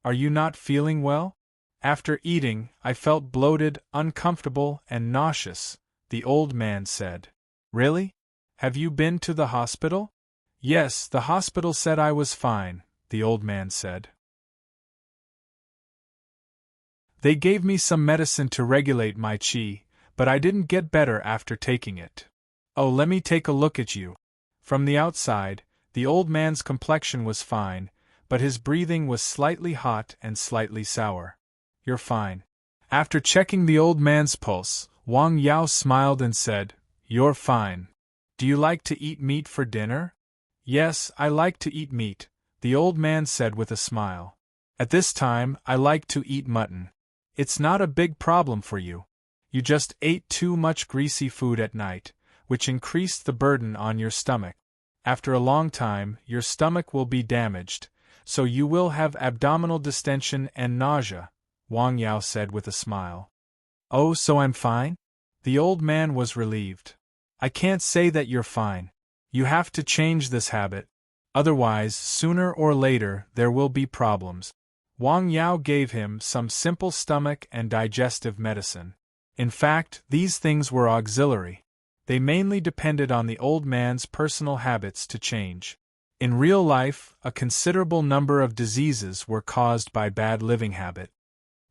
Are you not feeling well? After eating, I felt bloated, uncomfortable, and nauseous, the old man said. Really? Have you been to the hospital? Yes, the hospital said I was fine, the old man said. They gave me some medicine to regulate my qi, but I didn't get better after taking it. Oh, let me take a look at you. From the outside, the old man's complexion was fine, but his breathing was slightly hot and slightly sour. You're fine. After checking the old man's pulse, Wang Yao smiled and said, You're fine. Do you like to eat meat for dinner? Yes, I like to eat meat, the old man said with a smile. At this time, I like to eat mutton. It's not a big problem for you. You just ate too much greasy food at night, which increased the burden on your stomach. After a long time, your stomach will be damaged, so you will have abdominal distension and nausea, Wang Yao said with a smile. Oh, so I'm fine? The old man was relieved. I can't say that you're fine. You have to change this habit. Otherwise, sooner or later, there will be problems. Wang Yao gave him some simple stomach and digestive medicine. In fact, these things were auxiliary. They mainly depended on the old man's personal habits to change. In real life, a considerable number of diseases were caused by bad living habit.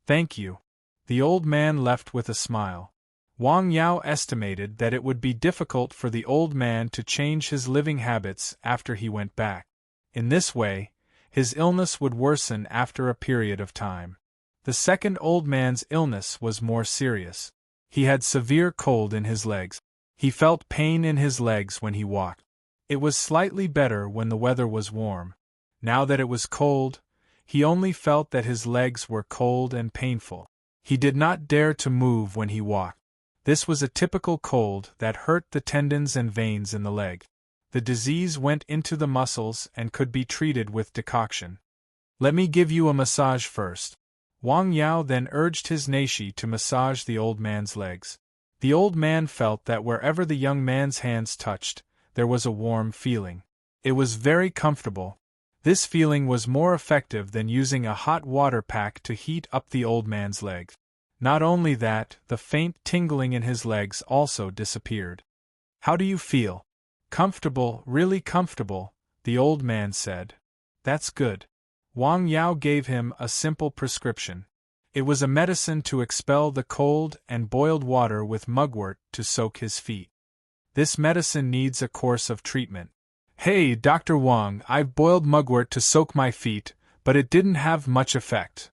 Thank you. The old man left with a smile. Wang Yao estimated that it would be difficult for the old man to change his living habits after he went back. In this way, his illness would worsen after a period of time. The second old man's illness was more serious. He had severe cold in his legs. He felt pain in his legs when he walked. It was slightly better when the weather was warm. Now that it was cold, he only felt that his legs were cold and painful. He did not dare to move when he walked. This was a typical cold that hurt the tendons and veins in the leg. The disease went into the muscles and could be treated with decoction. Let me give you a massage first. Wang Yao then urged his neishi to massage the old man's legs. The old man felt that wherever the young man's hands touched, there was a warm feeling. It was very comfortable. This feeling was more effective than using a hot water pack to heat up the old man's legs. Not only that, the faint tingling in his legs also disappeared. How do you feel? Comfortable, really comfortable, the old man said. That's good. Wang Yao gave him a simple prescription. It was a medicine to expel the cold and boiled water with mugwort to soak his feet. This medicine needs a course of treatment. Hey, Dr. Wang, I've boiled mugwort to soak my feet, but it didn't have much effect.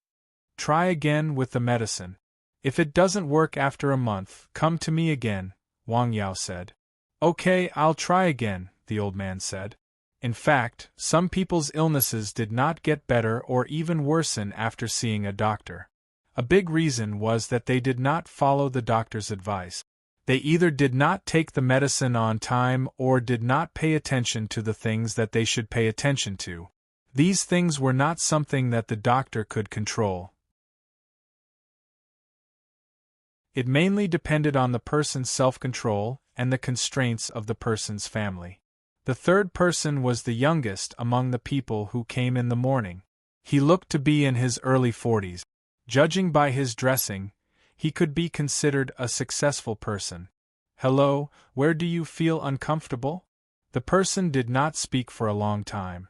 Try again with the medicine. If it doesn't work after a month, come to me again, Wang Yao said. Okay, I'll try again, the old man said. In fact, some people's illnesses did not get better or even worsen after seeing a doctor. A big reason was that they did not follow the doctor's advice. They either did not take the medicine on time or did not pay attention to the things that they should pay attention to. These things were not something that the doctor could control. It mainly depended on the person's self-control and the constraints of the person's family. The third person was the youngest among the people who came in the morning. He looked to be in his early 40s. Judging by his dressing, he could be considered a successful person. "Hello, where do you feel uncomfortable?" The person did not speak for a long time.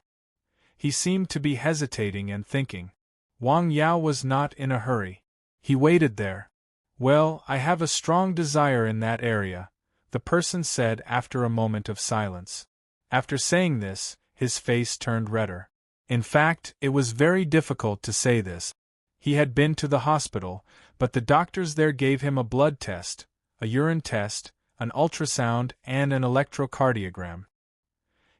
He seemed to be hesitating and thinking. Wang Yao was not in a hurry. He waited there. "Well, I have a strong desire in that area," the person said after a moment of silence. After saying this, his face turned redder. In fact, it was very difficult to say this. He had been to the hospital, but the doctors there gave him a blood test, a urine test, an ultrasound, and an electrocardiogram.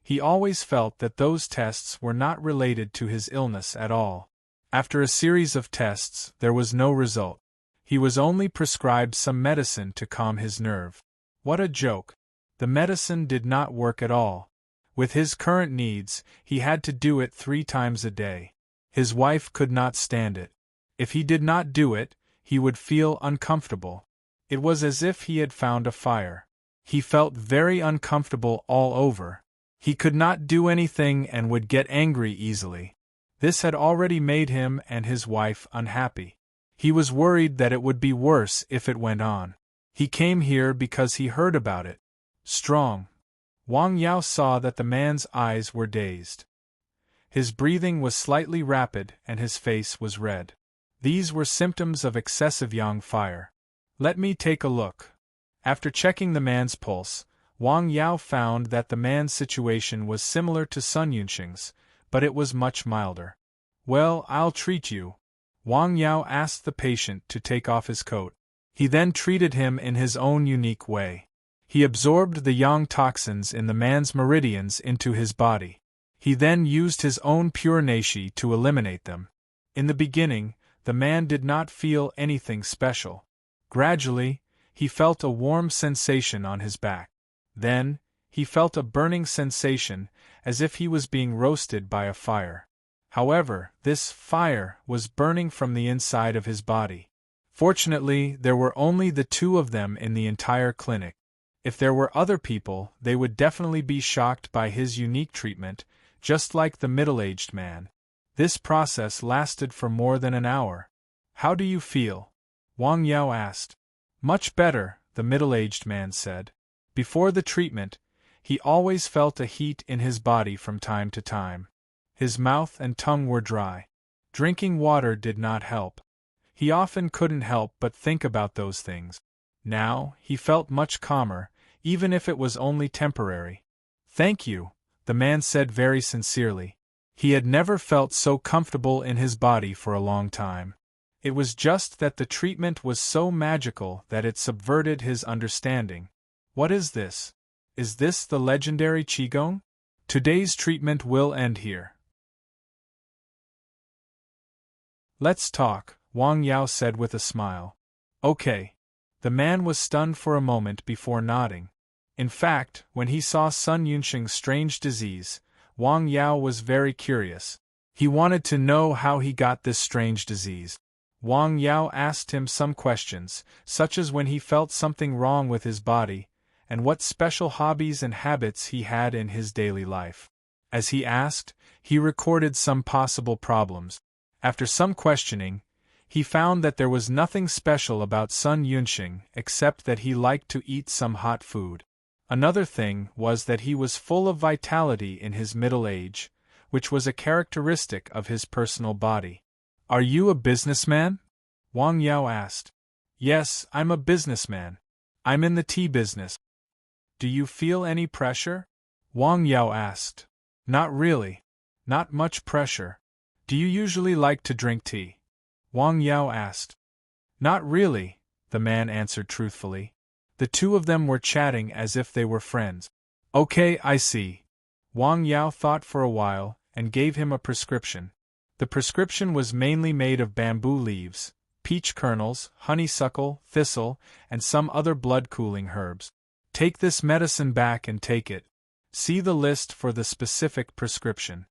He always felt that those tests were not related to his illness at all. After a series of tests, there was no result. He was only prescribed some medicine to calm his nerve. What a joke! The medicine did not work at all. With his current needs, he had to do it 3 times a day. His wife could not stand it. If he did not do it, he would feel uncomfortable. It was as if he had found a fire. He felt very uncomfortable all over. He could not do anything and would get angry easily. This had already made him and his wife unhappy. He was worried that it would be worse if it went on. He came here because he heard about it. Strong. Wang Yao saw that the man's eyes were dazed. His breathing was slightly rapid and his face was red. These were symptoms of excessive yang fire. "Let me take a look." After checking the man's pulse, Wang Yao found that the man's situation was similar to Sun Yunxing's, but it was much milder. "Well, I'll treat you." Wang Yao asked the patient to take off his coat. He then treated him in his own unique way. He absorbed the yang toxins in the man's meridians into his body. He then used his own pure neishi to eliminate them. In the beginning, the man did not feel anything special. Gradually, he felt a warm sensation on his back. Then, he felt a burning sensation, as if he was being roasted by a fire. However, this fire was burning from the inside of his body. Fortunately, there were only the 2 of them in the entire clinic. If there were other people, they would definitely be shocked by his unique treatment, just like the middle-aged man. This process lasted for more than an hour. "How do you feel?" Wang Yao asked. "Much better," the middle-aged man said. Before the treatment, he always felt a heat in his body from time to time. His mouth and tongue were dry. Drinking water did not help. He often couldn't help but think about those things. Now, he felt much calmer, even if it was only temporary. "Thank you," the man said very sincerely. He had never felt so comfortable in his body for a long time. It was just that the treatment was so magical that it subverted his understanding. "What is this? Is this the legendary Qigong? Today's treatment will end here. Let's talk," Wang Yao said with a smile. "Okay." The man was stunned for a moment before nodding. In fact, when he saw Sun Yunxing's strange disease, Wang Yao was very curious. He wanted to know how he got this strange disease. Wang Yao asked him some questions, such as when he felt something wrong with his body, and what special hobbies and habits he had in his daily life. As he asked, he recorded some possible problems. After some questioning, he found that there was nothing special about Sun Yunxing except that he liked to eat some hot food. Another thing was that he was full of vitality in his middle age, which was a characteristic of his personal body. "Are you a businessman?" Wang Yao asked. "Yes, I'm a businessman. I'm in the tea business." "Do you feel any pressure?" Wang Yao asked. "Not really. Not much pressure. Do you usually like to drink tea?" Wang Yao asked. "Not really," the man answered truthfully. The 2 of them were chatting as if they were friends. "Okay, I see." Wang Yao thought for a while and gave him a prescription. The prescription was mainly made of bamboo leaves, peach kernels, honeysuckle, thistle, and some other blood-cooling herbs. "Take this medicine back and take it. See the list for the specific prescription."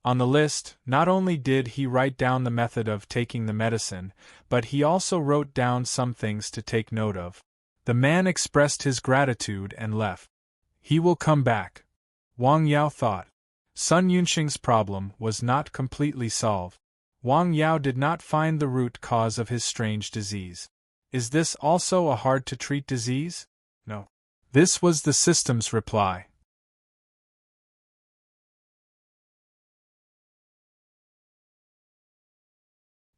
On the list, not only did he write down the method of taking the medicine, but he also wrote down some things to take note of. The man expressed his gratitude and left. He will come back, Wang Yao thought. Sun Yunxing's problem was not completely solved. Wang Yao did not find the root cause of his strange disease. Is this also a hard-to-treat disease? No. This was the system's reply.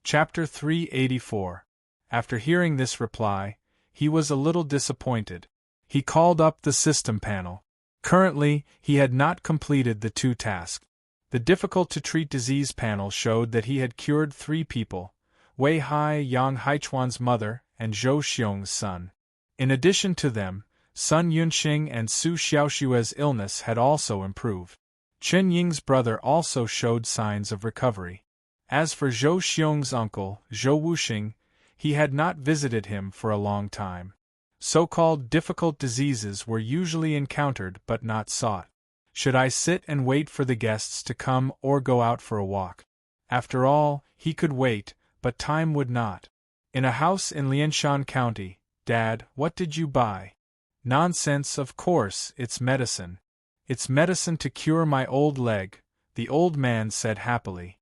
Chapter 384. After hearing this reply, he was a little disappointed. He called up the system panel. Currently, he had not completed the 2 tasks. The difficult-to-treat disease panel showed that he had cured 3 people: Wei Hai, Yang Haichuan's mother, and Zhou Xiong's son. In addition to them, Sun Yunxing and Su Xiaoshue's illness had also improved. Chen Ying's brother also showed signs of recovery. As for Zhou Xiong's uncle, Zhou Wuxing, he had not visited him for a long time. So-called difficult diseases were usually encountered but not sought. Should I sit and wait for the guests to come or go out for a walk? After all, he could wait, but time would not. In a house in Lianshan County, Dad, what did you buy? Nonsense, of course, it's medicine. It's medicine to cure my old leg, the old man said happily.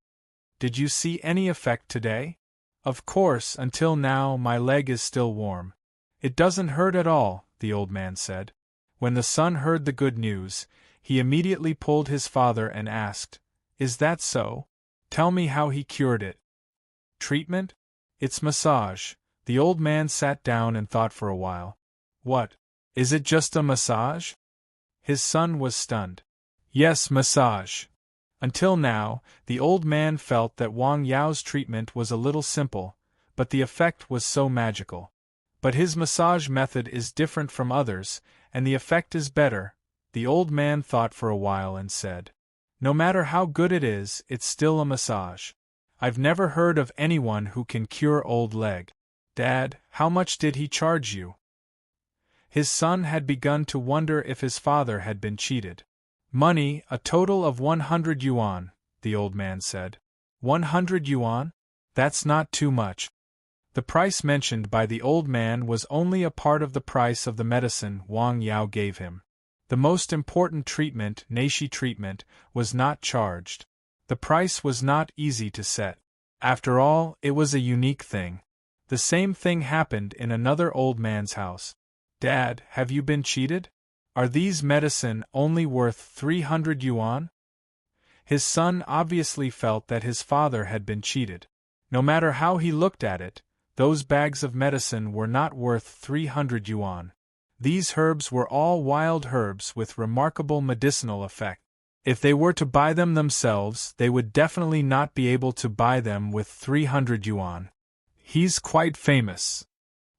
Did you see any effect today? Of course, until now my leg is still warm. It doesn't hurt at all, the old man said. When the son heard the good news, he immediately pulled his father and asked, Is that so? Tell me how he cured it. Treatment? It's massage. The old man sat down and thought for a while. What? Is it just a massage? His son was stunned. Yes, massage. Until now, the old man felt that Wang Yao's treatment was a little simple, but the effect was so magical. But his massage method is different from others, and the effect is better, the old man thought for a while and said. No matter how good it is, it's still a massage. I've never heard of anyone who can cure old leg. Dad, how much did he charge you? His son had begun to wonder if his father had been cheated. Money, a total of 100 yuan, the old man said. 100 yuan? That's not too much. The price mentioned by the old man was only a part of the price of the medicine Wang Yao gave him. The most important treatment, Neishi treatment, was not charged. The price was not easy to set. After all, it was a unique thing. The same thing happened in another old man's house. Dad, have you been cheated? Are these medicine only worth 300 yuan? His son obviously felt that his father had been cheated. No matter how he looked at it, those bags of medicine were not worth 300 yuan. These herbs were all wild herbs with remarkable medicinal effect. If they were to buy them themselves, they would definitely not be able to buy them with 300 yuan. He's quite famous.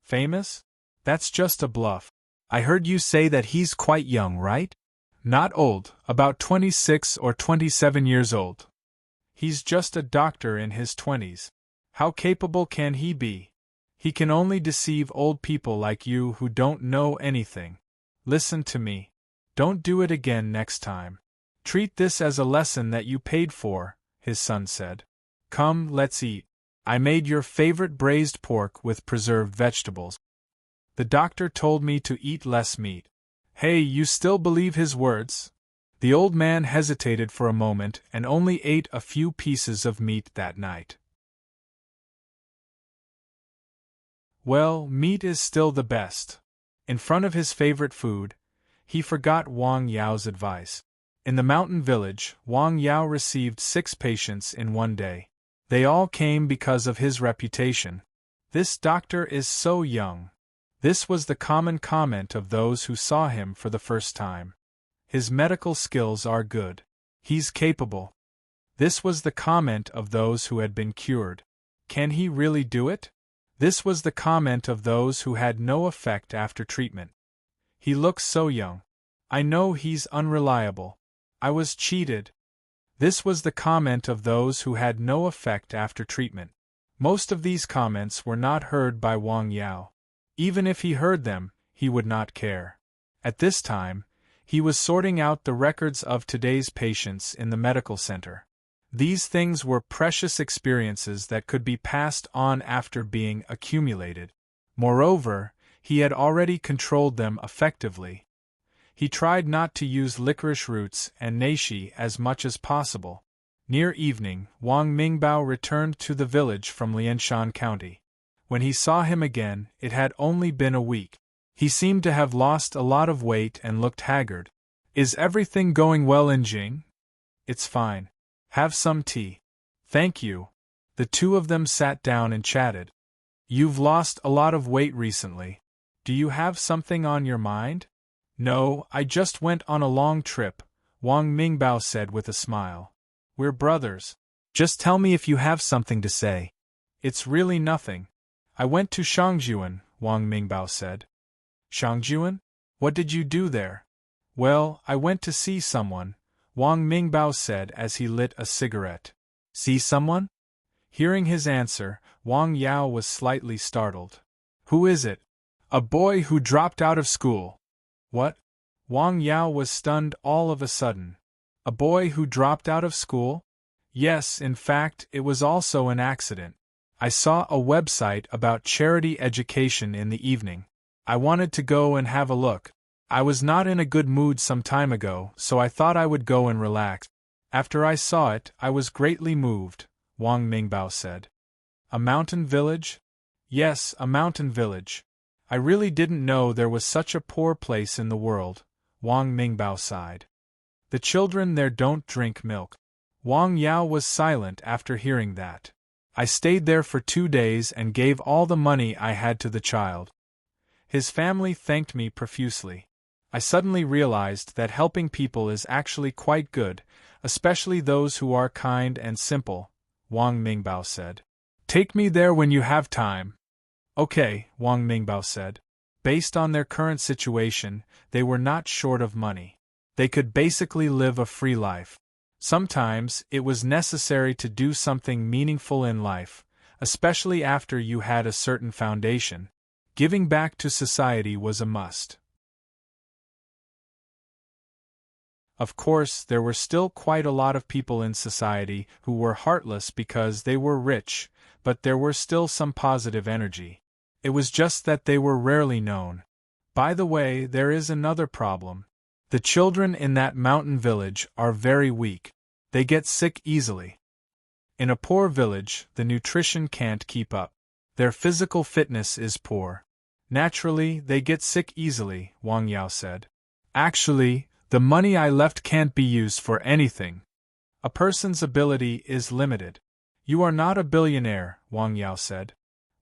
Famous? That's just a bluff. I heard you say that he's quite young, right? Not old, about 26 or 27 years old. He's just a doctor in his 20s. How capable can he be? He can only deceive old people like you who don't know anything. Listen to me. Don't do it again next time. Treat this as a lesson that you paid for, his son said. Come, let's eat. I made your favorite braised pork with preserved vegetables. The doctor told me to eat less meat. Hey, you still believe his words? The old man hesitated for a moment and only ate a few pieces of meat that night. Well, meat is still the best. In front of his favorite food, he forgot Wang Yao's advice. In the mountain village, Wang Yao received 6 patients in one day. They all came because of his reputation. This doctor is so young. This was the common comment of those who saw him for the first time. His medical skills are good. He's capable. This was the comment of those who had been cured. Can he really do it? This was the comment of those who had no effect after treatment. He looks so young. I know he's unreliable. I was cheated. This was the comment of those who had no effect after treatment. Most of these comments were not heard by Wang Yao. Even if he heard them, he would not care. At this time, he was sorting out the records of today's patients in the medical center. These things were precious experiences that could be passed on after being accumulated. Moreover, he had already controlled them effectively. He tried not to use licorice roots and nashi as much as possible. Near evening, Wang Mingbao returned to the village from Lianshan County. When he saw him again, it had only been a week. He seemed to have lost a lot of weight and looked haggard. Is everything going well in Jing? It's fine. Have some tea. Thank you. The two of them sat down and chatted. You've lost a lot of weight recently. Do you have something on your mind? No, I just went on a long trip, Wang Mingbao said with a smile. We're brothers. Just tell me if you have something to say. It's really nothing. I went to Shangjuan, Wang Mingbao said. Shangjuan? What did you do there? Well, I went to see someone, Wang Mingbao said as he lit a cigarette. See someone? Hearing his answer, Wang Yao was slightly startled. Who is it? A boy who dropped out of school. What? Wang Yao was stunned all of a sudden. A boy who dropped out of school? Yes, in fact, it was also an accident. I saw a website about charity education in the evening. I wanted to go and have a look. I was not in a good mood some time ago, so I thought I would go and relax. After I saw it, I was greatly moved, Wang Mingbao said. A mountain village? Yes, a mountain village. I really didn't know there was such a poor place in the world, Wang Mingbao sighed. The children there don't drink milk. Wang Yao was silent after hearing that. I stayed there for 2 days and gave all the money I had to the child. His family thanked me profusely. I suddenly realized that helping people is actually quite good, especially those who are kind and simple, Wang Mingbao said. Take me there when you have time. Okay, Wang Mingbao said. Based on their current situation, they were not short of money. They could basically live a free life. Sometimes, it was necessary to do something meaningful in life, especially after you had a certain foundation. Giving back to society was a must. Of course, there were still quite a lot of people in society who were heartless because they were rich, but there were still some positive energy. It was just that they were rarely known. By the way, there is another problem. The children in that mountain village are very weak. They get sick easily. In a poor village, the nutrition can't keep up. Their physical fitness is poor. Naturally, they get sick easily, Wang Yao said. Actually, the money I left can't be used for anything. A person's ability is limited. You are not a billionaire, Wang Yao said.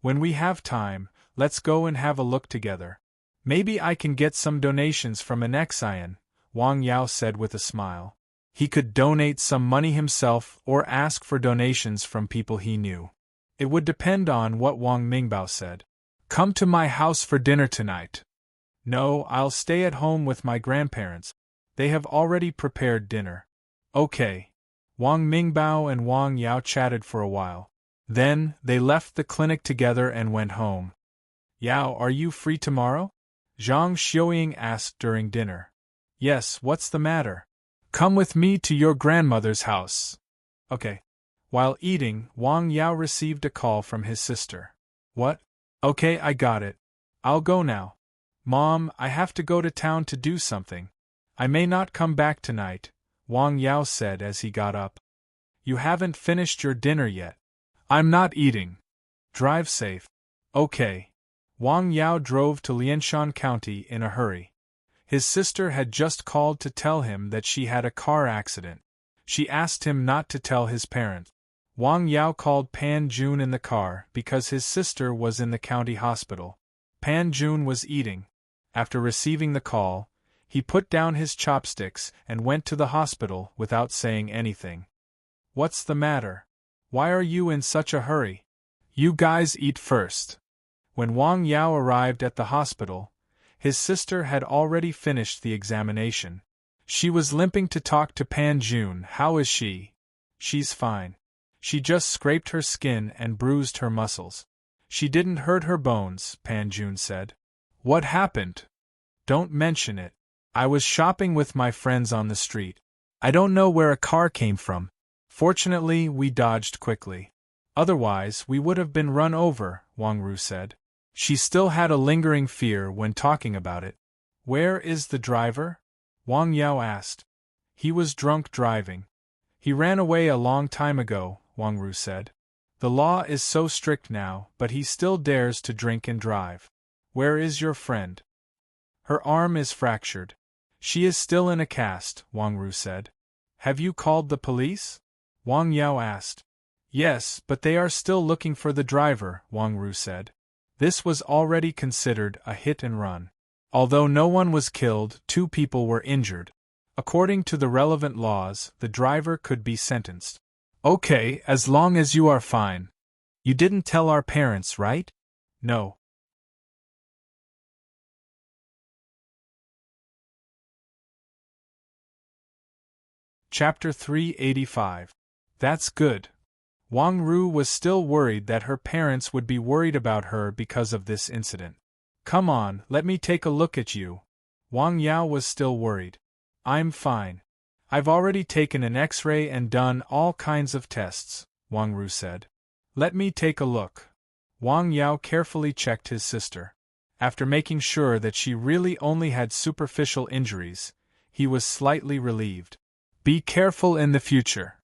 When we have time, let's go and have a look together. Maybe I can get some donations from an Xian, Wang Yao said with a smile. He could donate some money himself or ask for donations from people he knew. It would depend on what Wang Mingbao said. Come to my house for dinner tonight. No, I'll stay at home with my grandparents. They have already prepared dinner. Okay. Wang Mingbao and Wang Yao chatted for a while. Then, they left the clinic together and went home. Yao, are you free tomorrow? Zhang Xiuying asked during dinner. Yes, what's the matter? Come with me to your grandmother's house. Okay. While eating, Wang Yao received a call from his sister. What? Okay, I got it. I'll go now. Mom, I have to go to town to do something. I may not come back tonight, Wang Yao said as he got up. You haven't finished your dinner yet. I'm not eating. Drive safe. Okay. Wang Yao drove to Lianshan County in a hurry. His sister had just called to tell him that she had a car accident. She asked him not to tell his parents. Wang Yao called Pan Jun in the car because his sister was in the county hospital. Pan Jun was eating. After receiving the call, he put down his chopsticks and went to the hospital without saying anything. What's the matter? Why are you in such a hurry? You guys eat first. When Wang Yao arrived at the hospital, his sister had already finished the examination. She was limping to talk to Pan Jun. How is she? She's fine. She just scraped her skin and bruised her muscles. She didn't hurt her bones, Pan Jun said. What happened? Don't mention it. I was shopping with my friends on the street. I don't know where a car came from. Fortunately, we dodged quickly. Otherwise, we would have been run over, Wang Ru said. She still had a lingering fear when talking about it. Where is the driver? Wang Yao asked. He was drunk driving. He ran away a long time ago, Wang Ru said. The law is so strict now, but he still dares to drink and drive. Where is your friend? Her arm is fractured. She is still in a cast, Wang Ru said. Have you called the police? Wang Yao asked. Yes, but they are still looking for the driver, Wang Ru said. This was already considered a hit and run. Although no one was killed, 2 people were injured. According to the relevant laws, the driver could be sentenced. Okay, as long as you are fine. You didn't tell our parents, right? No. Chapter 385. That's good. Wang Ru was still worried that her parents would be worried about her because of this incident. Come on, let me take a look at you. Wang Yao was still worried. I'm fine. I've already taken an X-ray and done all kinds of tests, Wang Ru said. Let me take a look. Wang Yao carefully checked his sister. After making sure that she really only had superficial injuries, he was slightly relieved. Be careful in the future.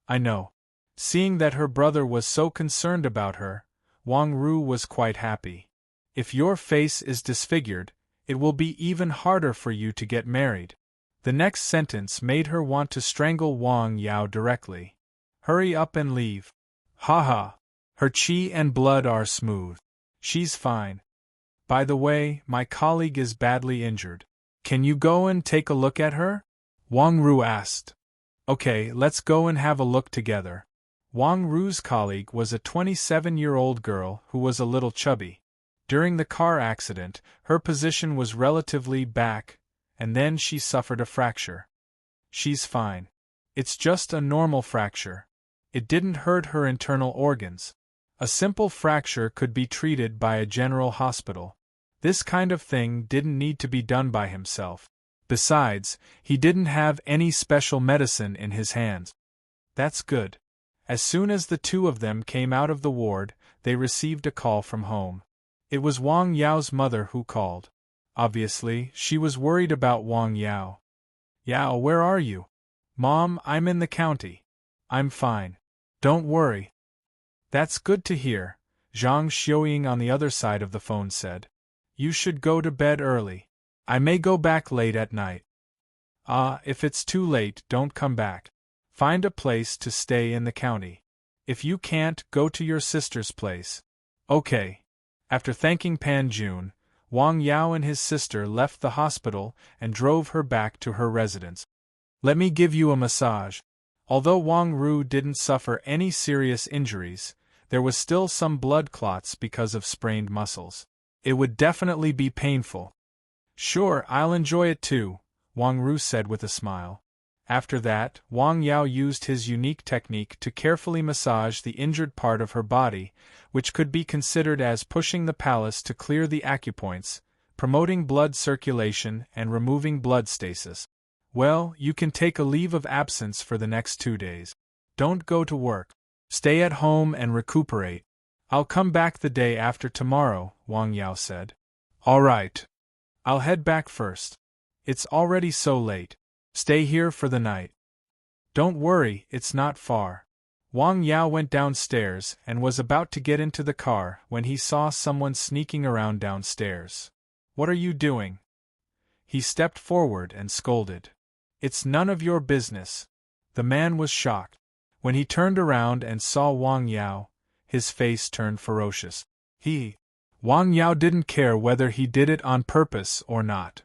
I know. Seeing that her brother was so concerned about her, Wang Ru was quite happy. If your face is disfigured, it will be even harder for you to get married. The next sentence made her want to strangle Wang Yao directly. Hurry up and leave. Haha. Her chi and blood are smooth. She's fine. By the way, my colleague is badly injured. Can you go and take a look at her? Wang Ru asked. Okay, let's go and have a look together. Wang Ru's colleague was a 27-year-old girl who was a little chubby. During the car accident, her position was relatively back, and then she suffered a fracture. She's fine. It's just a normal fracture. It didn't hurt her internal organs. A simple fracture could be treated by a general hospital. This kind of thing didn't need to be done by himself. Besides, he didn't have any special medicine in his hands. That's good. As soon as the 2 of them came out of the ward, they received a call from home. It was Wang Yao's mother who called. Obviously, she was worried about Wang Yao. Yao, where are you? Mom, I'm in the county. I'm fine. Don't worry. That's good to hear, Zhang Xiuying on the other side of the phone said. You should go to bed early. I may go back late at night. If it's too late, don't come back. Find a place to stay in the county. If you can't, go to your sister's place. Okay. After thanking Pan Jun, Wang Yao and his sister left the hospital and drove her back to her residence. Let me give you a massage. Although Wang Ru didn't suffer any serious injuries, there was still some blood clots because of sprained muscles. It would definitely be painful. Sure, I'll enjoy it too, Wang Ru said with a smile. After that, Wang Yao used his unique technique to carefully massage the injured part of her body, which could be considered as pushing the palace to clear the acupoints, promoting blood circulation and removing blood stasis. Well, you can take a leave of absence for the next 2 days. Don't go to work. Stay at home and recuperate. I'll come back the day after tomorrow, Wang Yao said. All right. I'll head back first. It's already so late. Stay here for the night. Don't worry, it's not far. Wang Yao went downstairs and was about to get into the car when he saw someone sneaking around downstairs. What are you doing? He stepped forward and scolded. It's none of your business. The man was shocked. When he turned around and saw Wang Yao, his face turned ferocious. Wang Yao didn't care whether he did it on purpose or not.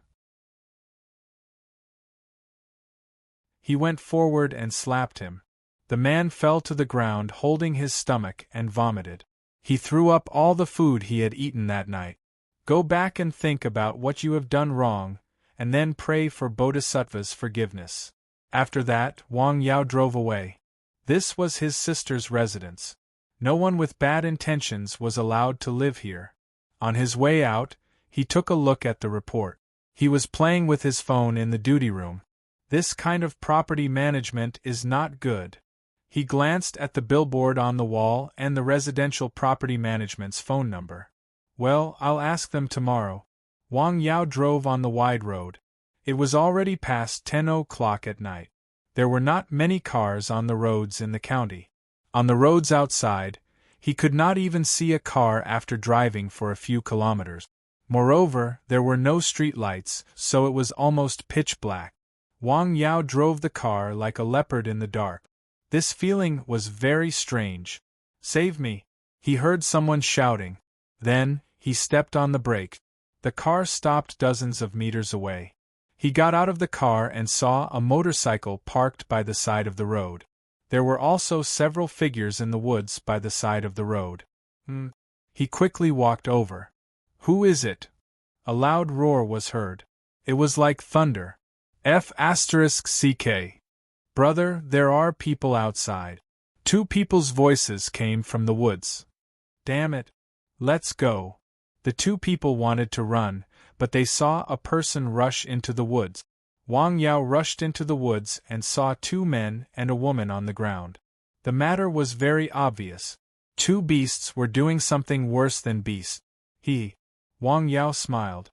He went forward and slapped him. The man fell to the ground holding his stomach and vomited. He threw up all the food he had eaten that night. Go back and think about what you have done wrong, and then pray for Bodhisattva's forgiveness. After that, Wang Yao drove away. This was his sister's residence. No one with bad intentions was allowed to live here. On his way out, he took a look at the report. He was playing with his phone in the duty room. This kind of property management is not good. He glanced at the billboard on the wall and the residential property management's phone number. Well, I'll ask them tomorrow. Wang Yao drove on the wide road. It was already past 10 o'clock at night. There were not many cars on the roads in the county. On the roads outside, he could not even see a car after driving for a few kilometers. Moreover, there were no street lights, so it was almost pitch black. Wang Yao drove the car like a leopard in the dark. This feeling was very strange. "Save me!" he heard someone shouting. Then, he stepped on the brake. The car stopped dozens of meters away. He got out of the car and saw a motorcycle parked by the side of the road. There were also several figures in the woods by the side of the road. He quickly walked over. "Who is it?" A loud roar was heard. It was like thunder. F***ck. "Brother, there are people outside." Two people's voices came from the woods. "Damn it. Let's go." The two people wanted to run, but they saw a person rush into the woods. Wang Yao rushed into the woods and saw two men and a woman on the ground. The matter was very obvious. Two beasts were doing something worse than beasts. Wang Yao smiled.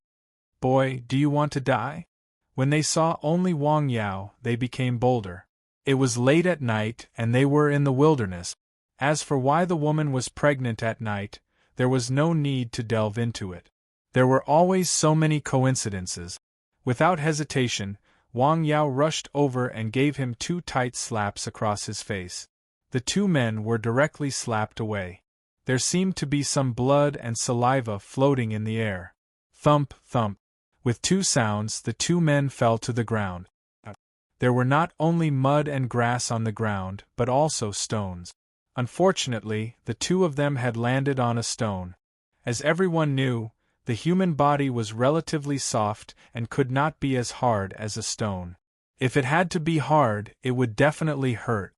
"Boy, do you want to die?" When they saw only Wang Yao, they became bolder. It was late at night and they were in the wilderness. As for why the woman was pregnant at night, there was no need to delve into it. There were always so many coincidences. Without hesitation, Wang Yao rushed over and gave him two tight slaps across his face. The two men were directly slapped away. There seemed to be some blood and saliva floating in the air. Thump, thump. With two sounds, the two men fell to the ground. There were not only mud and grass on the ground, but also stones. Unfortunately, the two of them had landed on a stone. As everyone knew, the human body was relatively soft and could not be as hard as a stone. If it had to be hard, it would definitely hurt.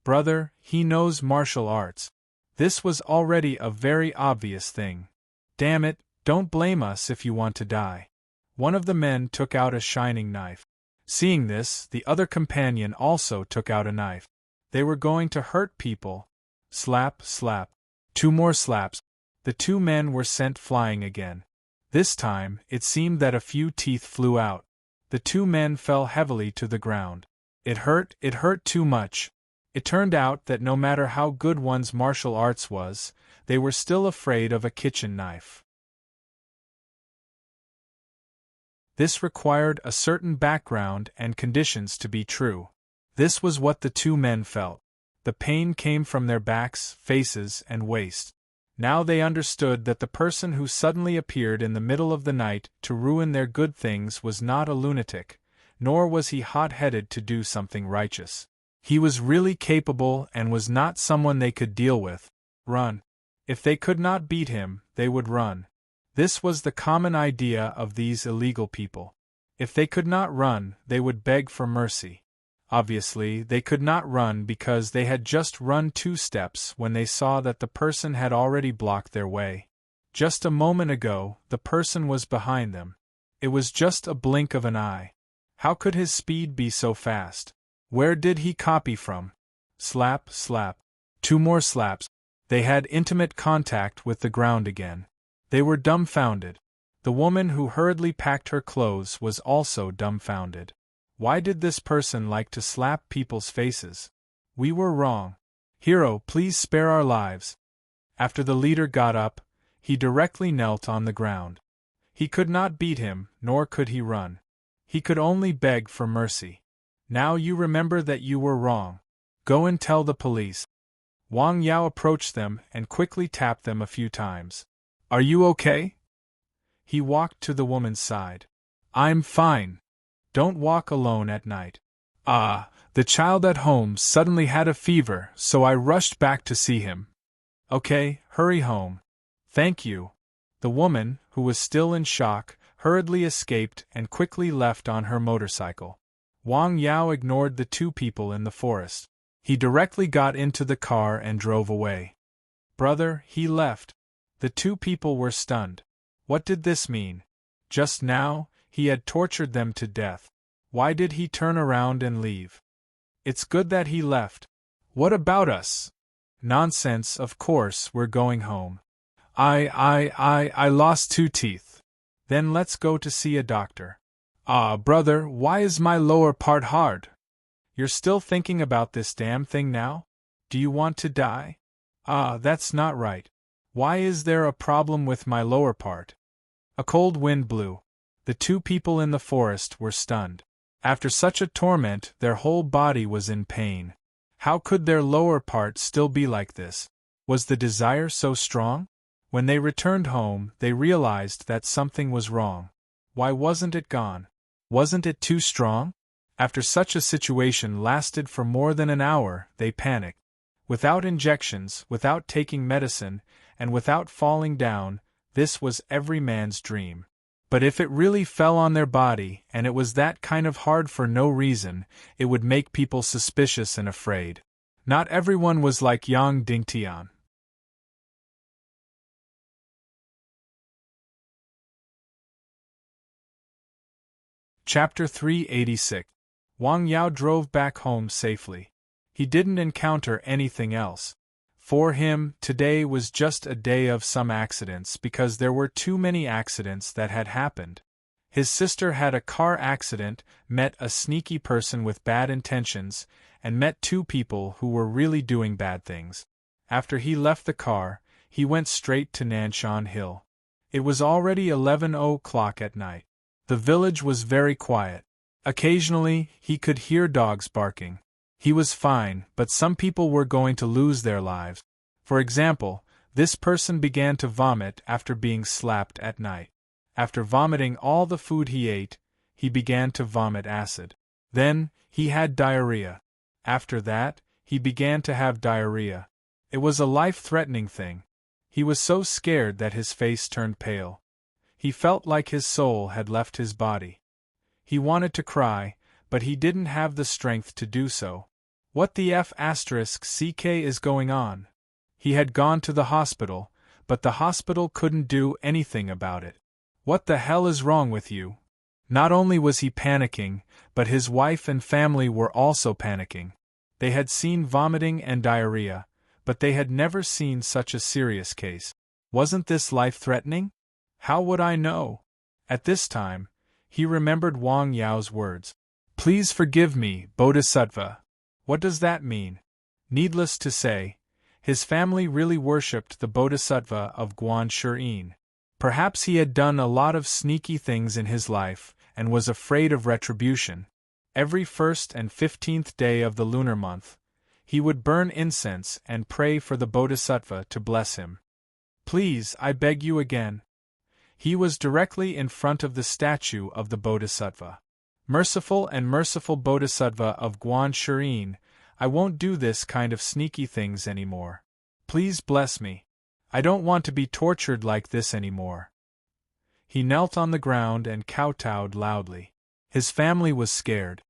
"Brother, he knows martial arts." This was already a very obvious thing. "Damn it, don't blame us if you want to die." One of the men took out a shining knife. Seeing this, the other companion also took out a knife. They were going to hurt people. Slap, slap. Two more slaps. The two men were sent flying again. This time, it seemed that a few teeth flew out. The two men fell heavily to the ground. It hurt too much. It turned out that no matter how good one's martial arts was, they were still afraid of a kitchen knife. This required a certain background and conditions to be true. This was what the two men felt. The pain came from their backs, faces, and waist. Now they understood that the person who suddenly appeared in the middle of the night to ruin their good things was not a lunatic, nor was he hot-headed to do something righteous. He was really capable and was not someone they could deal with. Run. If they could not beat him, they would run. This was the common idea of these illegal people. If they could not run, they would beg for mercy. Obviously, they could not run because they had just run 2 steps when they saw that the person had already blocked their way. Just a moment ago, the person was behind them. It was just a blink of an eye. How could his speed be so fast? Where did he copy from? Slap, slap. 2 more slaps. They had intimate contact with the ground again. They were dumbfounded. The woman who hurriedly packed her clothes was also dumbfounded. Why did this person like to slap people's faces? We were wrong. Hero, please spare our lives. After the leader got up, he directly knelt on the ground. He could not beat him, nor could he run. He could only beg for mercy. Now you remember that you were wrong. Go and tell the police. Wang Yao approached them and quickly tapped them a few times. Are you okay? He walked to the woman's side. I'm fine. Don't walk alone at night. Ah, the child at home suddenly had a fever, so I rushed back to see him. Okay, hurry home. Thank you. The woman, who was still in shock, hurriedly escaped and quickly left on her motorcycle. Wang Yao ignored the 2 people in the forest. He directly got into the car and drove away. Brother, he left. The 2 people were stunned. What did this mean? Just now, he had tortured them to death. Why did he turn around and leave? It's good that he left. What about us? Nonsense, of course, we're going home. I lost 2 teeth. Then let's go to see a doctor. Ah, brother, why is my lower part hard? You're still thinking about this damn thing now? Do you want to die? Ah, that's not right. Why is there a problem with my lower part? A cold wind blew. The 2 people in the forest were stunned. After such a torment, their whole body was in pain. How could their lower part still be like this? Was the desire so strong? When they returned home, they realized that something was wrong. Why wasn't it gone? Wasn't it too strong? After such a situation lasted for more than an hour, they panicked. Without injections, without taking medicine, and without falling down, this was every man's dream. But if it really fell on their body, and it was that kind of hard for no reason, it would make people suspicious and afraid. Not everyone was like Yang Dingtian. Chapter 386. Wang Yao drove back home safely. He didn't encounter anything else. For him, today was just a day of some accidents because there were too many accidents that had happened. His sister had a car accident, met a sneaky person with bad intentions, and met 2 people who were really doing bad things. After he left the car, he went straight to Nanshan Hill. It was already 11 o'clock at night. The village was very quiet. Occasionally, he could hear dogs barking. He was fine, but some people were going to lose their lives. For example, this person began to vomit after being slapped at night. After vomiting all the food he ate, he began to vomit acid. Then, he had diarrhea. After that, he began to have diarrhea. It was a life-threatening thing. He was so scared that his face turned pale. He felt like his soul had left his body. He wanted to cry, but he didn't have the strength to do so. What the F***ck is going on? He had gone to the hospital, but the hospital couldn't do anything about it. What the hell is wrong with you? Not only was he panicking, but his wife and family were also panicking. They had seen vomiting and diarrhea, but they had never seen such a serious case. Wasn't this life-threatening? How would I know? At this time, he remembered Wang Yao's words. Please forgive me, Bodhisattva. What does that mean? Needless to say, his family really worshipped the Bodhisattva of Serene. Perhaps he had done a lot of sneaky things in his life, and was afraid of retribution. Every 1st and 15th day of the lunar month, he would burn incense and pray for the Bodhisattva to bless him. Please, I beg you again. He was directly in front of the statue of the Bodhisattva. Merciful and merciful Bodhisattva of Serene, I won't do this kind of sneaky things anymore. Please bless me. I don't want to be tortured like this anymore. He knelt on the ground and kowtowed loudly. His family was scared.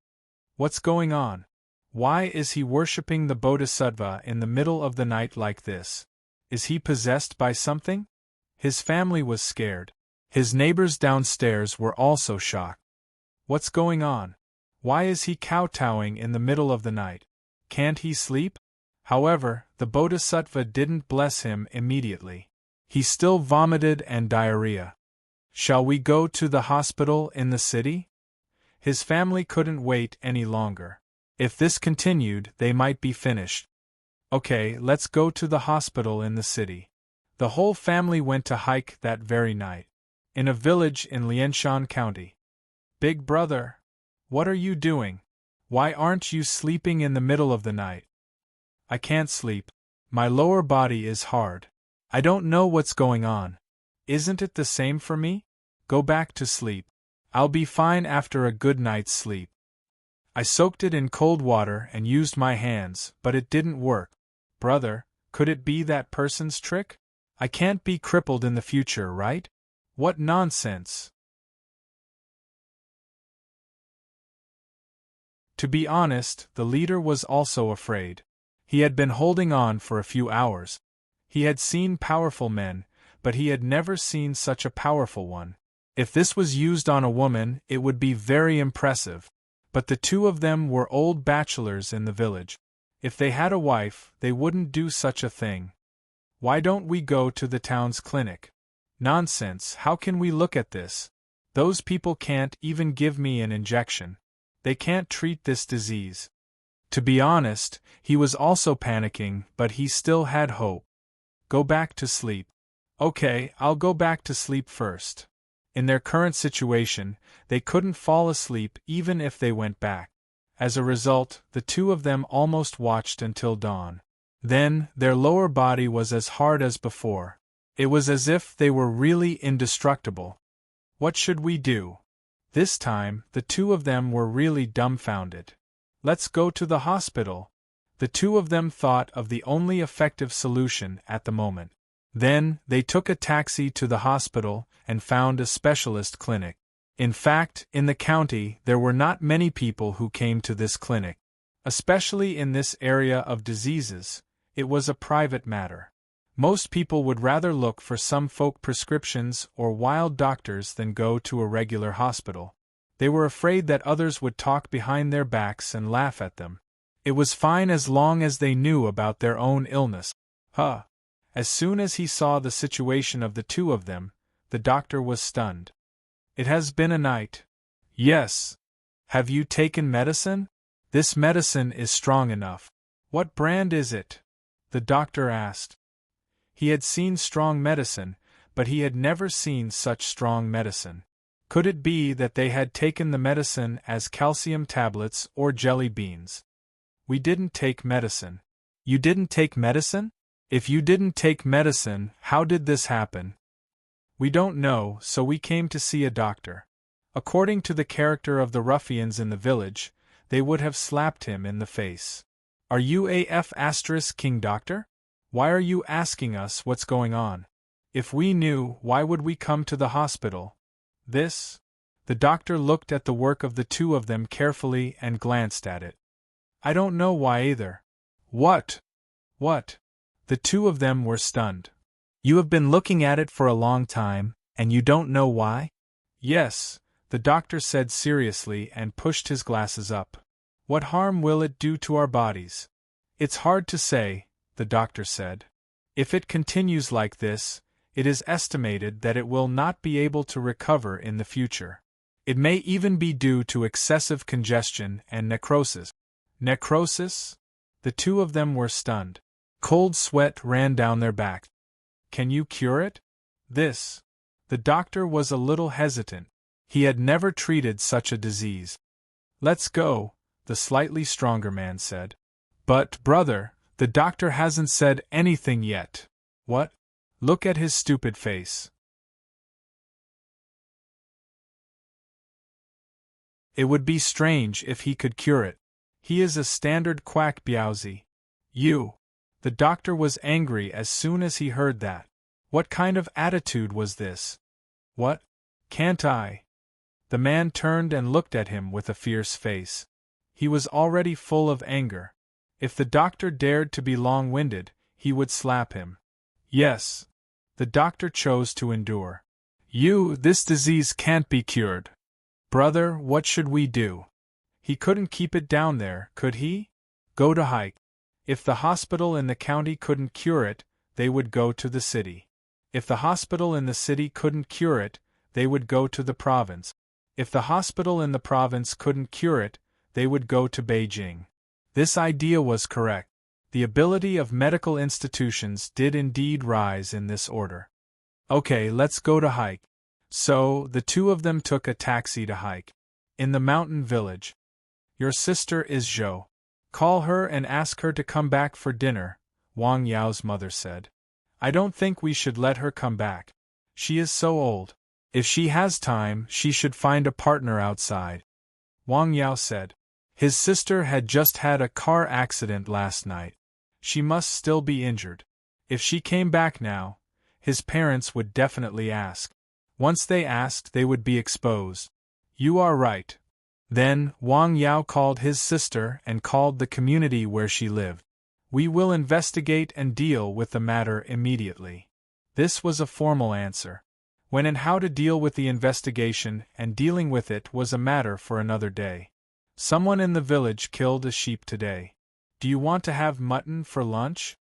What's going on? Why is he worshipping the Bodhisattva in the middle of the night like this? Is he possessed by something? His family was scared. His neighbors downstairs were also shocked. What's going on? Why is he kowtowing in the middle of the night? Can't he sleep? However, the Bodhisattva didn't bless him immediately. He still vomited and diarrhea. Shall we go to the hospital in the city? His family couldn't wait any longer. If this continued, they might be finished. Okay, let's go to the hospital in the city. The whole family went to hike that very night. In a village in Lianshan County. Big brother, what are you doing? Why aren't you sleeping in the middle of the night? I can't sleep. My lower body is hard. I don't know what's going on. Isn't it the same for me? Go back to sleep. I'll be fine after a good night's sleep. I soaked it in cold water and used my hands, but it didn't work. Brother, could it be that person's trick? I can't be crippled in the future, right? What nonsense! To be honest, the leader was also afraid. He had been holding on for a few hours. He had seen powerful men, but he had never seen such a powerful one. If this was used on a woman, it would be very impressive. But the 2 of them were old bachelors in the village. If they had a wife, they wouldn't do such a thing. Why don't we go to the town's clinic? Nonsense, how can we look at this? Those people can't even give me an injection. They can't treat this disease. To be honest, he was also panicking, but he still had hope. Go back to sleep. Okay, I'll go back to sleep first. In their current situation, they couldn't fall asleep even if they went back. As a result, the two of them almost watched until dawn. Then, their lower body was as hard as before. It was as if they were really indestructible. What should we do? This time, the two of them were really dumbfounded. Let's go to the hospital. The two of them thought of the only effective solution at the moment. Then, they took a taxi to the hospital and found a specialist clinic. In fact, in the county, there were not many people who came to this clinic. Especially in this area of diseases, it was a private matter. Most people would rather look for some folk prescriptions or wild doctors than go to a regular hospital. They were afraid that others would talk behind their backs and laugh at them. It was fine as long as they knew about their own illness. As soon as he saw the situation of the two of them, the doctor was stunned. It has been a night. Yes. Have you taken medicine? This medicine is strong enough. What brand is it? The doctor asked. He had seen strong medicine, but he had never seen such strong medicine. Could it be that they had taken the medicine as calcium tablets or jelly beans? We didn't take medicine. You didn't take medicine? If you didn't take medicine, how did this happen? We don't know, so we came to see a doctor. According to the character of the ruffians in the village, they would have slapped him in the face. Are you a King doctor? Why are you asking us what's going on? If we knew, why would we come to the hospital? The doctor looked at the work of the two of them carefully and glanced at it. I don't know why either. What? The two of them were stunned. You have been looking at it for a long time, and you don't know why? Yes, the doctor said seriously and pushed his glasses up. What harm will it do to our bodies? It's hard to say, the doctor said. If it continues like this, it is estimated that it will not be able to recover in the future. It may even be due to excessive congestion and necrosis. Necrosis? The two of them were stunned. Cold sweat ran down their backs. Can you cure it? The doctor was a little hesitant. He had never treated such a disease. Let's go, the slightly stronger man said. But, brother, the doctor hasn't said anything yet. What? Look at his stupid face. It would be strange if he could cure it. He is a standard quack Biaozi. You. The doctor was angry as soon as he heard that. What kind of attitude was this? What? Can't I? The man turned and looked at him with a fierce face. He was already full of anger. If the doctor dared to be long-winded, he would slap him. Yes. The doctor chose to endure. This disease can't be cured. Brother, what should we do? He couldn't keep it down there, could he? Go to hike. If the hospital in the county couldn't cure it, they would go to the city. If the hospital in the city couldn't cure it, they would go to the province. If the hospital in the province couldn't cure it, they would go to Beijing. This idea was correct. The ability of medical institutions did indeed rise in this order. Okay, let's go to hike. So, the two of them took a taxi to hike. In the mountain village. Your sister is Zhou. Call her and ask her to come back for dinner, Wang Yao's mother said. I don't think we should let her come back. She is so old. If she has time, she should find a partner outside. Wang Yao said. His sister had just had a car accident last night. She must still be injured. If she came back now, his parents would definitely ask. Once they asked, they would be exposed. You are right. Then, Wang Yao called his sister and called the community where she lived. We will investigate and deal with the matter immediately. This was a formal answer. When and how to deal with the investigation and dealing with it was a matter for another day. Someone in the village killed a sheep today. Do you want to have mutton for lunch?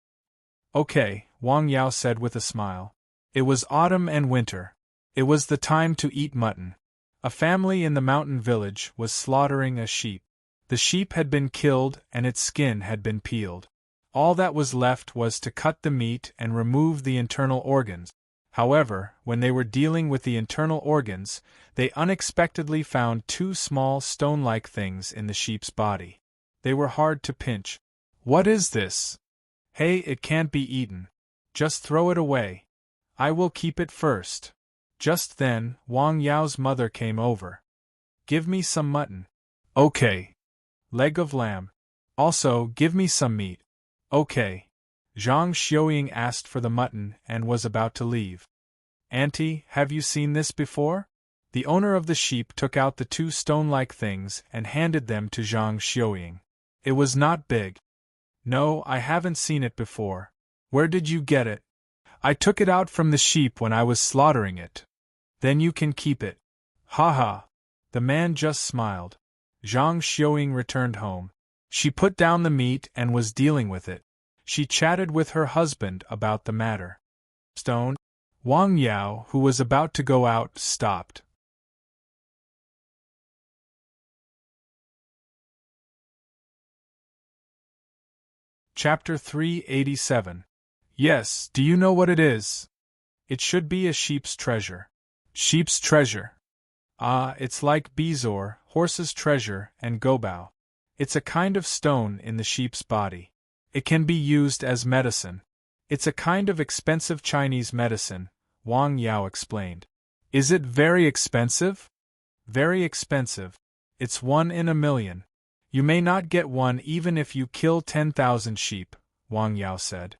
Okay, Wang Yao said with a smile. It was autumn and winter. It was the time to eat mutton. A family in the mountain village was slaughtering a sheep. The sheep had been killed and its skin had been peeled. All that was left was to cut the meat and remove the internal organs. However, when they were dealing with the internal organs, they unexpectedly found two small stone-like things in the sheep's body. They were hard to pinch. What is this? Hey, it can't be eaten. Just throw it away. I will keep it first. Just then, Wang Yao's mother came over. Give me some mutton. Okay. Leg of lamb. Also, give me some meat. Okay. Zhang Xiaoying asked for the mutton and was about to leave. Auntie, have you seen this before? The owner of the sheep took out the two stone-like things and handed them to Zhang Xiaoying. It was not big. No, I haven't seen it before. Where did you get it? I took it out from the sheep when I was slaughtering it. Then you can keep it. Ha ha. The man just smiled. Zhang Xiaoying returned home. She put down the meat and was dealing with it. She chatted with her husband about the matter. Stone. Wang Yao, who was about to go out, stopped. Chapter 387. Yes, do you know what it is? It should be a sheep's treasure. Sheep's treasure. Ah, it's like bezoar, horse's treasure, and gobao. It's a kind of stone in the sheep's body. It can be used as medicine. It's a kind of expensive Chinese medicine, Wang Yao explained. Is it very expensive? Very expensive. It's 1 in a million. You may not get one even if you kill 10,000 sheep, Wang Yao said.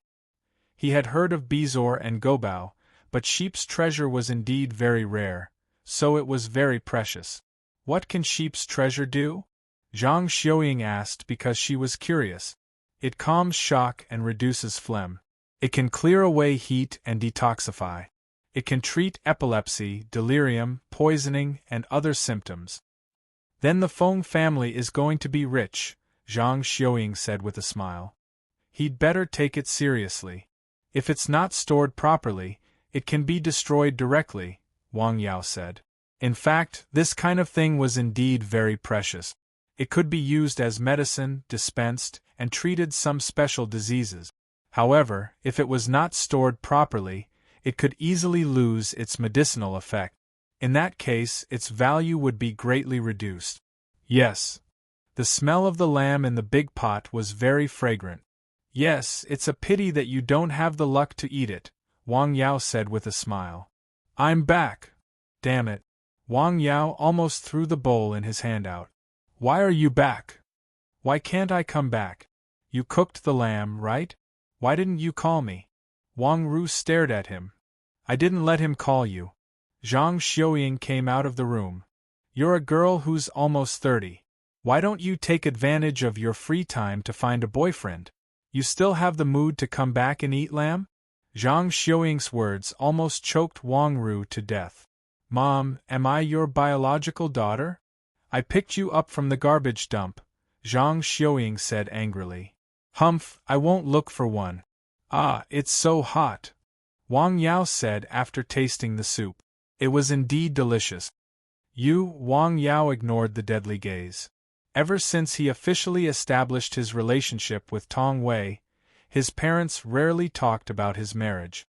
He had heard of bezoar and gobao, but sheep's treasure was indeed very rare, so it was very precious. What can sheep's treasure do? Zhang Xiaoying asked because she was curious. It calms shock and reduces phlegm. It can clear away heat and detoxify. It can treat epilepsy, delirium, poisoning, and other symptoms. Then the Feng family is going to be rich, Zhang Xiaoying said with a smile. He'd better take it seriously. If it's not stored properly, it can be destroyed directly, Wang Yao said. In fact, this kind of thing was indeed very precious. It could be used as medicine, dispensed, and treated some special diseases. However, if it was not stored properly, it could easily lose its medicinal effect. In that case, its value would be greatly reduced. Yes. The smell of the lamb in the big pot was very fragrant. Yes, it's a pity that you don't have the luck to eat it, Wang Yao said with a smile. I'm back. Damn it. Wang Yao almost threw the bowl in his hand out. Why are you back? Why can't I come back? You cooked the lamb, right? Why didn't you call me? Wang Ru stared at him. I didn't let him call you. Zhang Xiaoying came out of the room. You're a girl who's almost 30. Why don't you take advantage of your free time to find a boyfriend? You still have the mood to come back and eat lamb? Zhang Xiaoying's words almost choked Wang Ru to death. Mom, am I your biological daughter? I picked you up from the garbage dump, Zhang Xiaoying said angrily. Humph, I won't look for one. Ah, it's so hot, Wang Yao said after tasting the soup. It was indeed delicious. Wang Yao ignored the deadly gaze. Ever since he officially established his relationship with Tong Wei, his parents rarely talked about his marriage.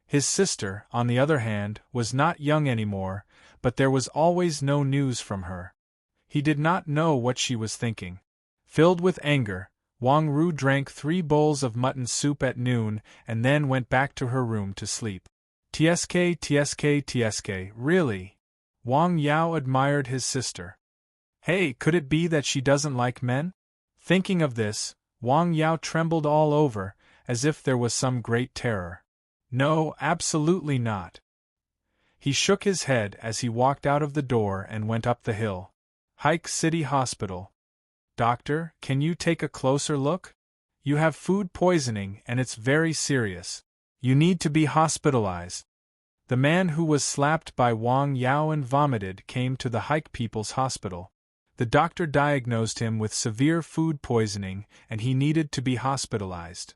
His sister, on the other hand, was not young anymore, but there was always no news from her. He did not know what she was thinking. Filled with anger, Wang Ru drank 3 bowls of mutton soup at noon and then went back to her room to sleep. Tsk, really? Wang Yao admired his sister. Hey, could it be that she doesn't like men? Thinking of this, Wang Yao trembled all over, as if there was some great terror. No, absolutely not. He shook his head as he walked out of the door and went up the hill. Hike City Hospital. Doctor, can you take a closer look? You have food poisoning and it's very serious. You need to be hospitalized. The man who was slapped by Wang Yao and vomited came to the Hike People's Hospital. The doctor diagnosed him with severe food poisoning and he needed to be hospitalized.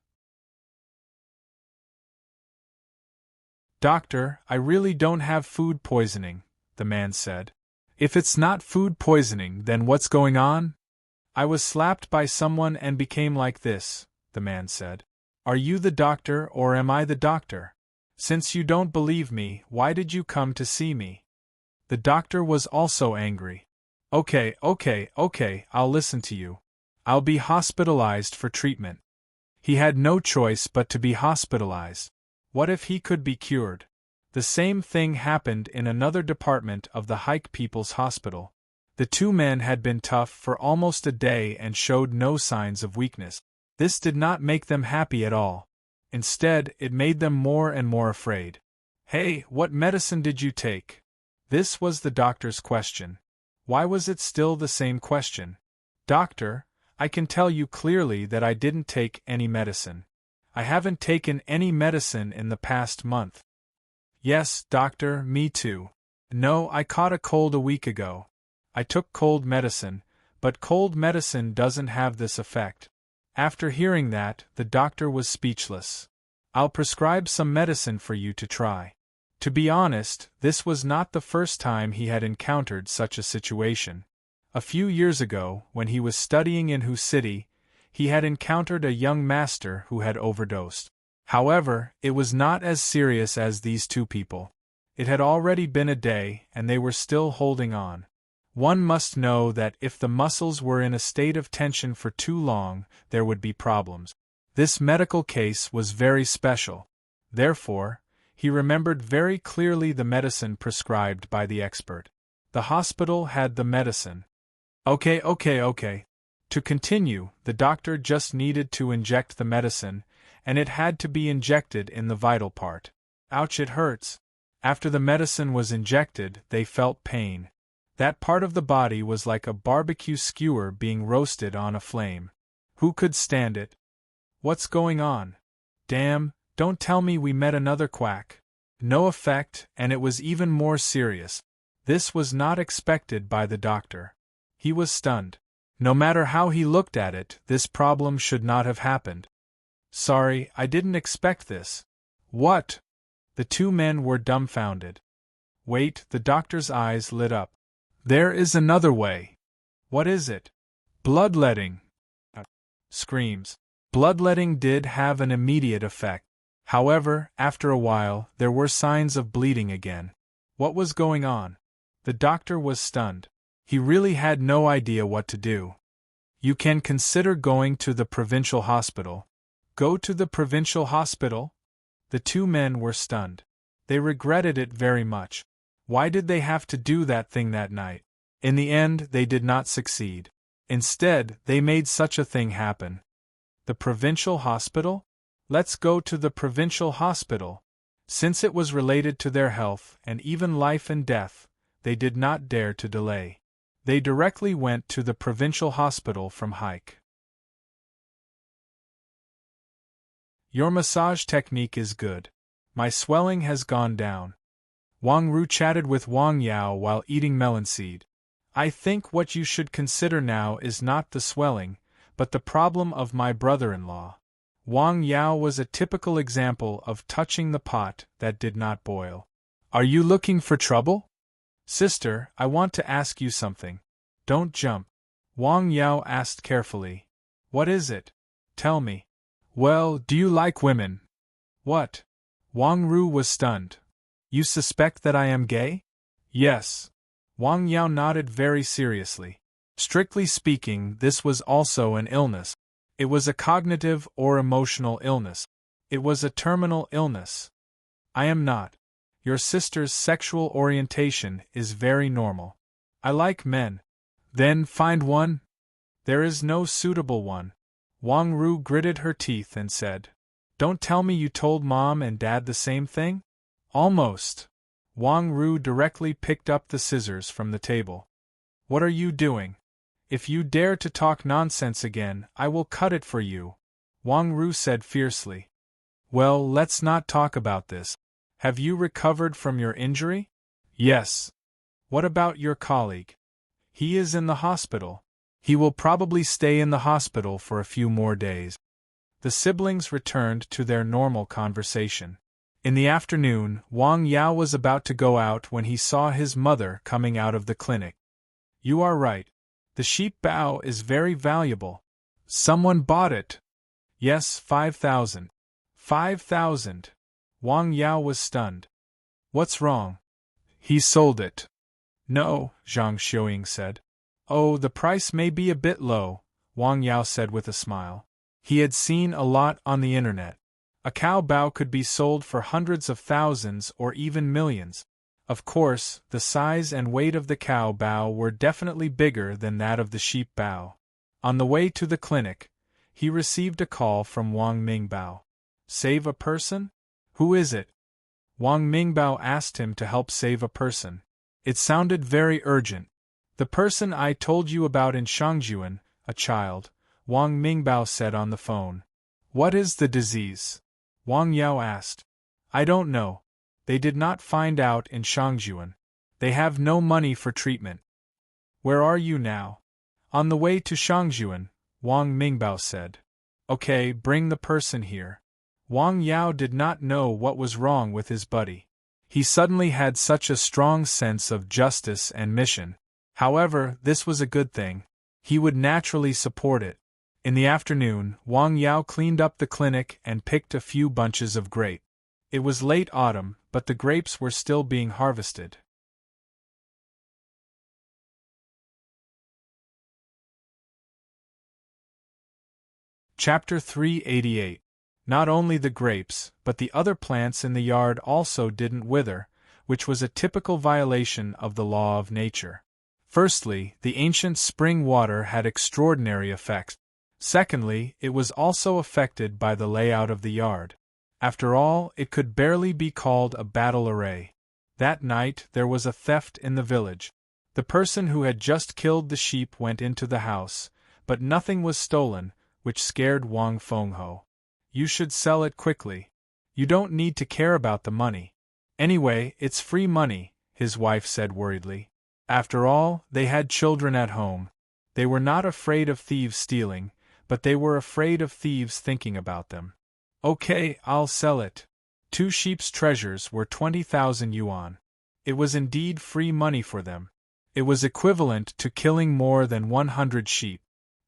"Doctor, I really don't have food poisoning," the man said. "If it's not food poisoning, then what's going on?" "I was slapped by someone and became like this," the man said. "Are you the doctor or am I the doctor? Since you don't believe me, why did you come to see me?" The doctor was also angry. Okay, I'll listen to you. I'll be hospitalized for treatment." He had no choice but to be hospitalized. What if he could be cured? The same thing happened in another department of the Hike People's Hospital. The two men had been tough for almost a day and showed no signs of weakness. This did not make them happy at all. Instead, it made them more and more afraid. "Hey, what medicine did you take?" This was the doctor's question. Why was it still the same question? "Doctor, I can tell you clearly that I didn't take any medicine. I haven't taken any medicine in the past month." "Yes, doctor, me too. No, I caught a cold a week ago. I took cold medicine, but cold medicine doesn't have this effect." After hearing that, the doctor was speechless. "I'll prescribe some medicine for you to try." To be honest, this was not the first time he had encountered such a situation. A few years ago, when he was studying in Hu City, he had encountered a young master who had overdosed. However, it was not as serious as these two people. It had already been a day, and they were still holding on. One must know that if the muscles were in a state of tension for too long, there would be problems. This medical case was very special. Therefore, he remembered very clearly the medicine prescribed by the expert. The hospital had the medicine. Okay. To continue, the doctor just needed to inject the medicine, and it had to be injected in the vital part. Ouch, it hurts. After the medicine was injected, they felt pain. That part of the body was like a barbecue skewer being roasted on a flame. Who could stand it? "What's going on?" "Damn, don't tell me we met another quack." No effect, and it was even more serious. This was not expected by the doctor. He was stunned. No matter how he looked at it, this problem should not have happened. "Sorry, I didn't expect this." "What?" The two men were dumbfounded. "Wait," the doctor's eyes lit up. "There is another way." "What is it?" "Bloodletting." Screams. Bloodletting did have an immediate effect. However, after a while, there were signs of bleeding again. What was going on? The doctor was stunned. He really had no idea what to do. "You can consider going to the provincial hospital." "Go to the provincial hospital?" The two men were stunned. They regretted it very much. Why did they have to do that thing that night? In the end, they did not succeed. Instead, they made such a thing happen. The provincial hospital? Let's go to the provincial hospital. Since it was related to their health and even life and death, they did not dare to delay. They directly went to the provincial hospital from Hike. "Your massage technique is good. My swelling has gone down." Wang Ru chatted with Wang Yao while eating melon seed. "I think what you should consider now is not the swelling, but the problem of my brother-in-law." Wang Yao was a typical example of touching the pot that did not boil. "Are you looking for trouble?" "Sister, I want to ask you something." "Don't jump." Wang Yao asked carefully. "What is it? Tell me." "Well, do you like women?" "What?" Wang Ru was stunned. "You suspect that I am gay?" "Yes." Wang Yao nodded very seriously. Strictly speaking, this was also an illness. It was a cognitive or emotional illness. It was a terminal illness. "I am not. Your sister's sexual orientation is very normal. I like men." "Then find one." "There is no suitable one." Wang Ru gritted her teeth and said, "Don't tell me you told Mom and Dad the same thing?" "Almost." Wang Ru directly picked up the scissors from the table. "What are you doing? If you dare to talk nonsense again, I will cut it for you," Wang Ru said fiercely. "Well, let's not talk about this. Have you recovered from your injury?" "Yes." "What about your colleague?" He is in the hospital. He will probably stay in the hospital for a few more days. The siblings returned to their normal conversation. In the afternoon, Wang Yao was about to go out when he saw his mother coming out of the clinic. You are right. The sheep bow is very valuable. Someone bought it. Yes, 5,000. 5,000. Wang Yao was stunned. What's wrong? He sold it. No, Zhang Xiuying said. Oh, the price may be a bit low, Wang Yao said with a smile. He had seen a lot on the internet. A cow bow could be sold for hundreds of thousands or even millions. Of course, the size and weight of the cow bow were definitely bigger than that of the sheep bow. On the way to the clinic, he received a call from Wang Mingbao. Save a person? Who is it? Wang Mingbao asked him to help save a person. It sounded very urgent. The person I told you about in Shangjuan, a child, Wang Mingbao said on the phone. What is the disease? Wang Yao asked. I don't know. They did not find out in Shangjuan. They have no money for treatment. Where are you now? On the way to Shangjuan, Wang Mingbao said. Okay, bring the person here. Wang Yao did not know what was wrong with his buddy. He suddenly had such a strong sense of justice and mission. However, this was a good thing. He would naturally support it. In the afternoon, Wang Yao cleaned up the clinic and picked a few bunches of grape. It was late autumn, but the grapes were still being harvested. Chapter 388. Not only the grapes, but the other plants in the yard also didn't wither, which was a typical violation of the law of nature. Firstly, the ancient spring water had extraordinary effects. Secondly, it was also affected by the layout of the yard. After all, it could barely be called a battle array. That night there was a theft in the village. The person who had just killed the sheep went into the house, but nothing was stolen, which scared Wang Fengho. You should sell it quickly. You don't need to care about the money. Anyway, it's free money, his wife said worriedly. After all, they had children at home. They were not afraid of thieves stealing, but they were afraid of thieves thinking about them. Okay, I'll sell it. 2 sheep's treasures were 20,000 yuan. It was indeed free money for them. It was equivalent to killing more than 100 sheep.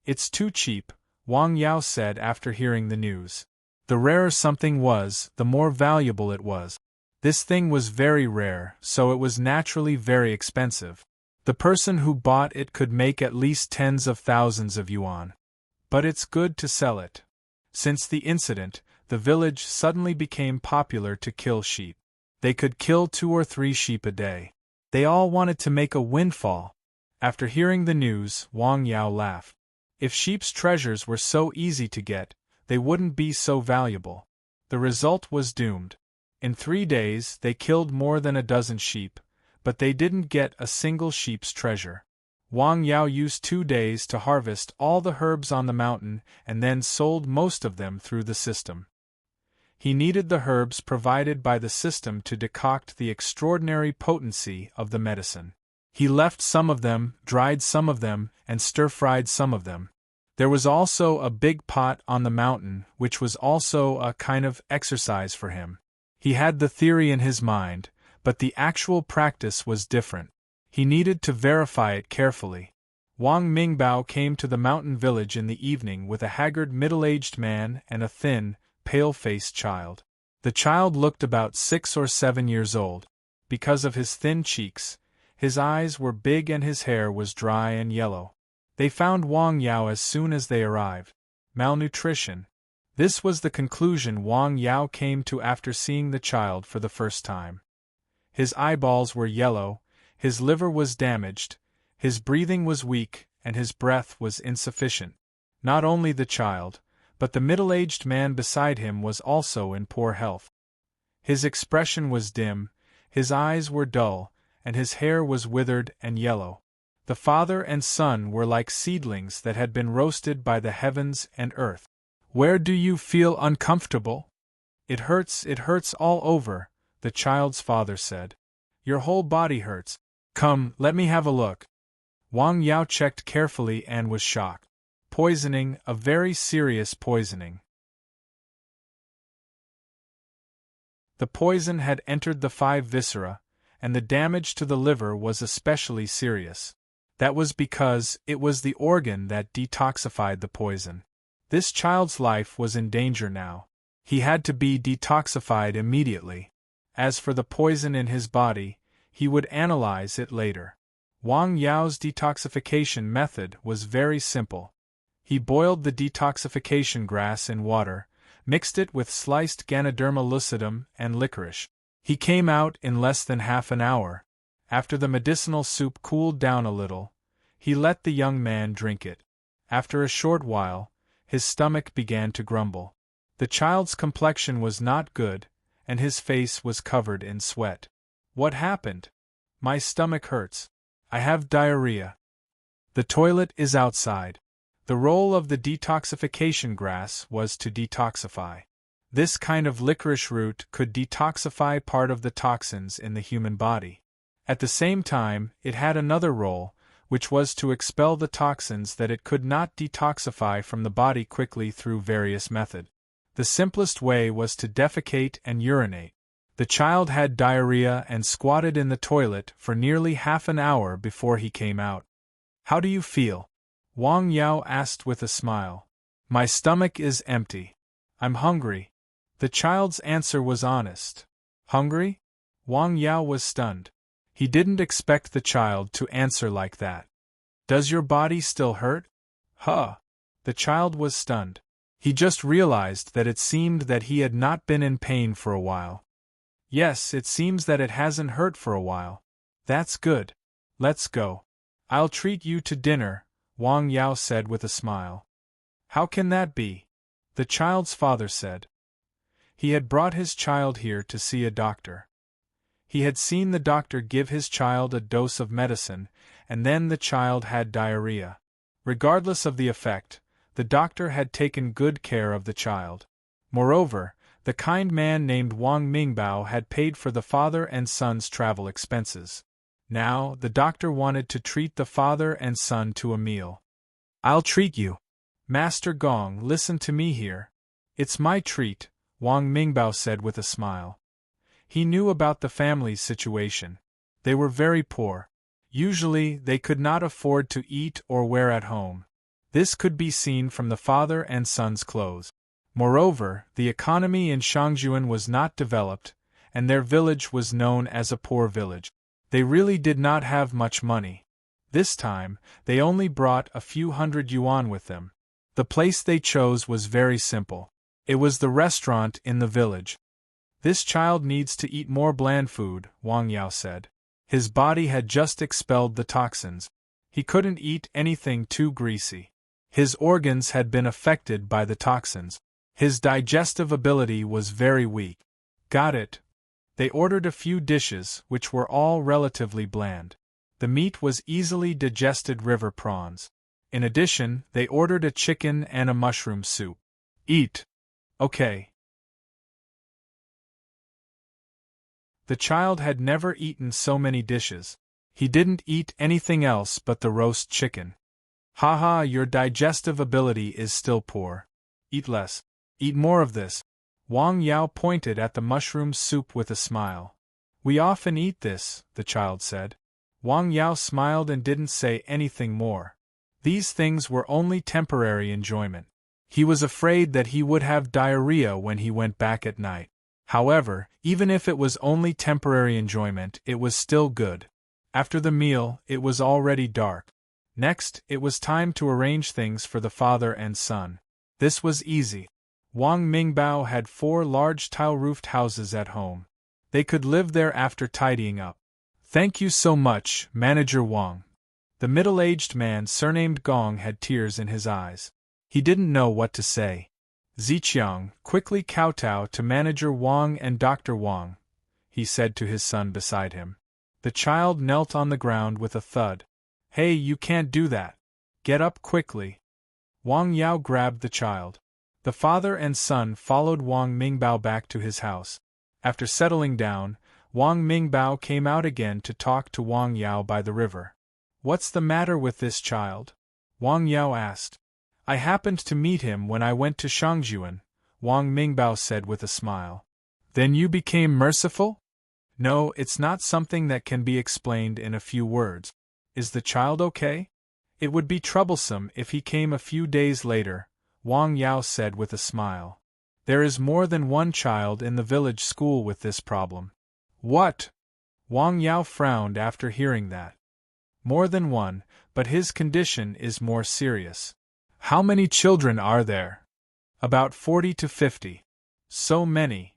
It's too cheap, Wang Yao said after hearing the news. The rarer something was, the more valuable it was. This thing was very rare, so it was naturally very expensive. The person who bought it could make at least tens of thousands of yuan. But it's good to sell it. Since the incident, the village suddenly became popular to kill sheep. They could kill 2 or 3 sheep a day. They all wanted to make a windfall. After hearing the news, Wang Yao laughed. If sheep's treasures were so easy to get, they wouldn't be so valuable. The result was doomed. In 3 days they killed more than a dozen sheep, but they didn't get a single sheep's treasure. Wang Yao used 2 days to harvest all the herbs on the mountain and then sold most of them through the system. He needed the herbs provided by the system to decoct the extraordinary potency of the medicine. He left some of them, dried some of them, and stir-fried some of them. There was also a big pot on the mountain, which was also a kind of exercise for him. He had the theory in his mind, but the actual practice was different. He needed to verify it carefully. Wang Mingbao came to the mountain village in the evening with a haggard middle-aged man and a thin, pale-faced child. The child looked about 6 or 7 years old. Because of his thin cheeks, his eyes were big and his hair was dry and yellow. They found Wang Yao as soon as they arrived. Malnutrition. This was the conclusion Wang Yao came to after seeing the child for the first time. His eyeballs were yellow, his liver was damaged, his breathing was weak, and his breath was insufficient. Not only the child, but the middle-aged man beside him was also in poor health. His expression was dim, his eyes were dull, and his hair was withered and yellow. The father and son were like seedlings that had been roasted by the heavens and earth. Where do you feel uncomfortable? It hurts all over, the child's father said. Your whole body hurts. Come, let me have a look. Wang Yao checked carefully and was shocked. Poisoning, a very serious poisoning. The poison had entered the 5 viscera, and the damage to the liver was especially serious. That was because it was the organ that detoxified the poison. This child's life was in danger now. He had to be detoxified immediately. As for the poison in his body, he would analyze it later. Wang Yao's detoxification method was very simple. He boiled the detoxification grass in water, mixed it with sliced Ganoderma lucidum and licorice. He came out in less than half an hour. After the medicinal soup cooled down a little, he let the young man drink it. After a short while, his stomach began to grumble. The child's complexion was not good, and his face was covered in sweat. What happened? My stomach hurts. I have diarrhea. The toilet is outside. The role of the detoxification grass was to detoxify. This kind of licorice root could detoxify part of the toxins in the human body. At the same time, it had another role, which was to expel the toxins that it could not detoxify from the body quickly through various methods. The simplest way was to defecate and urinate. The child had diarrhea and squatted in the toilet for nearly half an hour before he came out. How do you feel? Wang Yao asked with a smile. My stomach is empty. I'm hungry. The child's answer was honest. Hungry? Wang Yao was stunned. He didn't expect the child to answer like that. Does your body still hurt? Huh. The child was stunned. He just realized that it seemed that he had not been in pain for a while. Yes, it seems that it hasn't hurt for a while. That's good. Let's go. I'll treat you to dinner, Wang Yao said with a smile. How can that be? The child's father said. He had brought his child here to see a doctor. He had seen the doctor give his child a dose of medicine, and then the child had diarrhea. Regardless of the effect, the doctor had taken good care of the child. Moreover, the kind man named Wang Mingbao had paid for the father and son's travel expenses. Now, the doctor wanted to treat the father and son to a meal. I'll treat you. Master Gong, listen to me here. It's my treat, Wang Mingbao said with a smile. He knew about the family's situation. They were very poor. Usually, they could not afford to eat or wear at home. This could be seen from the father and son's clothes. Moreover, the economy in Shangjuan was not developed, and their village was known as a poor village. They really did not have much money. This time, they only brought a few hundred yuan with them. The place they chose was very simple. It was the restaurant in the village. This child needs to eat more bland food, Wang Yao said. His body had just expelled the toxins. He couldn't eat anything too greasy. His organs had been affected by the toxins. His digestive ability was very weak. Got it. They ordered a few dishes, which were all relatively bland. The meat was easily digested river prawns. In addition, they ordered a chicken and a mushroom soup. Eat. Okay. The child had never eaten so many dishes. He didn't eat anything else but the roast chicken. Haha, your digestive ability is still poor. Eat less. Eat more of this. Wang Yao pointed at the mushroom soup with a smile. We often eat this, the child said. Wang Yao smiled and didn't say anything more. These things were only temporary enjoyment. He was afraid that he would have diarrhea when he went back at night. However, even if it was only temporary enjoyment, it was still good. After the meal, it was already dark. Next, it was time to arrange things for the father and son. This was easy. Wang Mingbao had 4 large tile-roofed houses at home. They could live there after tidying up. Thank you so much, Manager Wang. The middle-aged man surnamed Gong had tears in his eyes. He didn't know what to say. Ziqiang, quickly kowtow to Manager Wang and Dr. Wang, he said to his son beside him. The child knelt on the ground with a thud. Hey, you can't do that. Get up quickly. Wang Yao grabbed the child. The father and son followed Wang Mingbao back to his house. After settling down, Wang Mingbao came out again to talk to Wang Yao by the river. What's the matter with this child? Wang Yao asked. I happened to meet him when I went to Shangjuan, Wang Mingbao said with a smile. Then you became merciful? No, it's not something that can be explained in a few words. Is the child okay? It would be troublesome if he came a few days later, Wang Yao said with a smile. There is more than one child in the village school with this problem. What? Wang Yao frowned after hearing that. More than one, but his condition is more serious. How many children are there? About 40 to 50. So many.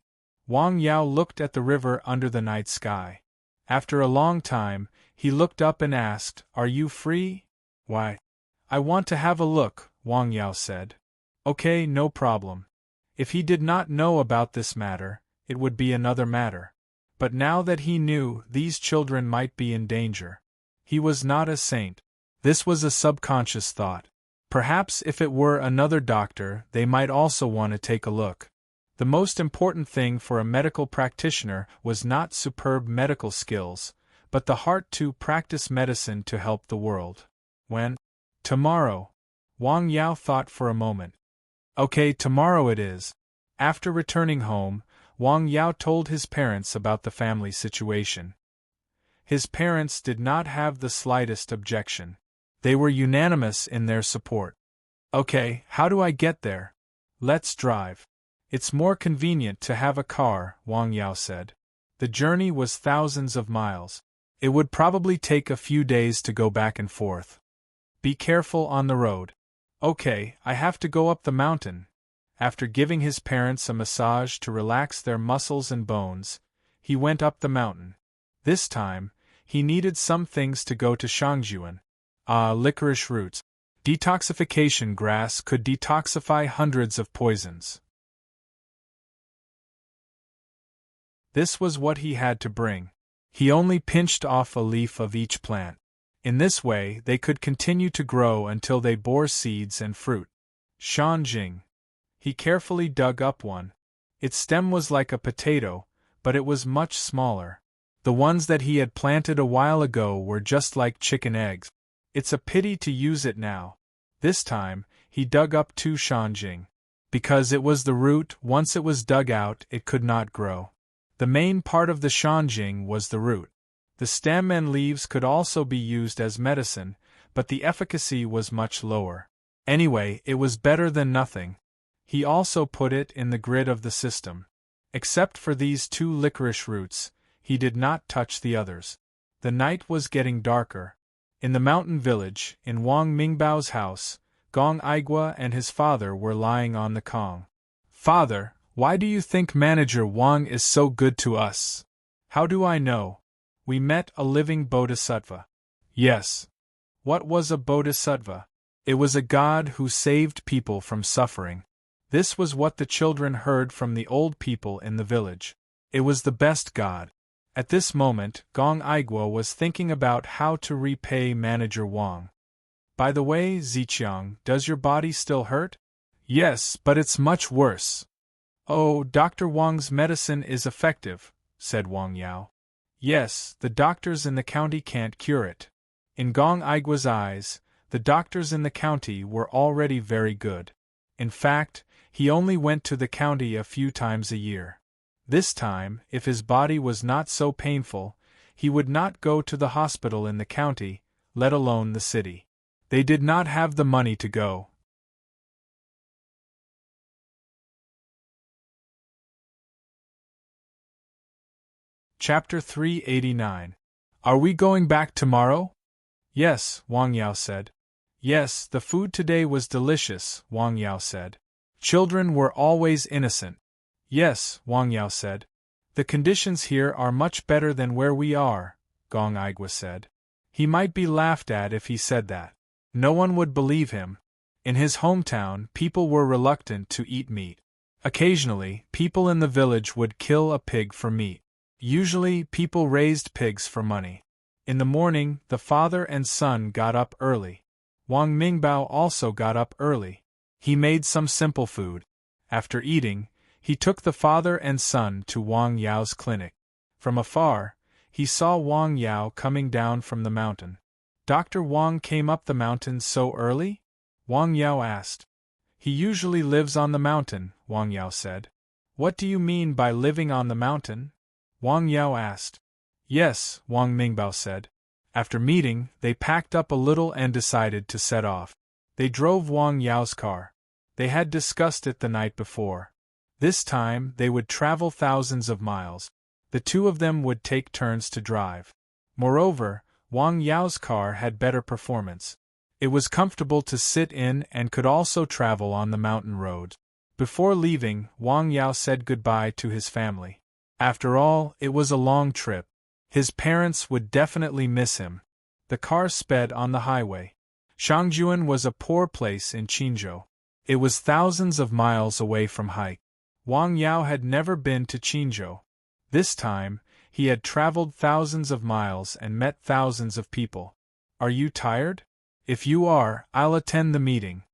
Wang Yao looked at the river under the night sky. After a long time, he looked up and asked, Are you free? Why? I want to have a look, Wang Yao said. Okay, no problem. If he did not know about this matter, it would be another matter. But now that he knew these children might be in danger, he was not a saint. This was a subconscious thought. Perhaps if it were another doctor, they might also want to take a look. The most important thing for a medical practitioner was not superb medical skills, but the heart to practice medicine to help the world. When? Tomorrow. Wang Yao thought for a moment. Okay, tomorrow it is. After returning home, Wang Yao told his parents about the family situation. His parents did not have the slightest objection. They were unanimous in their support. Okay, how do I get there? Let's drive. It's more convenient to have a car, Wang Yao said. The journey was thousands of miles. It would probably take a few days to go back and forth. Be careful on the road. Okay, I have to go up the mountain. After giving his parents a massage to relax their muscles and bones, he went up the mountain. This time, he needed some things to go to Shangjuan. Licorice roots. Detoxification grass could detoxify hundreds of poisons. This was what he had to bring. He only pinched off a leaf of each plant. In this way, they could continue to grow until they bore seeds and fruit. Shanjing. He carefully dug up one. Its stem was like a potato, but it was much smaller. The ones that he had planted a while ago were just like chicken eggs. It's a pity to use it now. This time, he dug up 2 shanjing. Because it was the root, once it was dug out, it could not grow. The main part of the shanjing was the root. The stem and leaves could also be used as medicine, but the efficacy was much lower. Anyway, it was better than nothing. He also put it in the grid of the system. Except for these 2 licorice roots, he did not touch the others. The night was getting darker. In the mountain village, in Wang Mingbao's house, Gong Aigua and his father were lying on the Kong. Father, why do you think Manager Wang is so good to us? How do I know? We met a living bodhisattva. Yes. What was a bodhisattva? It was a god who saved people from suffering. This was what the children heard from the old people in the village. It was the best god. At this moment, Gong Aigua was thinking about how to repay Manager Wang. By the way, Ziqiang, does your body still hurt? Yes, but it's much worse. Oh, Dr. Wang's medicine is effective, said Wang Yao. Yes, the doctors in the county can't cure it. In Gong Aigua's eyes, the doctors in the county were already very good. In fact, he only went to the county a few times a year. This time, if his body was not so painful, he would not go to the hospital in the county, let alone the city. They did not have the money to go. Chapter 389. Are we going back tomorrow? Yes, Wang Yao said. Yes, the food today was delicious, Wang Yao said. Children were always innocent. Yes, Wang Yao said. The conditions here are much better than where we are, Gong Aigua said. He might be laughed at if he said that. No one would believe him. In his hometown, people were reluctant to eat meat. Occasionally, people in the village would kill a pig for meat. Usually, people raised pigs for money. In the morning, the father and son got up early. Wang Mingbao also got up early. He made some simple food. After eating, he took the father and son to Wang Yao's clinic. From afar, he saw Wang Yao coming down from the mountain. Dr. Wang came up the mountain so early? Wang Yao asked. He usually lives on the mountain, Wang Yao said. What do you mean by living on the mountain? Wang Yao asked. Yes, Wang Mingbao said. After meeting, they packed up a little and decided to set off. They drove Wang Yao's car. They had discussed it the night before. This time, they would travel thousands of miles. The two of them would take turns to drive. Moreover, Wang Yao's car had better performance. It was comfortable to sit in and could also travel on the mountain road. Before leaving, Wang Yao said goodbye to his family. After all, it was a long trip. His parents would definitely miss him. The car sped on the highway. Shangjuan was a poor place in Qinzhou. It was thousands of miles away from Hai. Wang Yao had never been to Qinzhou. This time, he had traveled thousands of miles and met thousands of people. Are you tired? If you are, I'll attend the meeting.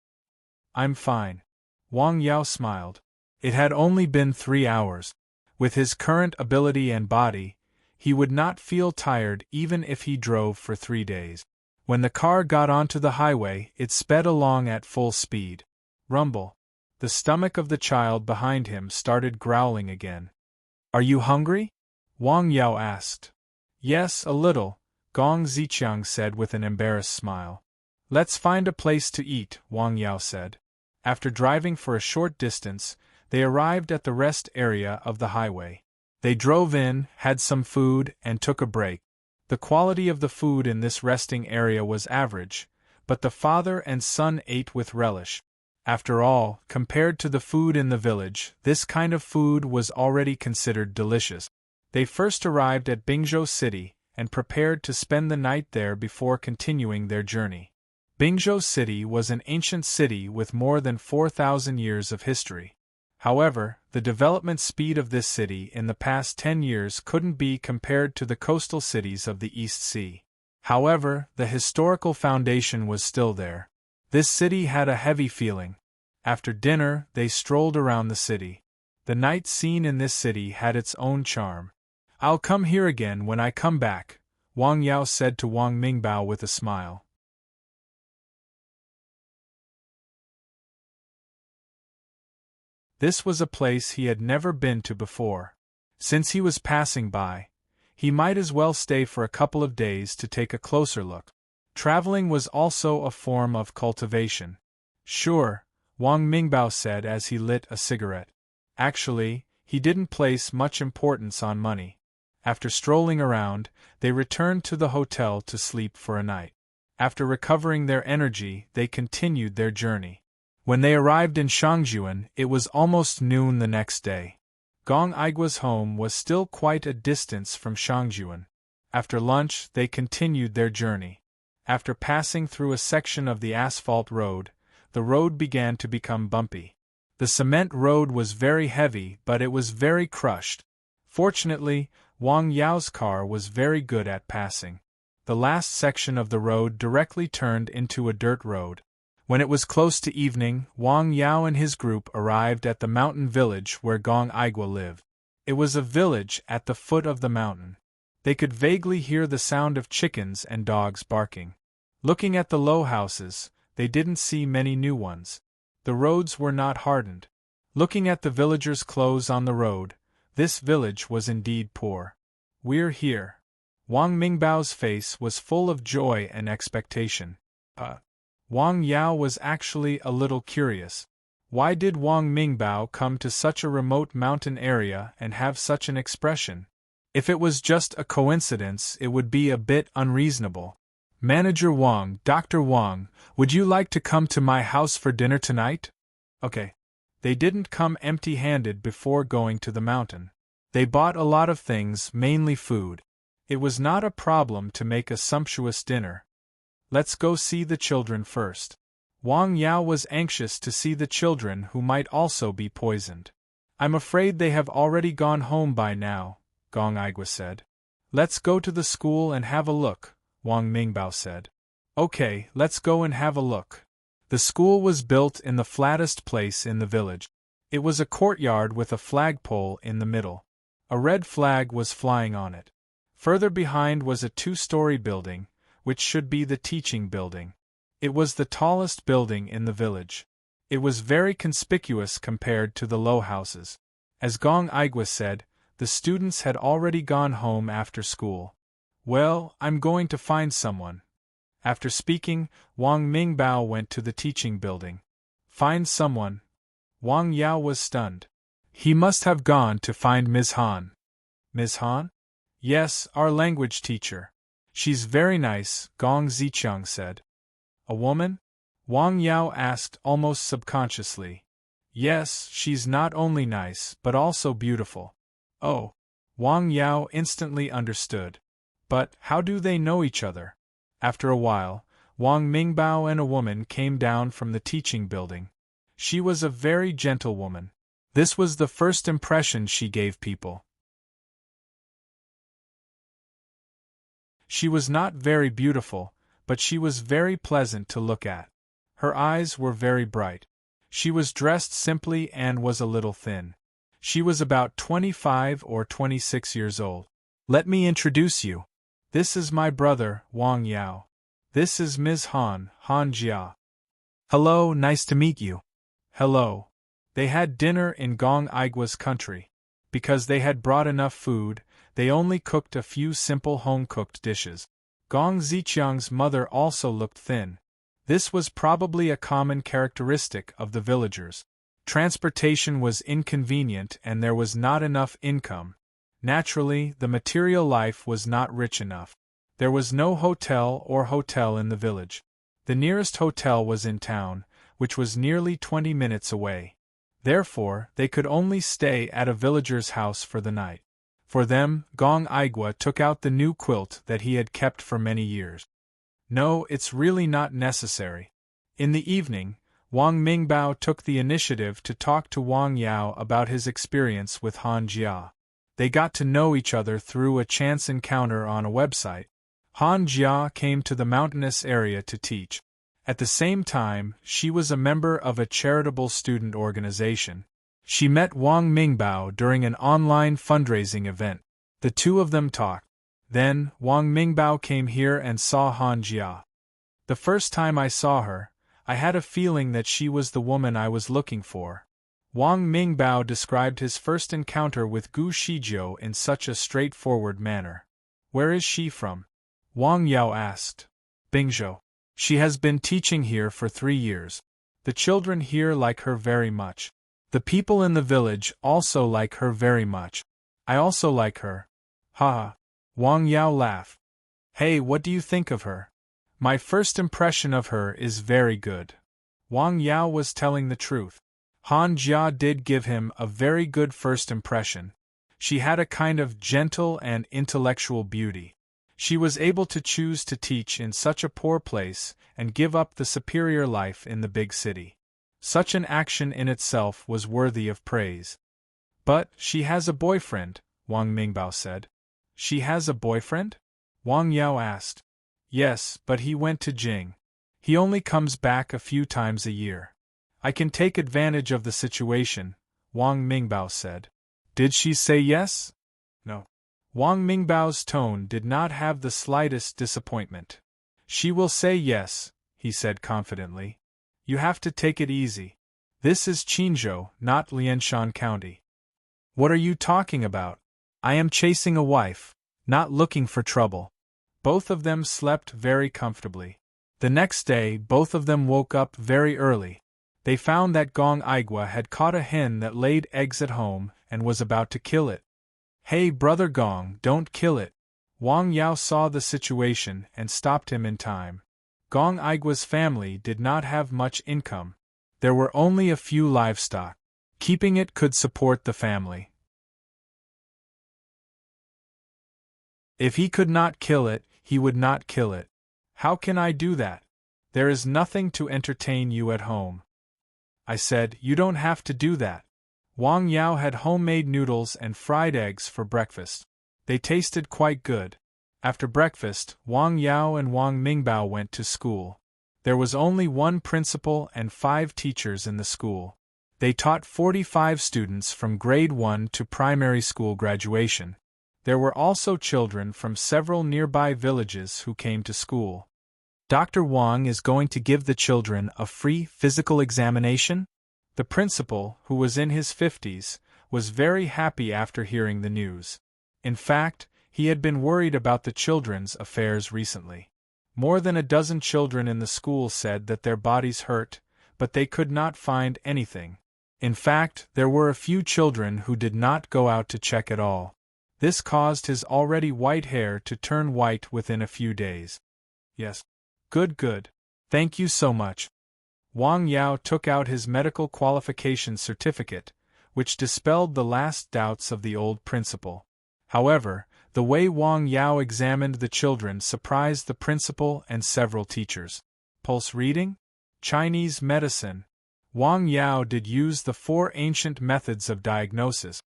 I'm fine. Wang Yao smiled. It had only been 3 hours. With his current ability and body, he would not feel tired even if he drove for 3 days. When the car got onto the highway, it sped along at full speed. Rumble. The stomach of the child behind him started growling again. Are you hungry? Wang Yao asked. Yes, a little, Gong Ziqiang said with an embarrassed smile. Let's find a place to eat, Wang Yao said. After driving for a short distance, they arrived at the rest area of the highway. They drove in, had some food, and took a break. The quality of the food in this resting area was average, but the father and son ate with relish. After all, compared to the food in the village, this kind of food was already considered delicious. They first arrived at Bingzhou City and prepared to spend the night there before continuing their journey. Bingzhou City was an ancient city with more than 4,000 years of history. However, the development speed of this city in the past 10 years couldn't be compared to the coastal cities of the East Sea. However, the historical foundation was still there. This city had a heavy feeling. After dinner, they strolled around the city. The night scene in this city had its own charm. I'll come here again when I come back, Wang Yao said to Wang Mingbao with a smile. This was a place he had never been to before. Since he was passing by, he might as well stay for a couple of days to take a closer look. Traveling was also a form of cultivation. Sure, Wang Mingbao said as he lit a cigarette. Actually, he didn't place much importance on money. After strolling around, they returned to the hotel to sleep for a night. After recovering their energy, they continued their journey. When they arrived in Shangjuan, it was almost noon the next day. Gong Aigua's home was still quite a distance from Shangjuan. After lunch, they continued their journey. After passing through a section of the asphalt road, the road began to become bumpy. The cement road was very heavy, but it was very crushed. Fortunately, Wang Yao's car was very good at passing. The last section of the road directly turned into a dirt road. When it was close to evening, Wang Yao and his group arrived at the mountain village where Gong Aigua lived. It was a village at the foot of the mountain. They could vaguely hear the sound of chickens and dogs barking. Looking at the low houses, they didn't see many new ones. The roads were not hardened. Looking at the villagers' clothes on the road, this village was indeed poor. We're here. Wang Mingbao's face was full of joy and expectation. Wang Yao was actually a little curious. Why did Wang Mingbao come to such a remote mountain area and have such an expression? If it was just a coincidence, it would be a bit unreasonable. Manager Wang, Dr. Wang, would you like to come to my house for dinner tonight? Okay. They didn't come empty-handed before going to the mountain. They bought a lot of things, mainly food. It was not a problem to make a sumptuous dinner. Let's go see the children first. Wang Yao was anxious to see the children who might also be poisoned. I'm afraid they have already gone home by now, Gong Aigua said. Let's go to the school and have a look, Wang Mingbao said. Okay, let's go and have a look. The school was built in the flattest place in the village. It was a courtyard with a flagpole in the middle. A red flag was flying on it. Further behind was a 2-story building, which should be the teaching building. It was the tallest building in the village. It was very conspicuous compared to the low houses. As Gong Aigwa said, the students had already gone home after school. Well, I'm going to find someone. After speaking, Wang Mingbao went to the teaching building. Find someone? Wang Yao was stunned. He must have gone to find Ms. Han. Ms. Han? Yes, our language teacher. She's very nice, Gong Ziqiang said. A woman? Wang Yao asked almost subconsciously. Yes, she's not only nice but also beautiful. Oh. Wang Yao instantly understood. But how do they know each other? After a while, Wang Mingbao and a woman came down from the teaching building. She was a very gentle woman. This was the first impression she gave people. She was not very beautiful, but she was very pleasant to look at. Her eyes were very bright. She was dressed simply and was a little thin. She was about 25 or 26 years old. Let me introduce you. This is my brother, Wang Yao. This is Ms. Han, Han Jia. Hello, nice to meet you. Hello. They had dinner in Gong Aigwa's country. Because they had brought enough food, they only cooked a few simple home-cooked dishes. Gong Ziqiang's mother also looked thin. This was probably a common characteristic of the villagers. Transportation was inconvenient and there was not enough income. Naturally, the material life was not rich enough. There was no hotel in the village. The nearest hotel was in town, which was nearly 20 minutes away. Therefore, they could only stay at a villager's house for the night. For them, Gong Aigwa took out the new quilt that he had kept for many years. No, it's really not necessary. In the evening, Wang Mingbao took the initiative to talk to Wang Yao about his experience with Han Jia. They got to know each other through a chance encounter on a website. Han Jia came to the mountainous area to teach. At the same time, she was a member of a charitable student organization. She met Wang Mingbao during an online fundraising event. The two of them talked. Then, Wang Mingbao came here and saw Han Jia. The first time I saw her, I had a feeling that she was the woman I was looking for. Wang Mingbao described his first encounter with Gu Shijiu in such a straightforward manner. Where is she from? Wang Yao asked. Bingzhou. She has been teaching here for 3 years. The children here like her very much. The people in the village also like her very much. I also like her. Ha! Wang Yao laughed. Hey, what do you think of her? My first impression of her is very good. Wang Yao was telling the truth. Han Jia did give him a very good first impression. She had a kind of gentle and intellectual beauty. She was able to choose to teach in such a poor place and give up the superior life in the big city. Such an action in itself was worthy of praise. But she has a boyfriend, Wang Mingbao said. She has a boyfriend? Wang Yao asked. Yes, but he went to Jing. He only comes back a few times a year. I can take advantage of the situation, Wang Mingbao said. Did she say yes? No. Wang Mingbao's tone did not have the slightest disappointment. She will say yes, he said confidently. You have to take it easy. This is Qinzhou, not Lianshan County. What are you talking about? I am chasing a wife, not looking for trouble. Both of them slept very comfortably. The next day, both of them woke up very early. They found that Gong Aigwa had caught a hen that laid eggs at home and was about to kill it. Hey, brother Gong, don't kill it. Wang Yao saw the situation and stopped him in time. Gong Aigwa's family did not have much income. There were only a few livestock. Keeping it could support the family. If he could not kill it, he would not kill it. How can I do that? There is nothing to entertain you at home. I said, you don't have to do that. Wang Yao had homemade noodles and fried eggs for breakfast. They tasted quite good. After breakfast, Wang Yao and Wang Mingbao went to school. There was only one principal and 5 teachers in the school. They taught 45 students from grade 1 to primary school graduation. There were also children from several nearby villages who came to school. Dr. Wang is going to give the children a free physical examination? The principal, who was in his 50s, was very happy after hearing the news. In fact, he had been worried about the children's affairs recently. More than a dozen children in the school said that their bodies hurt, but they could not find anything. In fact, there were a few children who did not go out to check at all. This caused his already white hair to turn white within a few days. Yes. Good. Thank you so much. Wang Yao took out his medical qualifications certificate, which dispelled the last doubts of the old principal. However, the way Wang Yao examined the children surprised the principal and several teachers. Pulse reading? Chinese medicine. Wang Yao did use the 4 ancient methods of diagnosis.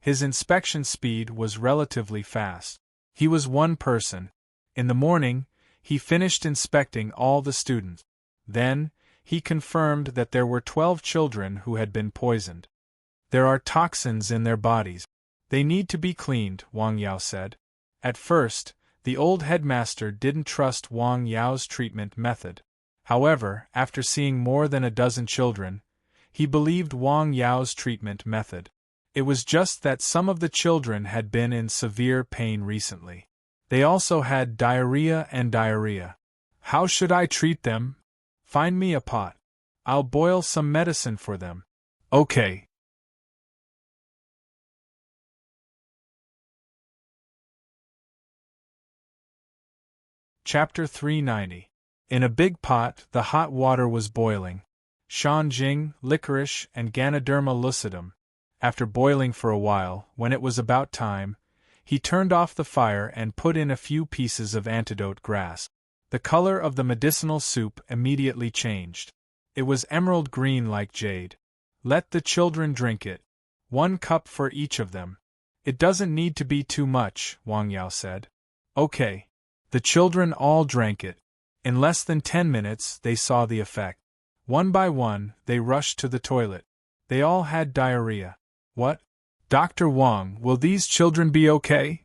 His inspection speed was relatively fast. He was one person. In the morning, he finished inspecting all the students. Then, he confirmed that there were 12 children who had been poisoned. There are toxins in their bodies. They need to be cleaned, Wang Yao said. At first, the old headmaster didn't trust Wang Yao's treatment method. However, after seeing more than a dozen children, he believed Wang Yao's treatment method. It was just that some of the children had been in severe pain recently. They also had diarrhea. How should I treat them? Find me a pot. I'll boil some medicine for them. Okay. Chapter 390. In a big pot, the hot water was boiling. Shanjing, licorice, and Ganoderma lucidum. After boiling for a while, when it was about time, he turned off the fire and put in a few pieces of antidote grass. The color of the medicinal soup immediately changed. It was emerald green like jade. Let the children drink it. 1 cup for each of them. It doesn't need to be too much, Wang Yao said. Okay. The children all drank it. In less than 10 minutes, they saw the effect. One by one, they rushed to the toilet. They all had diarrhea. What? Dr. Wang, will these children be okay?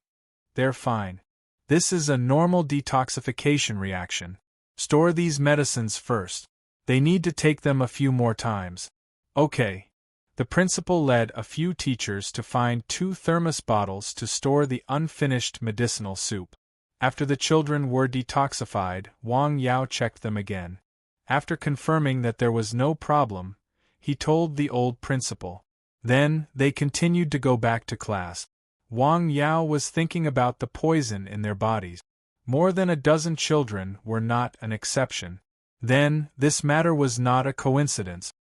They're fine. This is a normal detoxification reaction. Store these medicines first. They need to take them a few more times. Okay. The principal led a few teachers to find 2 thermos bottles to store the unfinished medicinal soup. After the children were detoxified, Wang Yao checked them again. After confirming that there was no problem, he told the old principal. Then, they continued to go back to class. Wang Yao was thinking about the poison in their bodies. More than a dozen children were not an exception. Then, this matter was not a coincidence.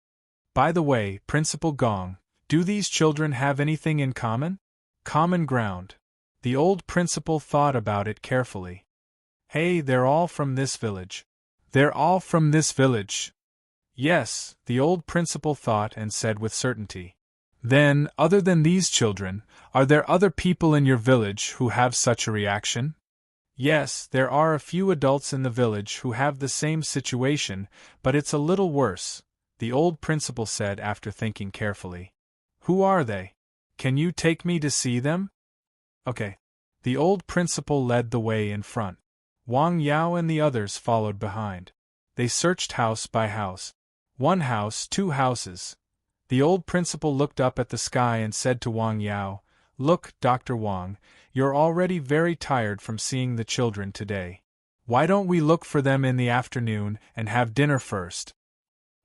By the way, Principal Gong, do these children have anything in common? Common ground. The old principal thought about it carefully. Hey, they're all from this village. They're all from this village. Yes, the old principal thought and said with certainty. Then, other than these children, are there other people in your village who have such a reaction? Yes, there are a few adults in the village who have the same situation, but it's a little worse, the old principal said after thinking carefully. Who are they? Can you take me to see them? Okay. The old principal led the way in front. Wang Yao and the others followed behind. They searched house by house. 1 house, 2 houses. The old principal looked up at the sky and said to Wang Yao, Look, Dr. Wang, you're already very tired from seeing the children today. Why don't we look for them in the afternoon and have dinner first?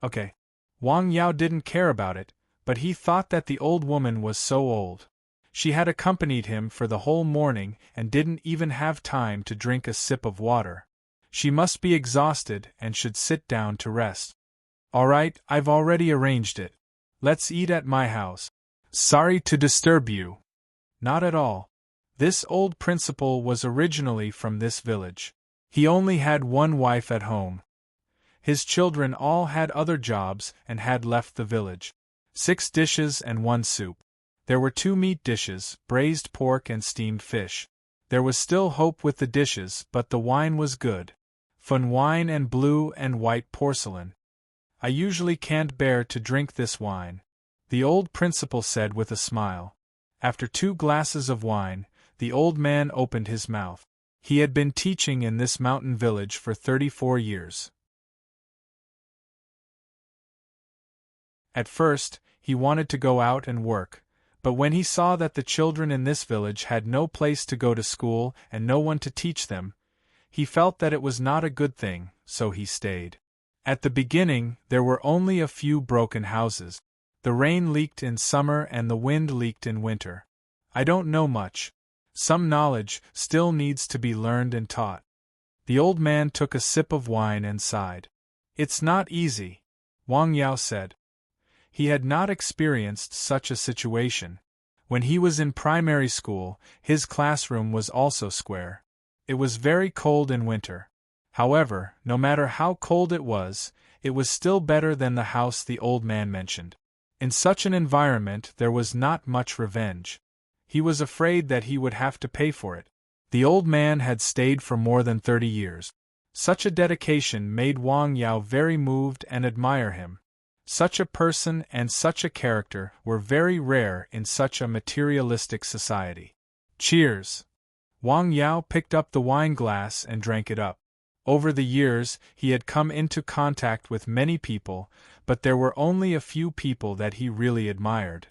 Okay. Wang Yao didn't care about it, but he thought that the old woman was so old. She had accompanied him for the whole morning and didn't even have time to drink a sip of water. She must be exhausted and should sit down to rest. All right, I've already arranged it. Let's eat at my house. Sorry to disturb you. Not at all. This old principal was originally from this village. He only had 1 wife at home. His children all had other jobs and had left the village. 6 dishes and 1 soup. There were 2 meat dishes, braised pork and steamed fish. There was still hope with the dishes, but the wine was good. Fun wine and blue and white porcelain. I usually can't bear to drink this wine, the old principal said with a smile. After 2 glasses of wine, The old man opened his mouth. He had been teaching in this mountain village for 34 years. At first, he wanted to go out and work, but when he saw that the children in this village had no place to go to school and no one to teach them, he felt that it was not a good thing, so he stayed. At the beginning, there were only a few broken houses. The rain leaked in summer and the wind leaked in winter. I don't know much. Some knowledge still needs to be learned and taught. The old man took a sip of wine and sighed. It's not easy, Wang Yao said. He had not experienced such a situation. When he was in primary school, his classroom was also square. It was very cold in winter. However, no matter how cold it was still better than the house the old man mentioned. In such an environment there was not much revenge. He was afraid that he would have to pay for it. The old man had stayed for more than 30 years. Such a dedication made Wang Yao very moved and admire him. Such a person and such a character were very rare in such a materialistic society. Cheers! Wang Yao picked up the wine glass and drank it up. Over the years, he had come into contact with many people, but there were only a few people that he really admired.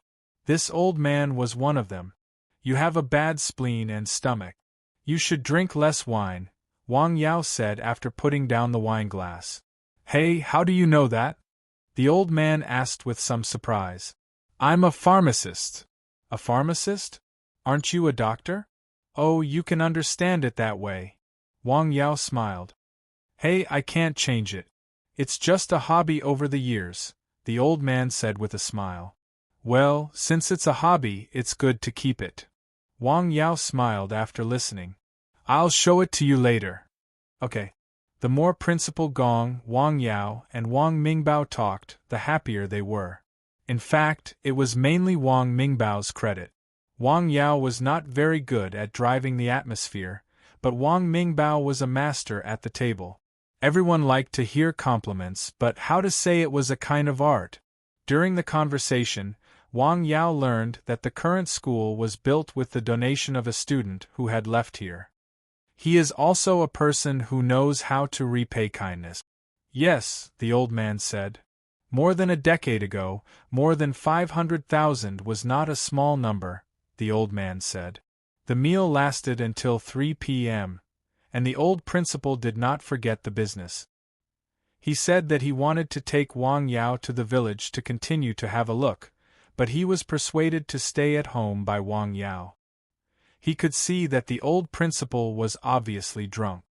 This old man was one of them. You have a bad spleen and stomach. You should drink less wine, Wang Yao said after putting down the wine glass. Hey, how do you know that? The old man asked with some surprise. I'm a pharmacist. A pharmacist? Aren't you a doctor? Oh, you can understand it that way. Wang Yao smiled. Hey, I can't change it. It's just a hobby over the years, the old man said with a smile. Well, since it's a hobby, it's good to keep it. Wang Yao smiled after listening. I'll show it to you later. Okay. The more Principal Gong, Wang Yao, and Wang Mingbao talked, the happier they were. In fact, it was mainly Wang Mingbao's credit. Wang Yao was not very good at driving the atmosphere, but Wang Mingbao was a master at the table. Everyone liked to hear compliments, but how to say it was a kind of art. During the conversation, Wang Yao learned that the current school was built with the donation of a student who had left here. He is also a person who knows how to repay kindness. Yes, the old man said. More than a decade ago, more than 500,000 was not a small number, the old man said. The meal lasted until 3 p.m., and the old principal did not forget the business. He said that he wanted to take Wang Yao to the village to continue to have a look, but he was persuaded to stay at home by Wang Yao. He could see that the old principal was obviously drunk.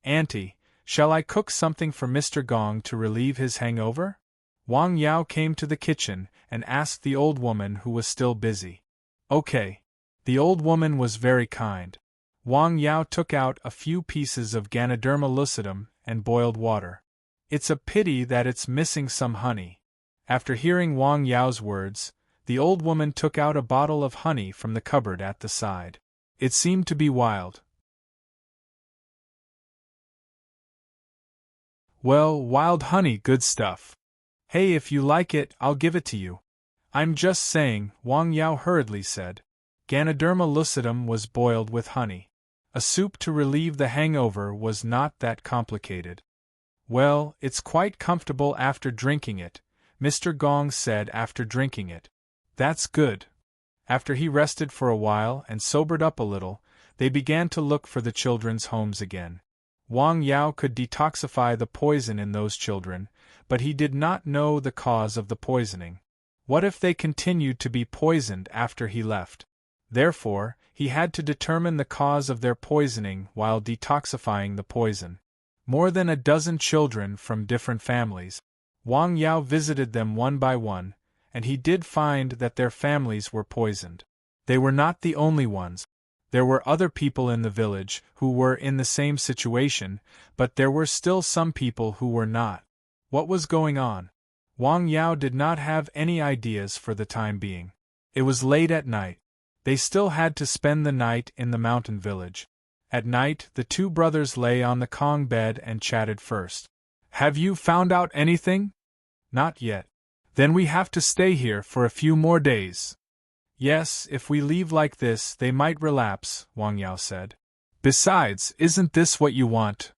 Auntie, shall I cook something for Mr. Gong to relieve his hangover? Wang Yao came to the kitchen and asked the old woman who was still busy. Okay. The old woman was very kind. Wang Yao took out a few pieces of Ganoderma lucidum and boiled water. It's a pity that it's missing some honey. After hearing Wang Yao's words, the old woman took out a bottle of honey from the cupboard at the side. It seemed to be wild. Well, wild honey, good stuff. Hey, if you like it, I'll give it to you. I'm just saying, Wang Yao hurriedly said. Ganoderma lucidum was boiled with honey. A soup to relieve the hangover was not that complicated. Well, it's quite comfortable after drinking it, Mr. Gong said after drinking it. That's good. After he rested for a while and sobered up a little, they began to look for the children's homes again. Wang Yao could detoxify the poison in those children, but he did not know the cause of the poisoning. What if they continued to be poisoned after he left? Therefore, he had to determine the cause of their poisoning while detoxifying the poison. More than a dozen children from different families. Wang Yao visited them one by one, and he did find that their families were poisoned. They were not the only ones. There were other people in the village who were in the same situation, but there were still some people who were not. What was going on? Wang Yao did not have any ideas for the time being. It was late at night. They still had to spend the night in the mountain village. At night, the two brothers lay on the Kong bed and chatted first. Have you found out anything? Not yet. Then we have to stay here for a few more days. Yes, if we leave like this, they might relapse, Wang Yao said. Besides, isn't this what you want?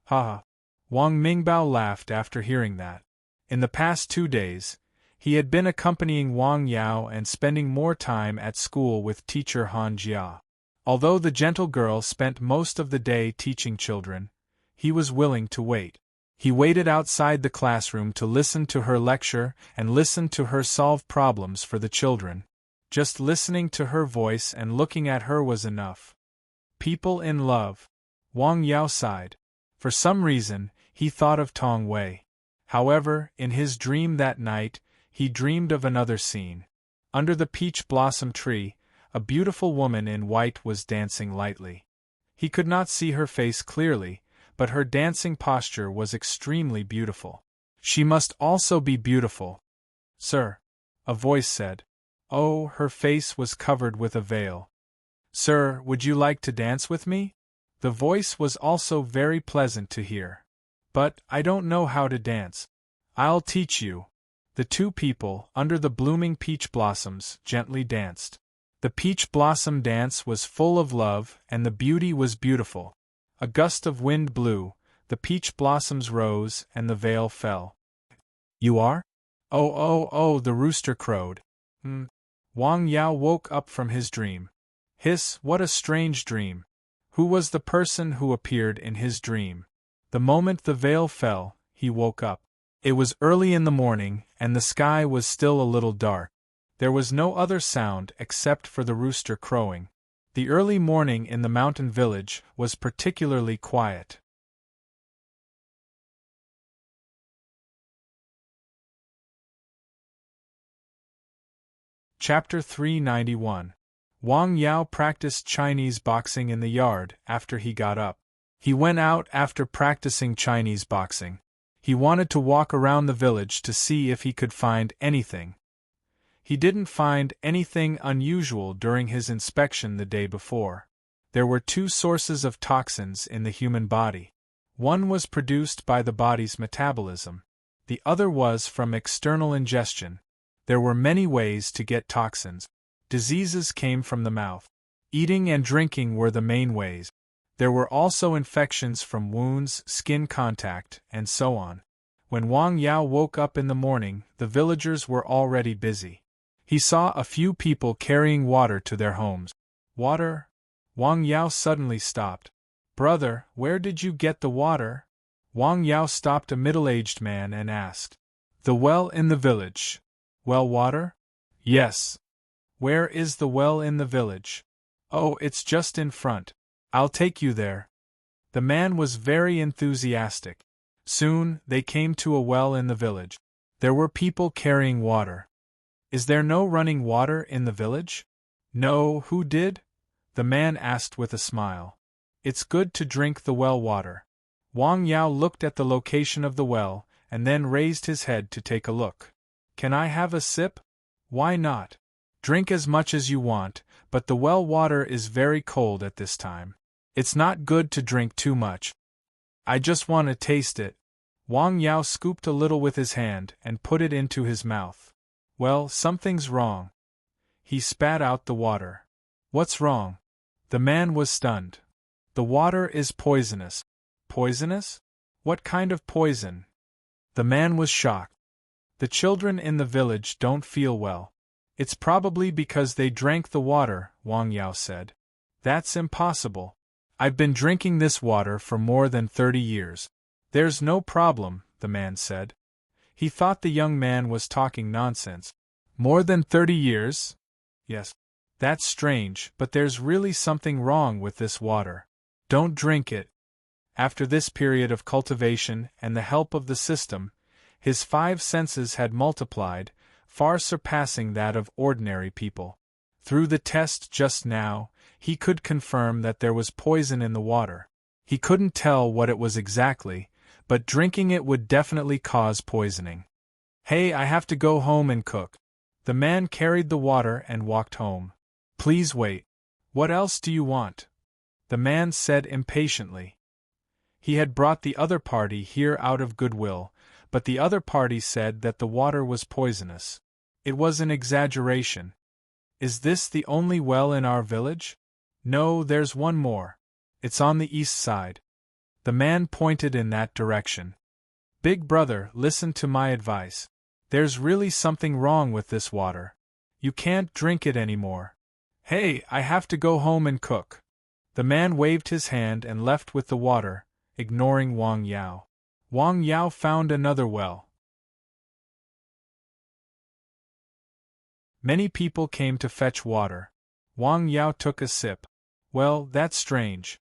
Ha! Wang Mingbao laughed after hearing that. In the past 2 days, he had been accompanying Wang Yao and spending more time at school with teacher Han Jia. Although the gentle girl spent most of the day teaching children, he was willing to wait. He waited outside the classroom to listen to her lecture and listen to her solve problems for the children. Just listening to her voice and looking at her was enough. People in love. Wang Yao sighed. For some reason, he thought of Tong Wei. However, in his dream that night, he dreamed of another scene. Under the peach blossom tree, a beautiful woman in white was dancing lightly. He could not see her face clearly, but her dancing posture was extremely beautiful. She must also be beautiful. Sir, a voice said. Oh, her face was covered with a veil. Sir, would you like to dance with me? The voice was also very pleasant to hear. But, I don't know how to dance. I'll teach you. The two people, under the blooming peach blossoms, gently danced. The peach blossom dance was full of love, and the beauty was beautiful. A gust of wind blew, the peach blossoms rose, and the veil fell. You are? Oh, the rooster crowed. Wang Yao woke up from his dream. Hiss, what a strange dream. Who was the person who appeared in his dream? The moment the veil fell, he woke up. It was early in the morning, and the sky was still a little dark. There was no other sound except for the rooster crowing. The early morning in the mountain village was particularly quiet. Chapter 391. Wang Yao practiced Chinese boxing in the yard after he got up. He went out after practicing Chinese boxing. He wanted to walk around the village to see if he could find anything. He didn't find anything unusual during his inspection the day before. There were 2 sources of toxins in the human body. One was produced by the body's metabolism. The other was from external ingestion. There were many ways to get toxins. Diseases came from the mouth. Eating and drinking were the main ways. There were also infections from wounds, skin contact, and so on. When Wang Yao woke up in the morning, the villagers were already busy. He saw a few people carrying water to their homes. Water? Wang Yao suddenly stopped. Brother, where did you get the water? Wang Yao stopped a middle-aged man and asked. The well in the village. Well water? Yes. Where is the well in the village? Oh, it's just in front. I'll take you there. The man was very enthusiastic. Soon, they came to a well in the village. There were people carrying water. Is there no running water in the village? No, who did? The man asked with a smile. It's good to drink the well water. Wang Yao looked at the location of the well, and then raised his head to take a look. Can I have a sip? Why not? Drink as much as you want, but the well water is very cold at this time. It's not good to drink too much. I just want to taste it. Wang Yao scooped a little with his hand and put it into his mouth. Well, something's wrong. He spat out the water. What's wrong? The man was stunned. The water is poisonous. Poisonous? What kind of poison? The man was shocked. The children in the village don't feel well. It's probably because they drank the water, Wang Yao said. That's impossible. I've been drinking this water for more than 30 years. There's no problem, the man said. He thought the young man was talking nonsense. More than 30 years? Yes. That's strange, but there's really something wrong with this water. Don't drink it. After this period of cultivation and the help of the system, his 5 senses had multiplied, far surpassing that of ordinary people. Through the test just now, he could confirm that there was poison in the water. He couldn't tell what it was exactly, but drinking it would definitely cause poisoning. Hey, I have to go home and cook. The man carried the water and walked home. Please wait. What else do you want? The man said impatiently. He had brought the other party here out of goodwill, but the other party said that the water was poisonous. It was an exaggeration. Is this the only well in our village? No, there's one more. It's on the east side. The man pointed in that direction. Big brother, listen to my advice. There's really something wrong with this water. You can't drink it anymore. Hey, I have to go home and cook. The man waved his hand and left with the water, ignoring Wang Yao. Wang Yao found another well. Many people came to fetch water. Wang Yao took a sip. Well, that's strange.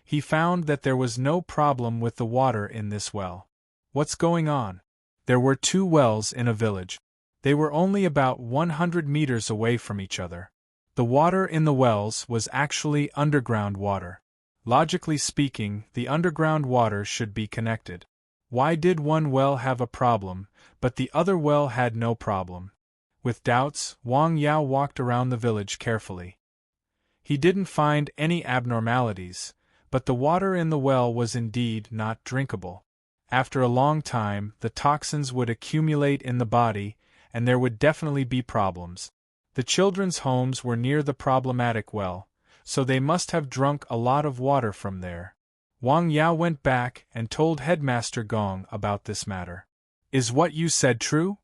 He found that there was no problem with the water in this well. What's going on? There were two wells in a village. They were only about 100 meters away from each other. The water in the wells was actually underground water. Logically speaking, the underground water should be connected. Why did one well have a problem, but the other well had no problem? With doubts, Wang Yao walked around the village carefully. He didn't find any abnormalities, but the water in the well was indeed not drinkable. After a long time, the toxins would accumulate in the body, and there would definitely be problems. The children's homes were near the problematic well, so they must have drunk a lot of water from there. Wang Yao went back and told Headmaster Gong about this matter. Is what you said true?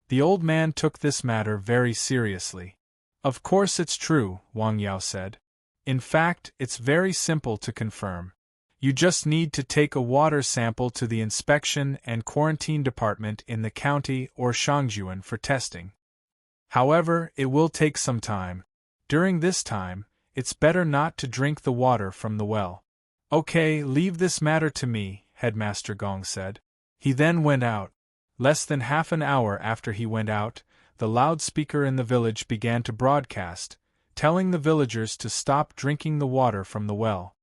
The old man took this matter very seriously. Of course it's true, Wang Yao said. In fact, it's very simple to confirm. You just need to take a water sample to the inspection and quarantine department in the county or Shangjuan for testing. However, it will take some time. During this time, it's better not to drink the water from the well. Okay, leave this matter to me, Headmaster Gong said. He then went out. Less than half an hour after he went out, the loudspeaker in the village began to broadcast, telling the villagers to stop drinking the water from the well.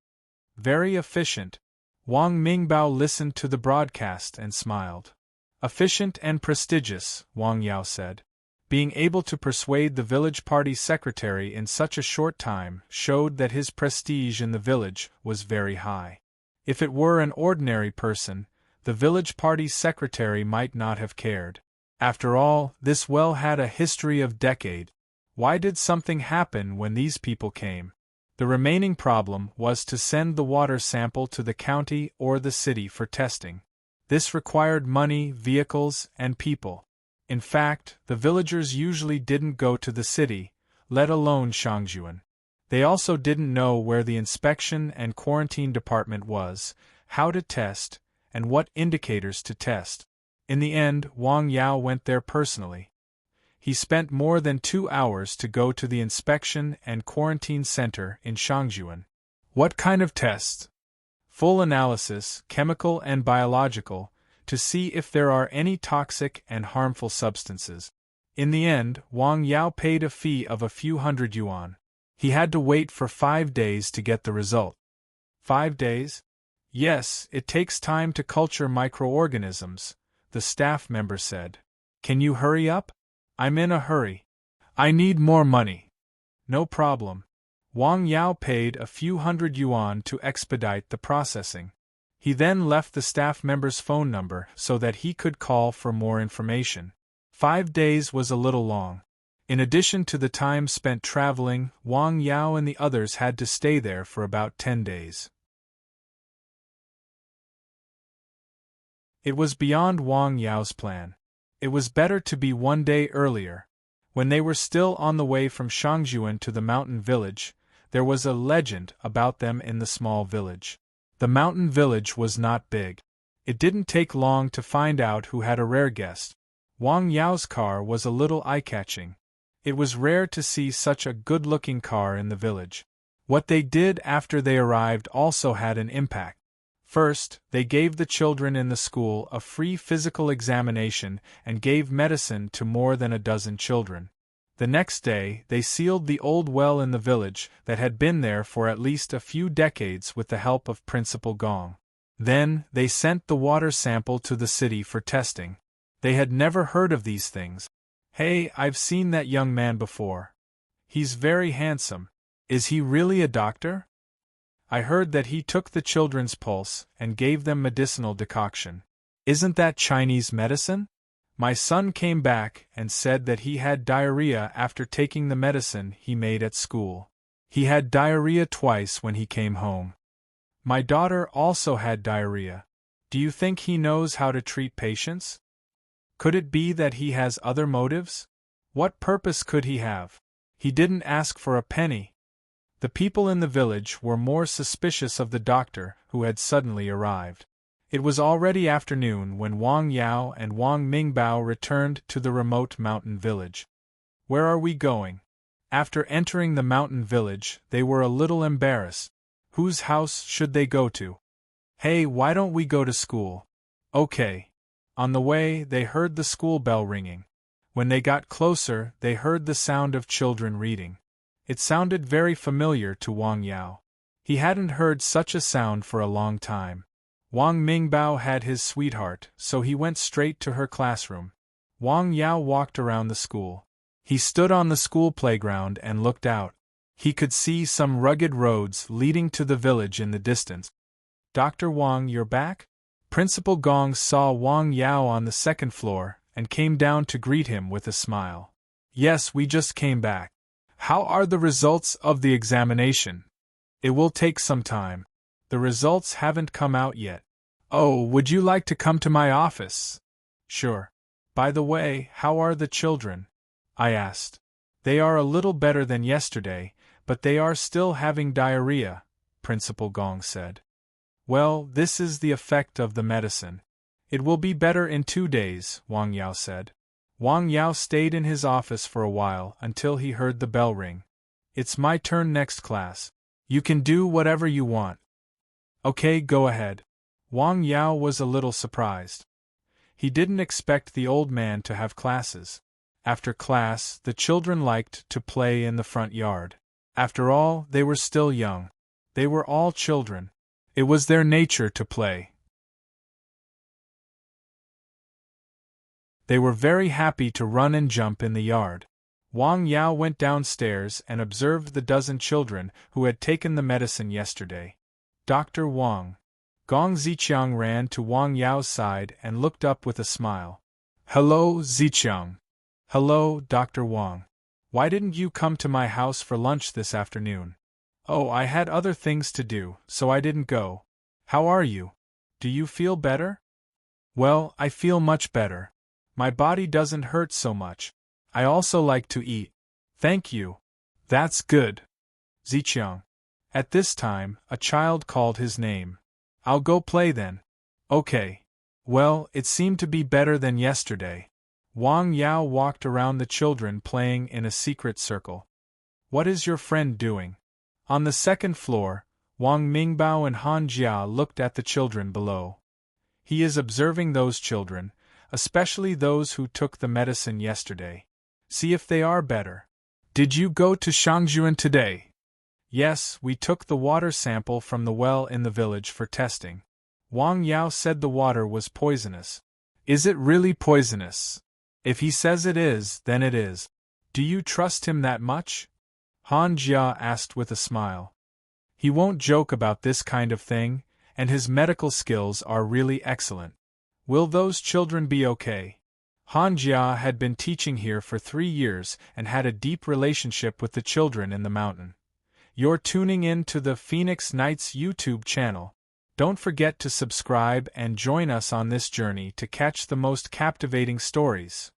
Very efficient. Wang Mingbao listened to the broadcast and smiled. Efficient and prestigious, Wang Yao said. Being able to persuade the village party secretary in such a short time showed that his prestige in the village was very high. If it were an ordinary person, the village party secretary might not have cared. After all, this well had a history of decades. Why did something happen when these people came? The remaining problem was to send the water sample to the county or the city for testing. This required money, vehicles, and people. In fact, the villagers usually didn't go to the city, let alone Shangjuan. They also didn't know where the inspection and quarantine department was, how to test, and what indicators to test. In the end, Wang Yao went there personally. He spent more than 2 hours to go to the inspection and quarantine center in Shangjuan. What kind of tests? Full analysis, chemical and biological, to see if there are any toxic and harmful substances. In the end, Wang Yao paid a fee of a few hundred yuan. He had to wait for 5 days to get the result. 5 days? Yes, it takes time to culture microorganisms, the staff member said. Can you hurry up? I'm in a hurry. I need more money. No problem. Wang Yao paid a few hundred yuan to expedite the processing. He then left the staff member's phone number so that he could call for more information. 5 days was a little long. In addition to the time spent traveling, Wang Yao and the others had to stay there for about 10 days. It was beyond Wang Yao's plan. It was better to be 1 day earlier. When they were still on the way from Shangjuan to the mountain village, there was a legend about them in the small village. The mountain village was not big. It didn't take long to find out who had a rare guest. Wang Yao's car was a little eye-catching. It was rare to see such a good-looking car in the village. What they did after they arrived also had an impact. First, they gave the children in the school a free physical examination and gave medicine to more than a dozen children. The next day, they sealed the old well in the village that had been there for at least a few decades with the help of Principal Gong. Then, they sent the water sample to the city for testing. They had never heard of these things. Hey, I've seen that young man before. He's very handsome. Is he really a doctor? I heard that he took the children's pulse and gave them medicinal decoction. Isn't that Chinese medicine? My son came back and said that he had diarrhea after taking the medicine he made at school. He had diarrhea twice when he came home. My daughter also had diarrhea. Do you think he knows how to treat patients? Could it be that he has other motives? What purpose could he have? He didn't ask for a penny. The people in the village were more suspicious of the doctor who had suddenly arrived. It was already afternoon when Wang Yao and Wang Mingbao returned to the remote mountain village. Where are we going? After entering the mountain village, they were a little embarrassed. Whose house should they go to? Hey, why don't we go to school? Okay. On the way, they heard the school bell ringing. When they got closer, they heard the sound of children reading. It sounded very familiar to Wang Yao. He hadn't heard such a sound for a long time. Wang Mingbao had his sweetheart, so he went straight to her classroom. Wang Yao walked around the school. He stood on the school playground and looked out. He could see some rugged roads leading to the village in the distance. Dr. Wang, you're back? Principal Gong saw Wang Yao on the second floor and came down to greet him with a smile. Yes, we just came back. How are the results of the examination? It will take some time. The results haven't come out yet. Oh, would you like to come to my office? Sure. By the way, how are the children? I asked. They are a little better than yesterday, but they are still having diarrhea, Principal Gong said. Well, this is the effect of the medicine. It will be better in 2 days, Wang Yao said. Wang Yao stayed in his office for a while until he heard the bell ring. It's my turn next class. You can do whatever you want. Okay, go ahead. Wang Yao was a little surprised. He didn't expect the old man to have classes. After class, the children liked to play in the front yard. After all, they were still young. They were all children. It was their nature to play. They were very happy to run and jump in the yard. Wang Yao went downstairs and observed the dozen children who had taken the medicine yesterday. Dr. Wang. Gong Ziqiang ran to Wang Yao's side and looked up with a smile. Hello, Ziqiang. Hello, Dr. Wang. Why didn't you come to my house for lunch this afternoon? Oh, I had other things to do, so I didn't go. How are you? Do you feel better? Well, I feel much better. My body doesn't hurt so much. I also like to eat. Thank you. That's good. Ziqiang. At this time, a child called his name. I'll go play then. Okay. Well, it seemed to be better than yesterday. Wang Yao walked around the children playing in a secret circle. What is your friend doing? On the second floor, Wang Mingbao and Han Jia looked at the children below. He is observing those children, especially those who took the medicine yesterday. See if they are better. Did you go to Shangjuan today? Yes, we took the water sample from the well in the village for testing. Wang Yao said the water was poisonous. Is it really poisonous? If he says it is, then it is. Do you trust him that much? Han Jia asked with a smile. He won't joke about this kind of thing, and his medical skills are really excellent. Will those children be okay? Han Jia had been teaching here for 3 years and had a deep relationship with the children in the mountain. You're tuning in to the Phoenix Nights YouTube channel. Don't forget to subscribe and join us on this journey to catch the most captivating stories.